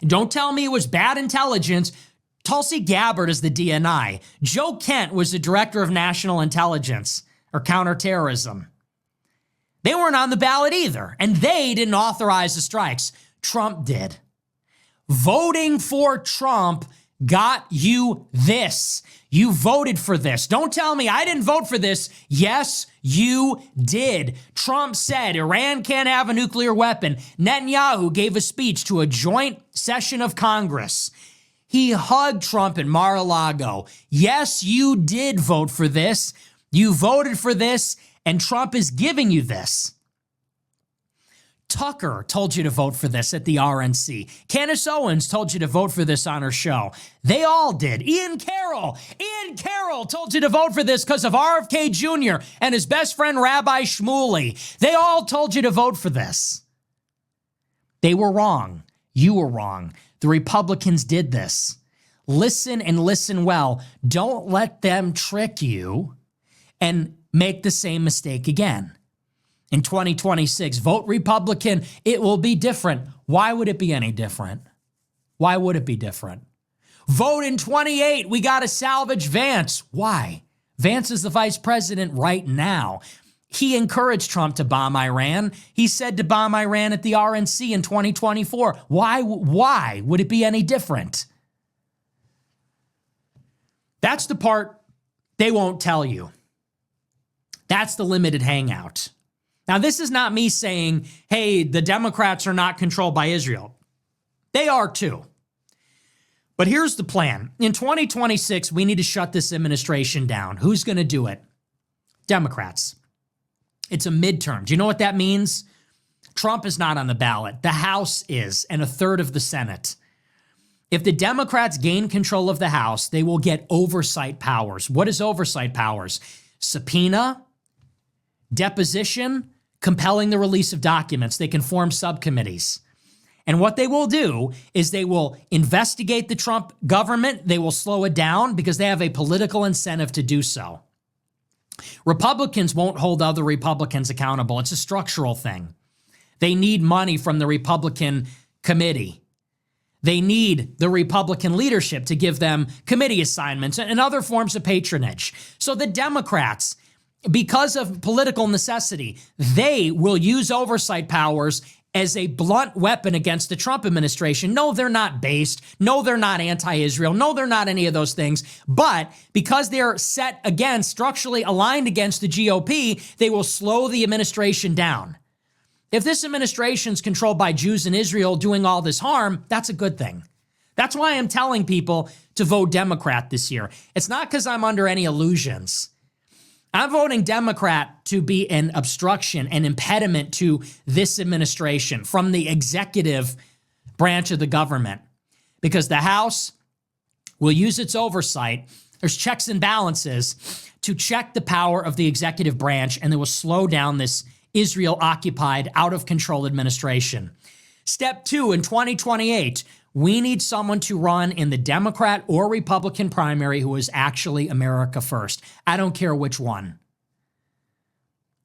Don't tell me it was bad intelligence. Tulsi Gabbard is the DNI. Joe Kent was the director of national intelligence or counterterrorism. They weren't on the ballot either, and they didn't authorize the strikes. Trump did. Voting for Trump got you this. You voted for this. Don't tell me I didn't vote for this. Yes, you did. Trump said Iran can't have a nuclear weapon. Netanyahu gave a speech to a joint session of Congress. He hugged Trump in Mar-a-Lago. Yes, you did vote for this. You voted for this, and Trump is giving you this. Tucker told you to vote for this at the RNC. Candace Owens told you to vote for this on her show. They all did. Ian Carroll told you to vote for this because of RFK Jr. and his best friend Rabbi Shmuley. They all told you to vote for this. They were wrong. You were wrong. The Republicans did this. Listen and listen well. Don't let them trick you and make the same mistake again. In 2026, vote Republican. It will be different. Why would it be any different? Why would it be different? Vote in 28. We got to salvage Vance. Why? Vance is the vice president right now. He encouraged Trump to bomb Iran. He said to bomb Iran at the RNC in 2024. Why would it be any different? That's the part they won't tell you. That's the limited hangout. Now, this is not me saying, hey, the Democrats are not controlled by Israel. They are too. But here's the plan. In 2026, we need to shut this administration down. Who's going to do it? Democrats. It's a midterm. Do you know what that means? Trump is not on the ballot. The House is, and a third of the Senate. If the Democrats gain control of the House, they will get oversight powers. What is oversight powers? Subpoena, deposition, compelling the release of documents. They can form subcommittees. And what they will do is they will investigate the Trump government. They will slow it down because they have a political incentive to do so. Republicans won't hold other Republicans accountable. It's a structural thing. They need money from the Republican committee. They need the Republican leadership to give them committee assignments and other forms of patronage. So the Democrats, because of political necessity, they will use oversight powers as a blunt weapon against the Trump administration. No, they're not based. No, they're not anti-Israel. No, they're not any of those things. But because they're set against, structurally aligned against the GOP, they will slow the administration down. If this administration's controlled by Jews in Israel doing all this harm, that's a good thing. That's why I'm telling people to vote Democrat this year. It's not because I'm under any illusions. I'm voting Democrat to be an obstruction, an impediment to this administration from the executive branch of the government, because the House will use its oversight. There's checks and balances to check the power of the executive branch, and they will slow down this Israel-occupied, out-of-control administration. Step 2, in 2028, we need someone to run in the Democrat or Republican primary who is actually America First. I don't care which one.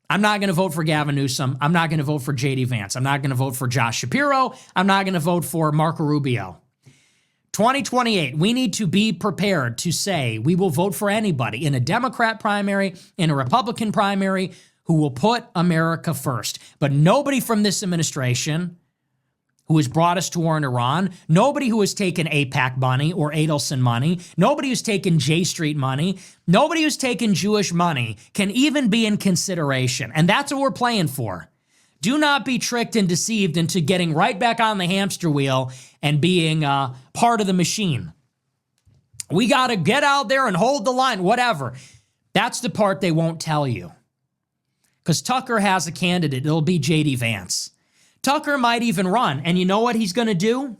I'm not going to vote for Gavin Newsom. I'm not going to vote for J.D. Vance. I'm not going to vote for Josh Shapiro. I'm not going to vote for Marco Rubio. 2028, we need to be prepared to say we will vote for anybody in a Democrat primary, in a Republican primary, who will put America first. But nobody from this administration who has brought us to war in Iran, nobody who has taken AIPAC money or Adelson money, nobody who's taken J Street money, nobody who's taken Jewish money can even be in consideration. And that's what we're playing for. Do not be tricked and deceived into getting right back on the hamster wheel and being part of the machine. We got to get out there and hold the line, whatever. That's the part they won't tell you. Because Tucker has a candidate. It'll be J.D. Vance. Tucker might even run. And you know what he's going to do?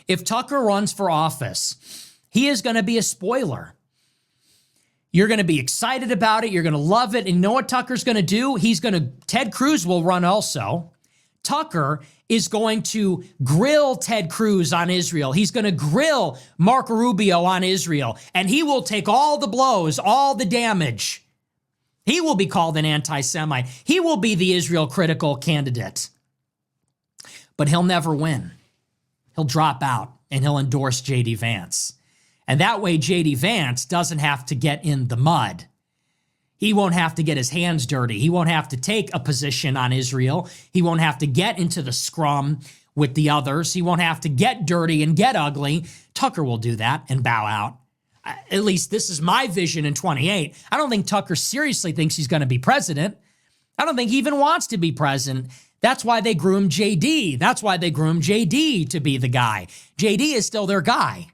If Tucker runs for office, he is going to be a spoiler. You're going to be excited about it. You're going to love it. And you know what Tucker's going to do? Ted Cruz will run also. Tucker is going to grill Ted Cruz on Israel. He's going to grill Marco Rubio on Israel. And he will take all the blows, all the damage. He will be called an anti-Semite. He will be the Israel-critical candidate. But he'll never win. He'll drop out, and he'll endorse J.D. Vance. And that way, J.D. Vance doesn't have to get in the mud. He won't have to get his hands dirty. He won't have to take a position on Israel. He won't have to get into the scrum with the others. He won't have to get dirty and get ugly. Tucker will do that and bow out. At least this is my vision in 28. I don't think Tucker seriously thinks he's going to be president. I don't think he even wants to be president. That's why they groomed JD. That's why they groomed JD to be the guy. JD is still their guy.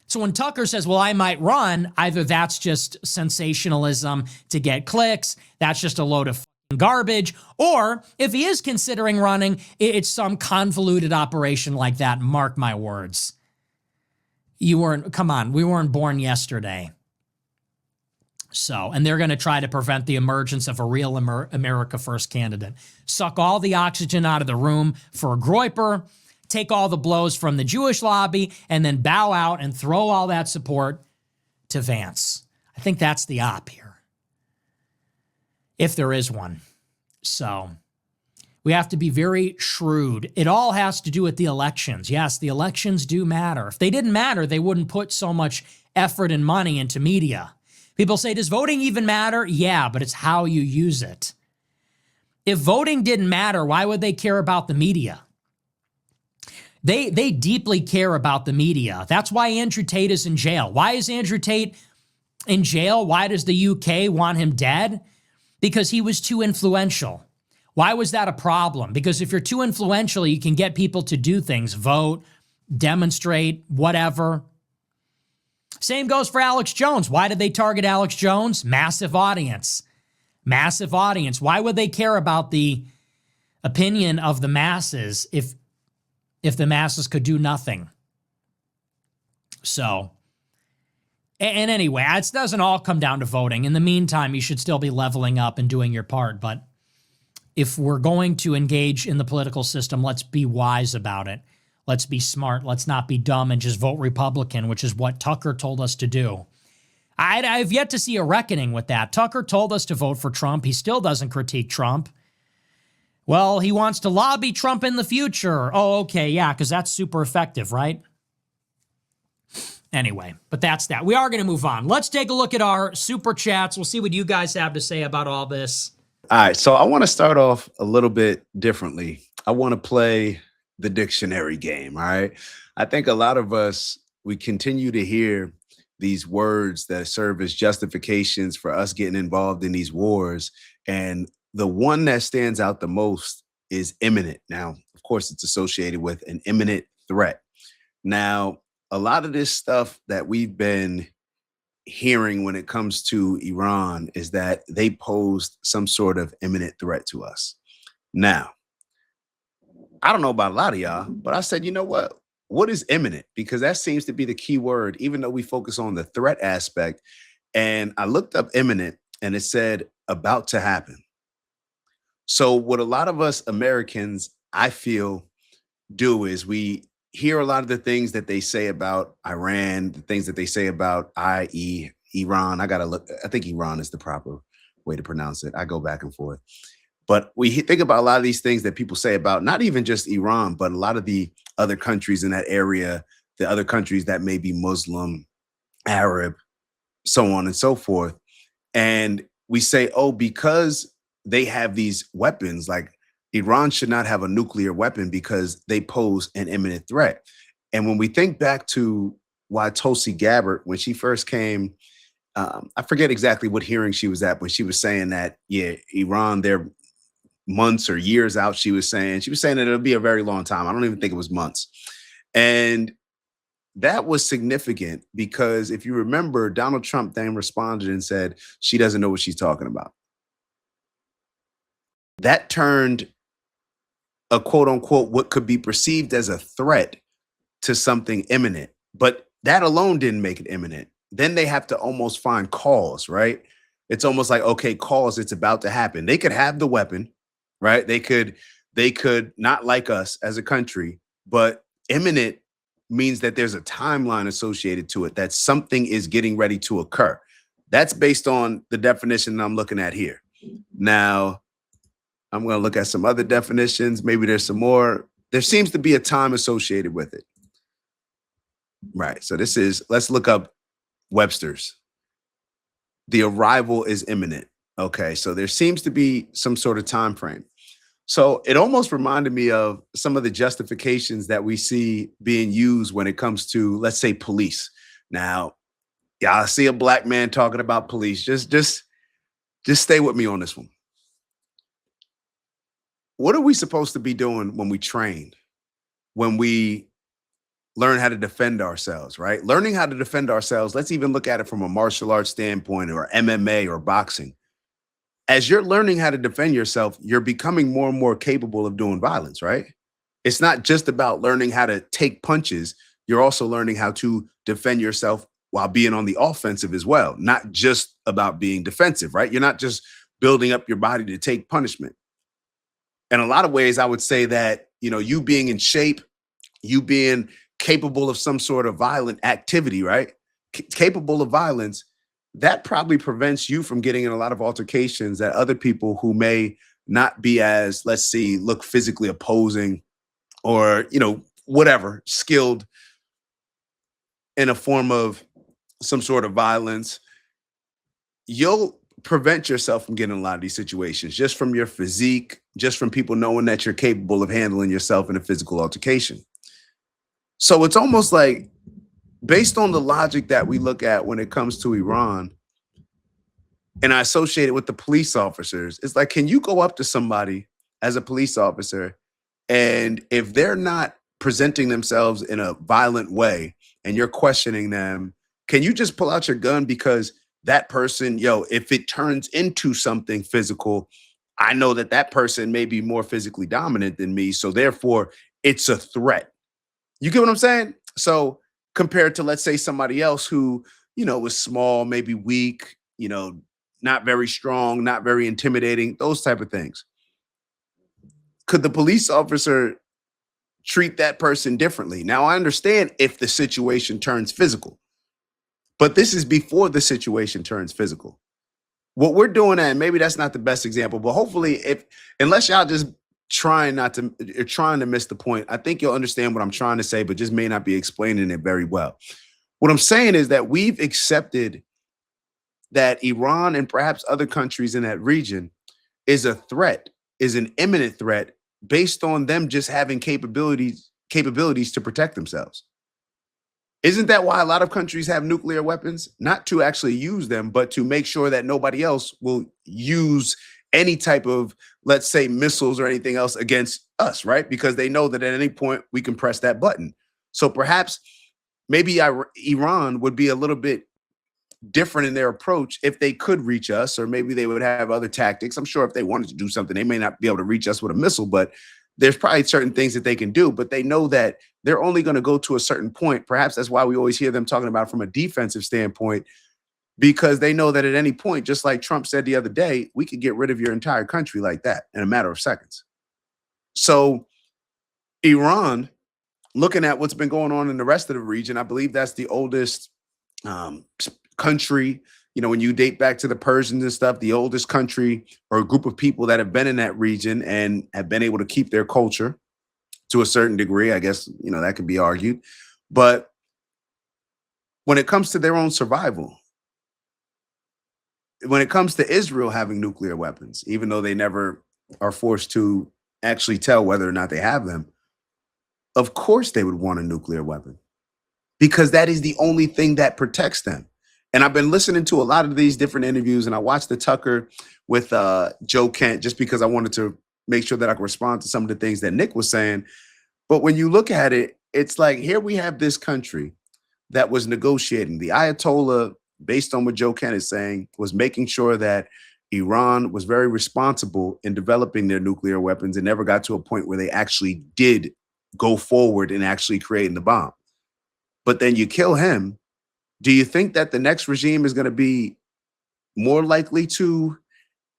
So when Tucker says, well, I might run, either that's just sensationalism to get clicks, that's just a load of fucking garbage, or if he is considering running, it's some convoluted operation like that. Mark my words. We weren't born yesterday. So, and they're going to try to prevent the emergence of a real America First candidate. Suck all the oxygen out of the room for a Groyper, take all the blows from the Jewish lobby, and then bow out and throw all that support to Vance. I think that's the op here, if there is one. So we have to be very shrewd. It all has to do with the elections. Yes, the elections do matter. If they didn't matter, they wouldn't put so much effort and money into media. People say, does voting even matter? Yeah, but it's how you use it. If voting didn't matter, why would they care about the media? They deeply care about the media. That's why Andrew Tate is in jail. Why is Andrew Tate in jail? Why does the UK want him dead? Because he was too influential. Why was that a problem? Because if you're too influential, you can get people to do things, vote, demonstrate, whatever. Same goes for Alex Jones. Why did they target Alex Jones? Massive audience. Massive audience. Why would they care about the opinion of the masses if the masses could do nothing? So, and anyway, it doesn't all come down to voting. In the meantime, you should still be leveling up and doing your part, but if we're going to engage in the political system, let's be wise about it. Let's be smart. Let's not be dumb and just vote Republican, which is what Tucker told us to do. I've yet to see a reckoning with that. Tucker told us to vote for Trump. He still doesn't critique Trump. Well, he wants to lobby Trump in the future. Oh, okay. Yeah, because that's super effective, right? Anyway, but that's that. We are going to move on. Let's take a look at our super chats. We'll see what you guys have to say about all this. All right, so I want to start off a little bit differently. I want to play the dictionary game, all right? I think a lot of us, we continue to hear these words that serve as justifications for us getting involved in these wars. And the one that stands out the most is imminent. Now, of course, it's associated with an imminent threat. Now, a lot of this stuff that we've been hearing when it comes to Iran is that they posed some sort of imminent threat to us. Now, I don't know about a lot of y'all, but I said, you know what? What is imminent? Because that seems to be the key word, even though we focus on the threat aspect. And I looked up imminent and it said about to happen. So what a lot of us Americans, I feel, do is we hear a lot of the things that they say about Iran, the things that they say about i.e. Iran. I got to look. I think Iran is the proper way to pronounce it. I go back and forth. But we think about a lot of these things that people say about not even just Iran, but a lot of the other countries in that area, the other countries that may be Muslim, Arab, so on and so forth. And we say, oh, because they have these weapons, like Iran should not have a nuclear weapon because they pose an imminent threat. And when we think back to why Tulsi Gabbard, when she first came, I forget exactly what hearing she was at, but she was saying that, yeah, Iran, they're months or years out. She was saying that it'll be a very long time. I don't even think it was months. And that was significant because if you remember, Donald Trump then responded and said, she doesn't know what she's talking about. That turned a quote unquote, what could be perceived as a threat to something imminent. But that alone didn't make it imminent. Then they have to almost find cause, right? It's almost like, okay, cause, it's about to happen. They could have the weapon, right? They could not like us as a country, but imminent means that there's a timeline associated to it, that something is getting ready to occur. That's based on the definition I'm looking at here. Now, I'm going to look at some other definitions. Maybe there's some more. There seems to be a time associated with it. Right. So let's look up Webster's. The arrival is imminent. Okay. So there seems to be some sort of time frame. So it almost reminded me of some of the justifications that we see being used when it comes to, let's say, police. Now, yeah, I see a black man talking about police. Just stay with me on this one. What are we supposed to be doing when we train, when we learn how to defend ourselves, right? Learning how to defend ourselves, let's even look at it from a martial arts standpoint or MMA or boxing. As you're learning how to defend yourself, you're becoming more and more capable of doing violence, right? It's not just about learning how to take punches. You're also learning how to defend yourself while being on the offensive as well, not just about being defensive, right? You're not just building up your body to take punishment. In a lot of ways, I would say that, you being in shape, you being capable of some sort of violent activity, right? Capable of violence, that probably prevents you from getting in a lot of altercations that other people who may not be as, let's see, look physically opposing or, whatever, skilled in a form of some sort of violence. You'll prevent yourself from getting in a lot of these situations just from your physique, just from people knowing that you're capable of handling yourself in a physical altercation. So it's almost like, based on the logic that we look at when it comes to Iran, and I associate it with the police officers, it's like, can you go up to somebody as a police officer, and if they're not presenting themselves in a violent way and you're questioning them, can you just pull out your gun because that person, if it turns into something physical, I know that person may be more physically dominant than me. So therefore, it's a threat. You get what I'm saying? So compared to, let's say, somebody else who, was small, maybe weak, not very strong, not very intimidating, those type of things. Could the police officer treat that person differently? Now, I understand if the situation turns physical, but this is before the situation turns physical. What we're doing, and maybe that's not the best example, but hopefully, unless y'all just trying to miss the point. I think you'll understand what I'm trying to say, but just may not be explaining it very well. What I'm saying is that we've accepted that Iran and perhaps other countries in that region is a threat, is an imminent threat based on them just having capabilities to protect themselves. Isn't that why a lot of countries have nuclear weapons? Not to actually use them, but to make sure that nobody else will use any type of, let's say, missiles or anything else against us, right? Because they know that at any point we can press that button. So perhaps maybe Iran would be a little bit different in their approach if they could reach us, or maybe they would have other tactics. I'm sure if they wanted to do something, they may not be able to reach us with a missile, but there's probably certain things that they can do, but they know that they're only going to go to a certain point. Perhaps that's why we always hear them talking about it from a defensive standpoint, because they know that at any point, just like Trump said the other day, we could get rid of your entire country like that in a matter of seconds. So Iran, looking at what's been going on in the rest of the region, I believe that's the oldest country. You know, when you date back to the Persians and stuff, the oldest country or a group of people that have been in that region and have been able to keep their culture to a certain degree, I guess, you know, that could be argued. But when it comes to their own survival, when it comes to Israel having nuclear weapons, even though they never are forced to actually tell whether or not they have them, of course they would want a nuclear weapon, because that is the only thing that protects them. And I've been listening to a lot of these different interviews, and I watched the Tucker with Joe Kent just because I wanted to make sure that I could respond to some of the things that Nick was saying. But when you look at it, it's like, here we have this country that was negotiating. The Ayatollah, based on what Joe Kent is saying, was making sure that Iran was very responsible in developing their nuclear weapons and never got to a point where they actually did go forward and actually creating the bomb. But then you kill him. Do you think that the next regime is going to be more likely to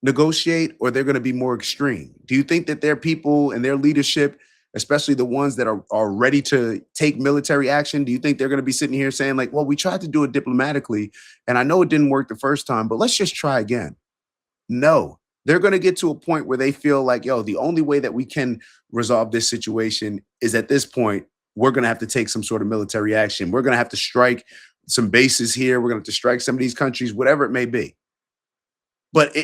negotiate, or they're going to be more extreme? Do you think that their people and their leadership, especially the ones that are ready to take military action, do you think they're going to be sitting here saying like, well, we tried to do it diplomatically and I know it didn't work the first time, but let's just try again? No, they're going to get to a point where they feel like, yo, the only way that we can resolve this situation is at this point, we're going to have to take some sort of military action. We're going to have to strike some bases here. We're going to have to strike some of these countries, whatever it may be. But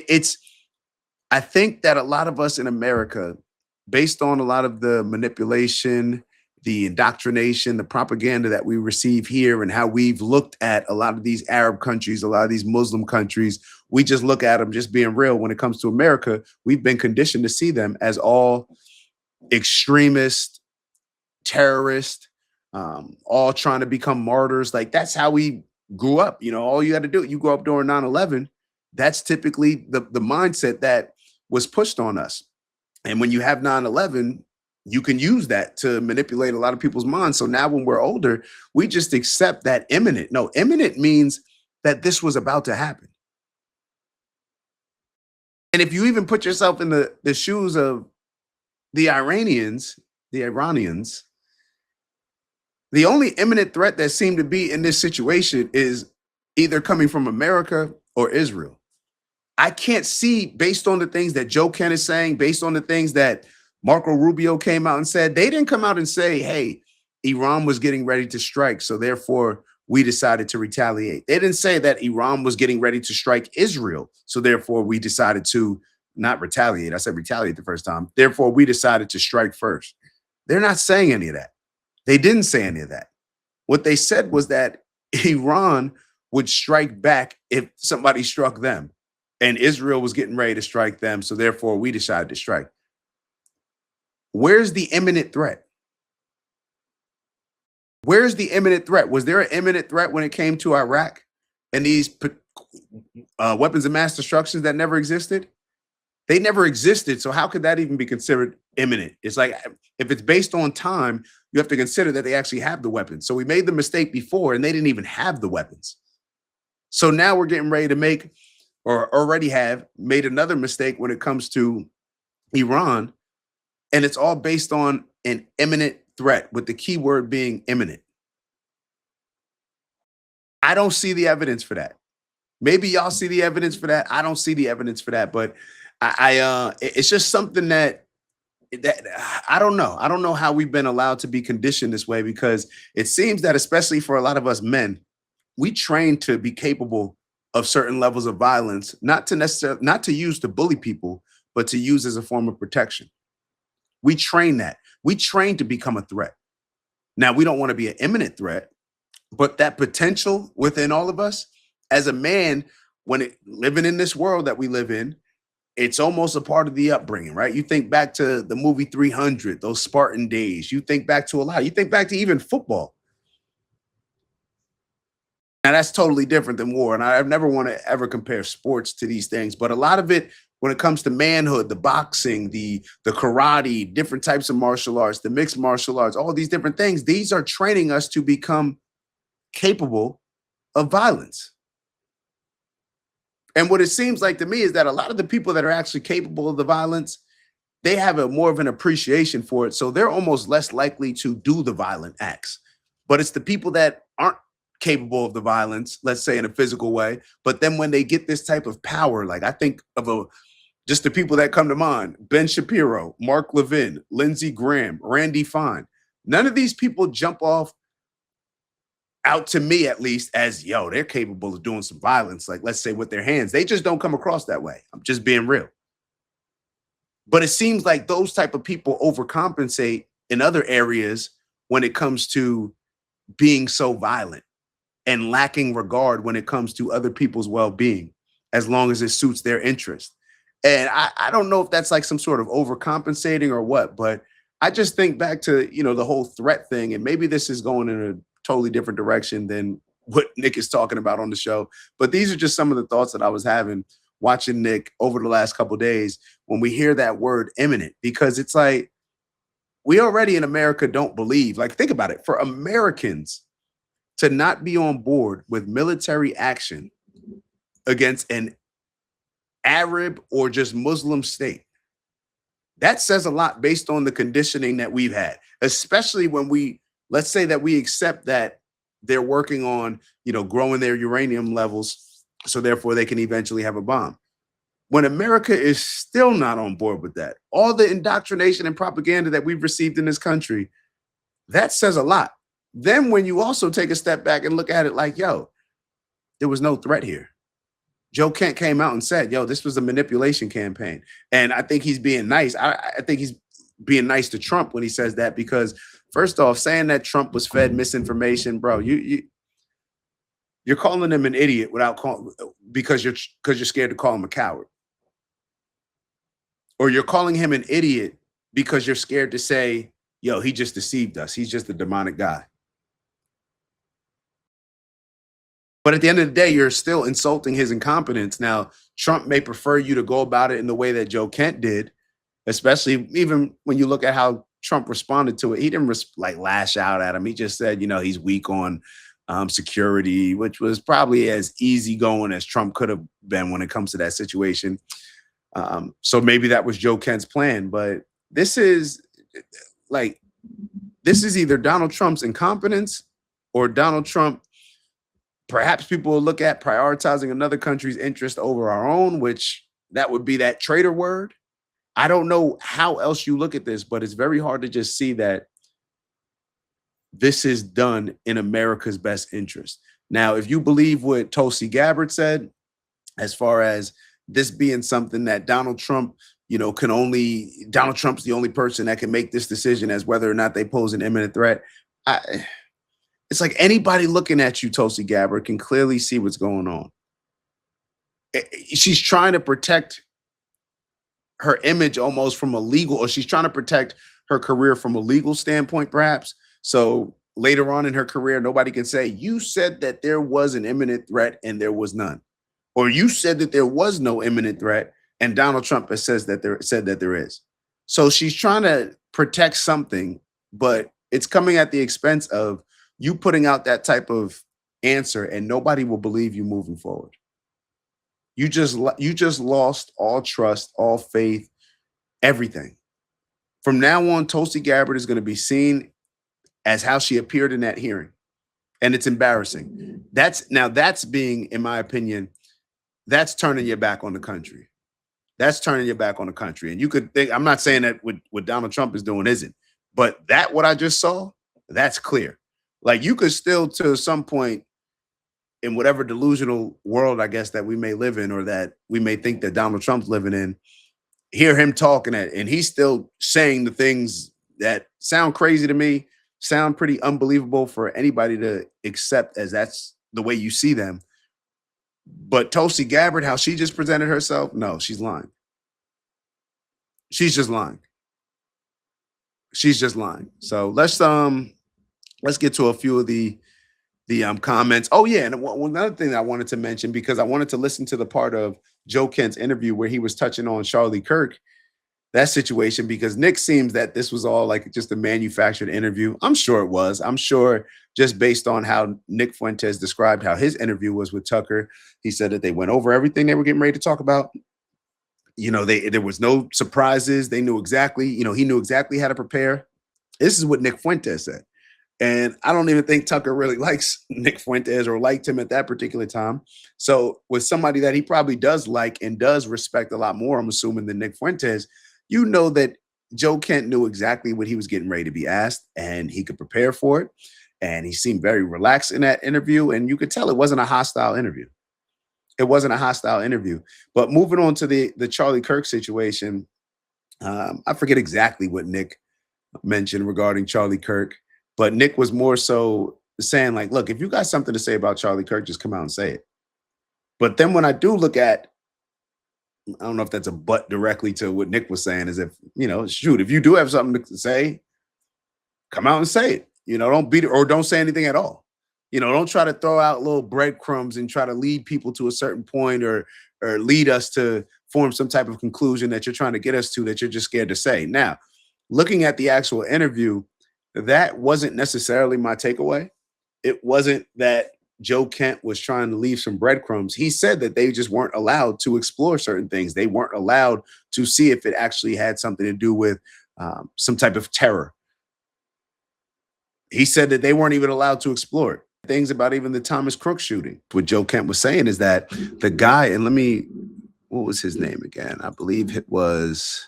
I think that a lot of us in America, based on a lot of the manipulation, the indoctrination, the propaganda that we receive here, and how we've looked at a lot of these Arab countries, a lot of these Muslim countries, we just look at them just being real. When it comes to America, we've been conditioned to see them as all extremist, terrorist, all trying to become martyrs. Like, that's how we grew up. You know, all you had to do, you grew up during 9/11. That's typically the mindset that was pushed on us. And when you have 9/11, you can use that to manipulate a lot of people's minds. So now when we're older, we just accept that imminent. No, imminent means that this was about to happen. And if you even put yourself in the shoes of the Iranians, the only imminent threat that seemed to be in this situation is either coming from America or Israel. I can't see, based on the things that Joe Kent is saying, based on the things that Marco Rubio came out and said, they didn't come out and say, hey, Iran was getting ready to strike, so therefore we decided to retaliate. They didn't say that Iran was getting ready to strike Israel, so therefore we decided to not retaliate. I said retaliate the first time. Therefore, we decided to strike first. They're not saying any of that. They didn't say any of that. What they said was that Iran would strike back if somebody struck them, and Israel was getting ready to strike them, so therefore we decided to strike. Where's the imminent threat? Where's the imminent threat? Was there an imminent threat when it came to Iraq and these weapons of mass destruction that never existed? They never existed. So how could that even be considered imminent? It's like, if it's based on time, you have to consider that they actually have the weapons. So we made the mistake before and they didn't even have the weapons. So now we're getting ready to make, or already have made, another mistake when it comes to Iran. And it's all based on an imminent threat, with the key word being imminent. I don't see the evidence for that. Maybe y'all see the evidence for that. I don't see the evidence for that, but it's just something that I don't know. I don't know how we've been allowed to be conditioned this way, because it seems that, especially for a lot of us men, we train to be capable of certain levels of violence, not to use to bully people, but to use as a form of protection. We train that. We train to become a threat. Now, we don't want to be an imminent threat, but that potential within all of us as a man, living in this world that we live in, it's almost a part of the upbringing, right? You think back to the movie 300, those Spartan days. You think back to a lot. You think back to even football. Now, that's totally different than war. And I never want to ever compare sports to these things. But a lot of it, when it comes to manhood, the boxing, the karate, different types of martial arts, the mixed martial arts, all these different things, these are training us to become capable of violence. And what it seems like to me is that a lot of the people that are actually capable of the violence, they have more of an appreciation for it. So they're almost less likely to do the violent acts. But it's the people that aren't capable of the violence, let's say in a physical way, but then when they get this type of power, like I think of just the people that come to mind: Ben Shapiro, Mark Levin, Lindsey Graham, Randy Fine. None of these people jump off out to me, at least, as, yo, they're capable of doing some violence, like let's say with their hands. They just don't come across that way. I'm just being real. But it seems like those type of people overcompensate in other areas when it comes to being so violent and lacking regard when it comes to other people's well-being, as long as it suits their interest. And I don't know if that's like some sort of overcompensating or what, but I just think back to, the whole threat thing, and maybe this is going in a totally different direction than what Nick is talking about on the show. But these are just some of the thoughts that I was having watching Nick over the last couple of days when we hear that word imminent, because it's like, we already in America don't believe, like, think about it, for Americans to not be on board with military action against an Arab or just Muslim state. That says a lot based on the conditioning that we've had, especially when let's say that we accept that they're working on, growing their uranium levels, so therefore they can eventually have a bomb. When America is still not on board with that, all the indoctrination and propaganda that we've received in this country, that says a lot. Then when you also take a step back and look at it like, yo, there was no threat here. Joe Kent came out and said, yo, this was a manipulation campaign. And I think he's being nice. I think he's being nice to Trump when he says that, because first off, saying that Trump was fed misinformation, bro, you're calling him an idiot because you're scared to call him a coward. Or you're calling him an idiot because you're scared to say, yo, he just deceived us. He's just a demonic guy. But at the end of the day, you're still insulting his incompetence. Now, Trump may prefer you to go about it in the way that Joe Kent did, especially even when you look at how Trump responded to it. He didn't lash out at him. He just said, he's weak on security, which was probably as easygoing as Trump could have been when it comes to that situation. So maybe that was Joe Kent's plan. But this is either Donald Trump's incompetence or Donald Trump. Perhaps people will look at prioritizing another country's interest over our own, which that would be that traitor word. I don't know how else you look at this, but it's very hard to just see that this is done in America's best interest. Now, if you believe what Tulsi Gabbard said, as far as this being something that Donald Trump, Donald Trump's the only person that can make this decision as whether or not they pose an imminent threat. It's like anybody looking at you, Tulsi Gabbard, can clearly see what's going on. She's trying to protect her image almost from a legal, or she's trying to protect her career from a legal standpoint, perhaps. So later on in her career, nobody can say, you said that there was an imminent threat and there was none. Or you said that there was no imminent threat and Donald Trump has said that there is. So she's trying to protect something, but it's coming at the expense of you putting out that type of answer, and nobody will believe you moving forward. You just lost all trust, all faith, everything. From now on, Tulsi Gabbard is going to be seen as how she appeared in that hearing, and it's embarrassing. That's being, in my opinion, that's turning your back on the country. that's turning your back on the country. And you could think, I'm not saying that what Donald Trump is doing isn't, but that what I just saw, that's clear. Like you could still, to some point, in whatever delusional world, I guess, that we may live in, or that we may think that Donald Trump's living in, hear him talking and he's still saying the things that sound crazy to me, sound pretty unbelievable for anybody to accept as that's the way you see them. But Tulsi Gabbard, how she just presented herself, no, she's lying. She's just lying. She's just lying. So let's get to a few of the comments. Oh yeah, and another thing that I wanted to mention, because I wanted to listen to the part of Joe Kent's interview where he was touching on Charlie Kirk, that situation, because Nick seems that this was all like just a manufactured interview. I'm sure it was. I'm sure just based on how Nick Fuentes described how his interview was with Tucker, he said that they went over everything they were getting ready to talk about. You know, there was no surprises. They knew exactly, he knew exactly how to prepare. This is what Nick Fuentes said. And I don't even think Tucker really likes Nick Fuentes or liked him at that particular time. So with somebody that he probably does like and does respect a lot more, I'm assuming, than Nick Fuentes, you know that Joe Kent knew exactly what he was getting ready to be asked, and he could prepare for it. And he seemed very relaxed in that interview. And you could tell it wasn't a hostile interview. It wasn't a hostile interview. But moving on to the Charlie Kirk situation, I forget exactly what Nick mentioned regarding Charlie Kirk. But Nick was more so saying, like, look, if you got something to say about Charlie Kirk, just come out and say it. But then when I do look at, I don't know if that's a but directly to what Nick was saying, is if, shoot, if you do have something to say, come out and say it. Don't beat it or don't say anything at all. Don't try to throw out little breadcrumbs and try to lead people to a certain point or lead us to form some type of conclusion that you're trying to get us to that you're just scared to say. Now, looking at the actual interview, that wasn't necessarily my takeaway. It wasn't that Joe Kent was trying to leave some breadcrumbs. He said that they just weren't allowed to explore certain things. They weren't allowed to see if it actually had something to do with some type of terror. He said that they weren't even allowed to explore it. Things about even the Thomas Crook shooting. What Joe Kent was saying is that the guy, and what was his name again? I believe it was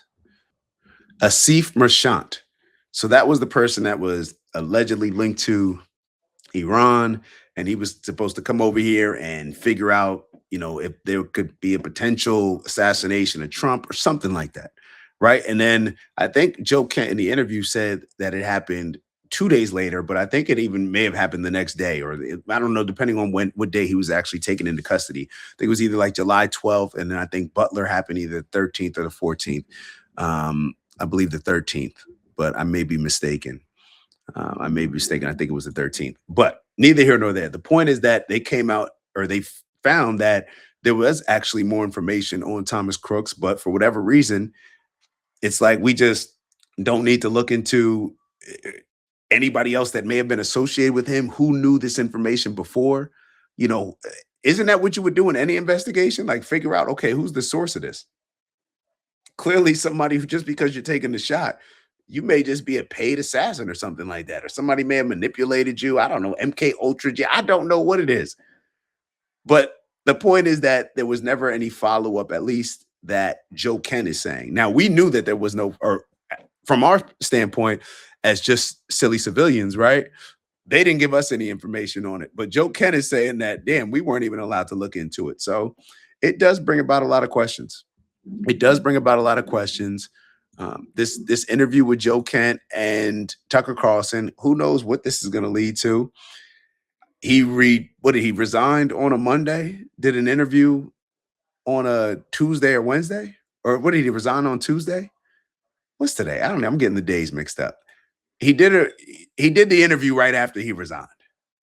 Asif Merchant. So that was the person that was allegedly linked to Iran, and he was supposed to come over here and figure out, if there could be a potential assassination of Trump or something like that, right? And then I think Joe Kent in the interview said that it happened 2 days later, but I think it even may have happened the next day, or I don't know, depending on what day he was actually taken into custody. I think it was either like July 12th, and then I think Butler happened either the 13th or the 14th. I believe the 13th. But I may be mistaken. I think it was the 13th. But neither here nor there. The point is that they came out, or they found that there was actually more information on Thomas Crooks. But for whatever reason, it's like we just don't need to look into anybody else that may have been associated with him who knew this information before. Isn't that what you would do in any investigation? Like figure out, okay, who's the source of this? Clearly somebody who, just because you're taking the shot, you may just be a paid assassin or something like that, or somebody may have manipulated you. I don't know, MK Ultra. I don't know what it is. But the point is that there was never any follow-up, at least that Joe Kent is saying. Now, we knew that there was no, or from our standpoint, as just silly civilians, right? They didn't give us any information on it. But Joe Kent is saying that, damn, we weren't even allowed to look into it. So it does bring about a lot of questions. This interview with Joe Kent and Tucker Carlson, who knows what this is going to lead to. He resigned on a Monday, did an interview on a Tuesday or Wednesday, or what did he resign on Tuesday? What's today? I don't know. I'm getting the days mixed up. He did the interview right after he resigned.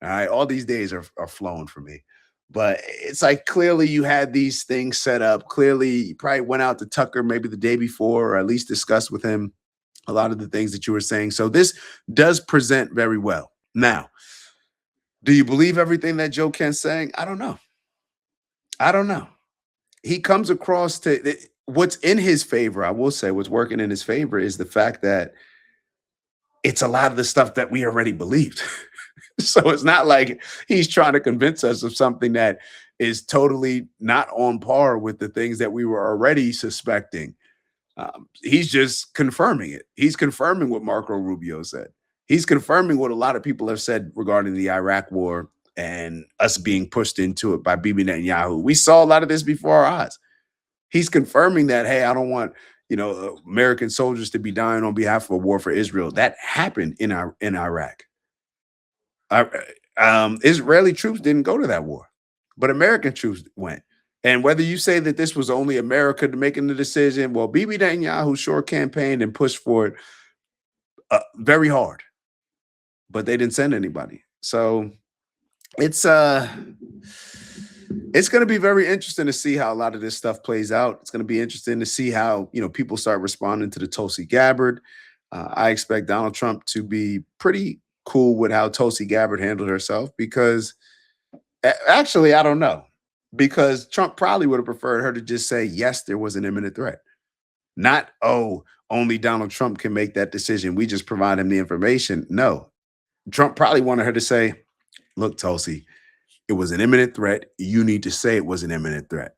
All right. All these days are flowing for me. But it's like clearly you had these things set up. Clearly you probably went out to Tucker maybe the day before, or at least discussed with him a lot of the things that you were saying. So this does present very well. Now, do you believe everything that Joe Kent's saying? I don't know. He comes across to what's in his favor. I will say what's working in his favor is the fact that it's a lot of the stuff that we already believed. So it's not like he's trying to convince us of something that is totally not on par with the things that we were already suspecting. He's just confirming it. He's confirming what Marco Rubio said. He's confirming what a lot of people have said regarding the Iraq war and us being pushed into it by Bibi Netanyahu. We saw a lot of this before our eyes. He's confirming that, hey, I don't want, American soldiers to be dying on behalf of a war for Israel. That happened in Iraq. Israeli troops didn't go to that war, but American troops went. And whether you say that this was only America making the decision, well, Bibi Netanyahu sure campaigned and pushed for it very hard, but they didn't send anybody. So it's going to be very interesting to see how a lot of this stuff plays out. It's going to be interesting to see how, people start responding to the Tulsi Gabbard. I expect Donald Trump to be pretty cool with how Tulsi Gabbard handled herself, because actually, I don't know, because Trump probably would have preferred her to just say, yes, there was an imminent threat. Not, oh, only Donald Trump can make that decision. We just provide him the information. No, Trump probably wanted her to say, look, Tulsi, it was an imminent threat. You need to say it was an imminent threat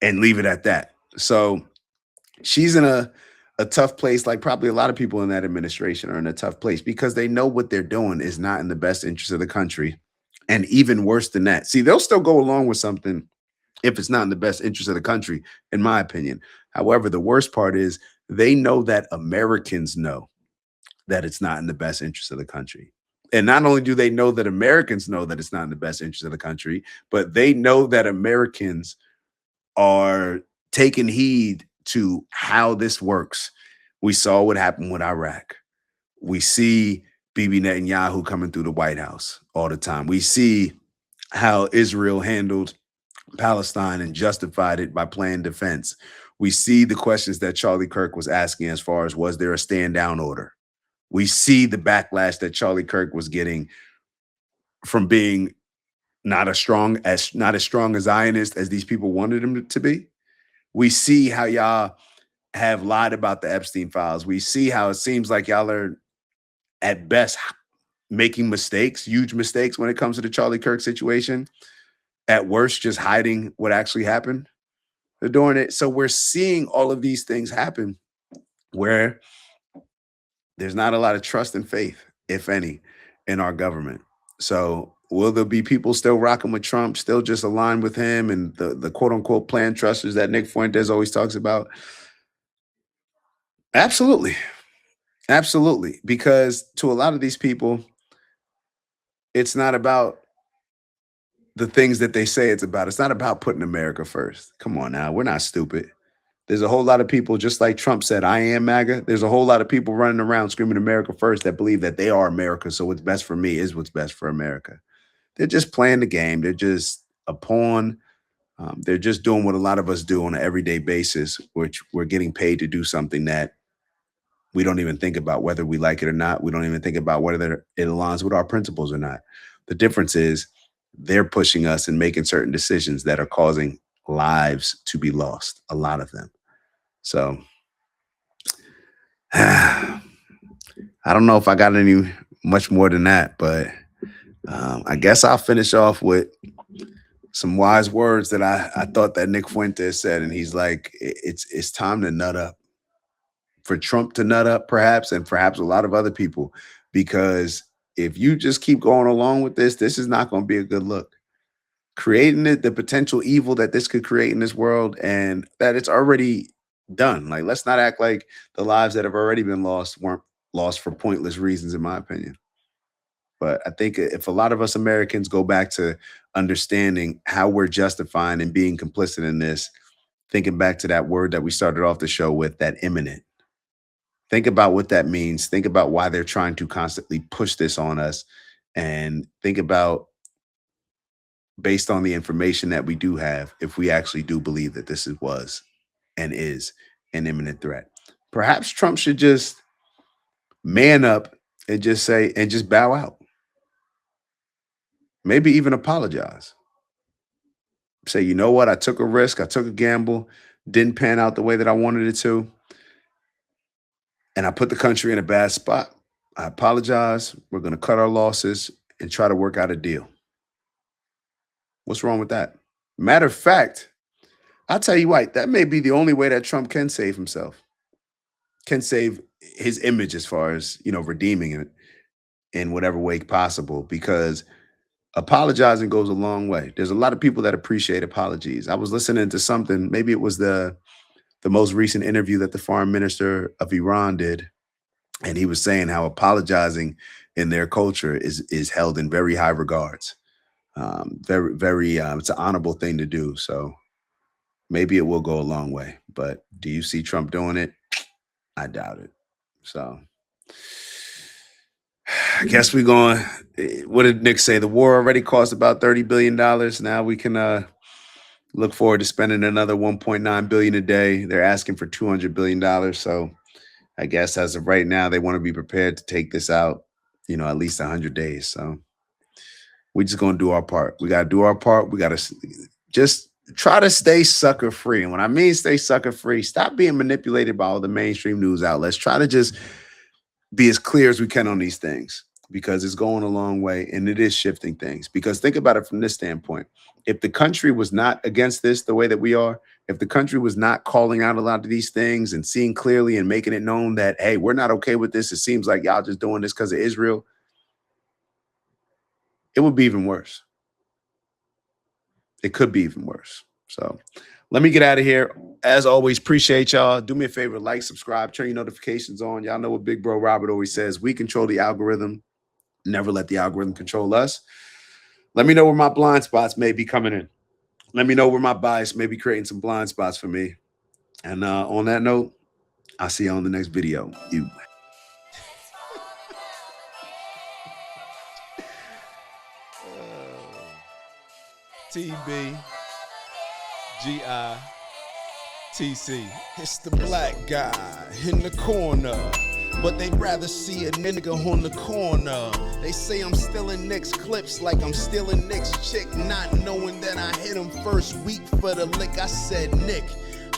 and leave it at that. So she's in a tough place, like probably a lot of people in that administration are in a tough place, because they know what they're doing is not in the best interest of the country. And even worse than that, see, they'll still go along with something if it's not in the best interest of the country, in my opinion. However, the worst part is they know that Americans know that it's not in the best interest of the country. And not only do they know that Americans know that it's not in the best interest of the country, but they know that Americans are taking heed to how this works. We saw what happened with Iraq. We see Bibi Netanyahu coming through the White House all the time. We see how Israel handled Palestine and justified it by playing defense. We see the questions that Charlie Kirk was asking as far as, was there a stand down order? We see the backlash that Charlie Kirk was getting from being not as strong a Zionist as these people wanted him to be. We see how y'all have lied about the Epstein files. We see how it seems like y'all are at best making mistakes, huge mistakes when it comes to the Charlie Kirk situation. At worst, just hiding what actually happened. They're doing it. So we're seeing all of these things happen where there's not a lot of trust and faith, if any, in our government. So will there be people still rocking with Trump, still just aligned with him and the quote unquote plan trusters that Nick Fuentes always talks about? Absolutely. Absolutely. Because to a lot of these people, it's not about the things that they say it's about. It's not about putting America first. Come on now. We're not stupid. There's a whole lot of people, just like Trump said, I am MAGA. There's a whole lot of people running around screaming America first that believe that they are America. So what's best for me is what's best for America. They're just playing the game. They're just a pawn. They're just doing what a lot of us do on an everyday basis, which we're getting paid to do something that we don't even think about whether we like it or not. We don't even think about whether it aligns with our principles or not. The difference is they're pushing us and making certain decisions that are causing lives to be lost, a lot of them. So I don't know if I got any much more than that, but I guess I'll finish off with some wise words that I thought that Nick Fuentes said. And he's like, it's time to nut up. For Trump to nut up, perhaps, and perhaps a lot of other people, because if you just keep going along with this is not going to be a good look. Creating the potential evil that this could create in this world, and that it's already done. Like, let's not act like the lives that have already been lost weren't lost for pointless reasons, in my opinion. But I think if a lot of us Americans go back to understanding how we're justifying and being complicit in this, thinking back to that word that we started off the show with, that imminent. Think about what that means. Think about why they're trying to constantly push this on us, and think about, based on the information that we do have, if we actually do believe that this was and is an imminent threat. Perhaps Trump should just man up and just say, and just bow out. Maybe even apologize. Say, you know what? I took a risk. I took a gamble. Didn't pan out the way that I wanted it to. And I put the country in a bad spot. I apologize. We're going to cut our losses and try to work out a deal. What's wrong with that? Matter of fact, I'll tell you what, that may be the only way that Trump can save himself, can save his image as far as, redeeming it in whatever way possible, because apologizing goes a long way. There's a lot of people that appreciate apologies. I was listening to something, maybe it was the most recent interview that the foreign minister of Iran did, and he was saying how apologizing in their culture is held in very high regards. Very, very, it's an honorable thing to do. So maybe it will go a long way. But do you see Trump doing it? I doubt it. So I guess we're going. What did Nick say? The war already cost about $30 billion. Now we can look forward to spending another $1.9 billion a day. They're asking for $200 billion. So I guess as of right now, they want to be prepared to take this out, at least 100 days. So we're just going to do our part. We got to do our part. We got to just try to stay sucker free. And when I mean stay sucker free, stop being manipulated by all the mainstream news outlets. Try to just be as clear as we can on these things, because it's going a long way and it is shifting things. Because think about it from this standpoint. If the country was not against this the way that we are, if the country was not calling out a lot of these things and seeing clearly and making it known that, hey, we're not okay with this. It seems like y'all just doing this because of Israel. It would be even worse. It could be even worse. So let me get out of here. As always, appreciate y'all. Do me a favor, like, subscribe, turn your notifications on. Y'all know what Big Bro Robert always says. We control the algorithm. Never let the algorithm control us. Let me know where my blind spots may be coming in. Let me know where my bias may be creating some blind spots for me. And on that note, I'll see you on the next video. TB, GI, It's the black guy in the corner, but they'd rather see a nigga on the corner. They say I'm stealing Nick's clips like I'm stealing Nick's chick, not knowing that I hit him first week for the lick. I said, Nick,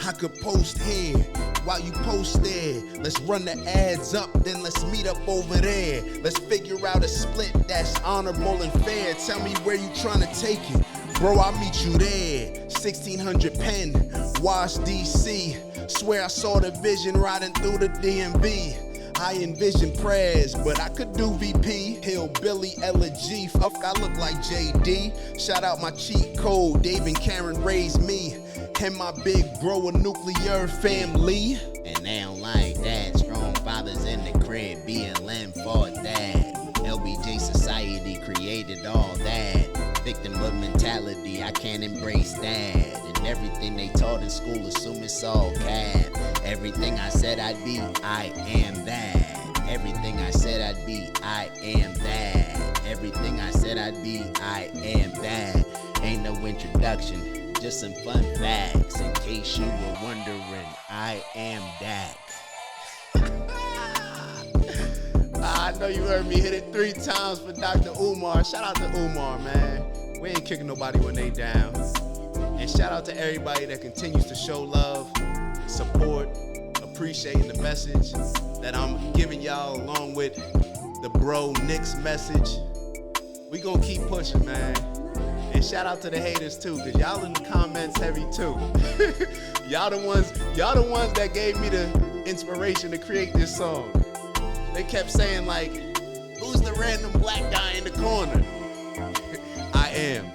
I could post here while you post there. Let's run the ads up, then let's meet up over there. Let's figure out a split that's honorable and fair. Tell me where you trying to take it. Bro, I'll meet you there. 1600 Penn, Wash, DC. Swear I saw the vision riding through the DMV. I envision prayers, but I could do VP. Hillbilly, Elegy, fuck, I look like JD. Shout out my cheat code, Dave and Karen raised me. And my big bro, a nuclear family. And they don't like that. Strong fathers in the crib, BLM for that. LBJ society created all that. Victimhood mentality, I can't embrace that. And everything they taught in school, assume it's all cap. Everything I said I'd be, I am that. Everything I said I'd be, I am that. Everything I said I'd be, I am that. Ain't no introduction, just some fun facts. In case you were wondering, I am Dak. I know you heard me hit it 3 times for Dr. Umar. Shout out to Umar, man. We ain't kicking nobody when they down. And shout out to everybody that continues to show love, support, appreciating the message that I'm giving y'all, along with the bro Nick's message. We gonna keep pushing, man. And shout out to the haters too, cause y'all in the comments heavy too. y'all the ones that gave me the inspiration to create this song. They kept saying like, who's the random black guy in the corner? I am.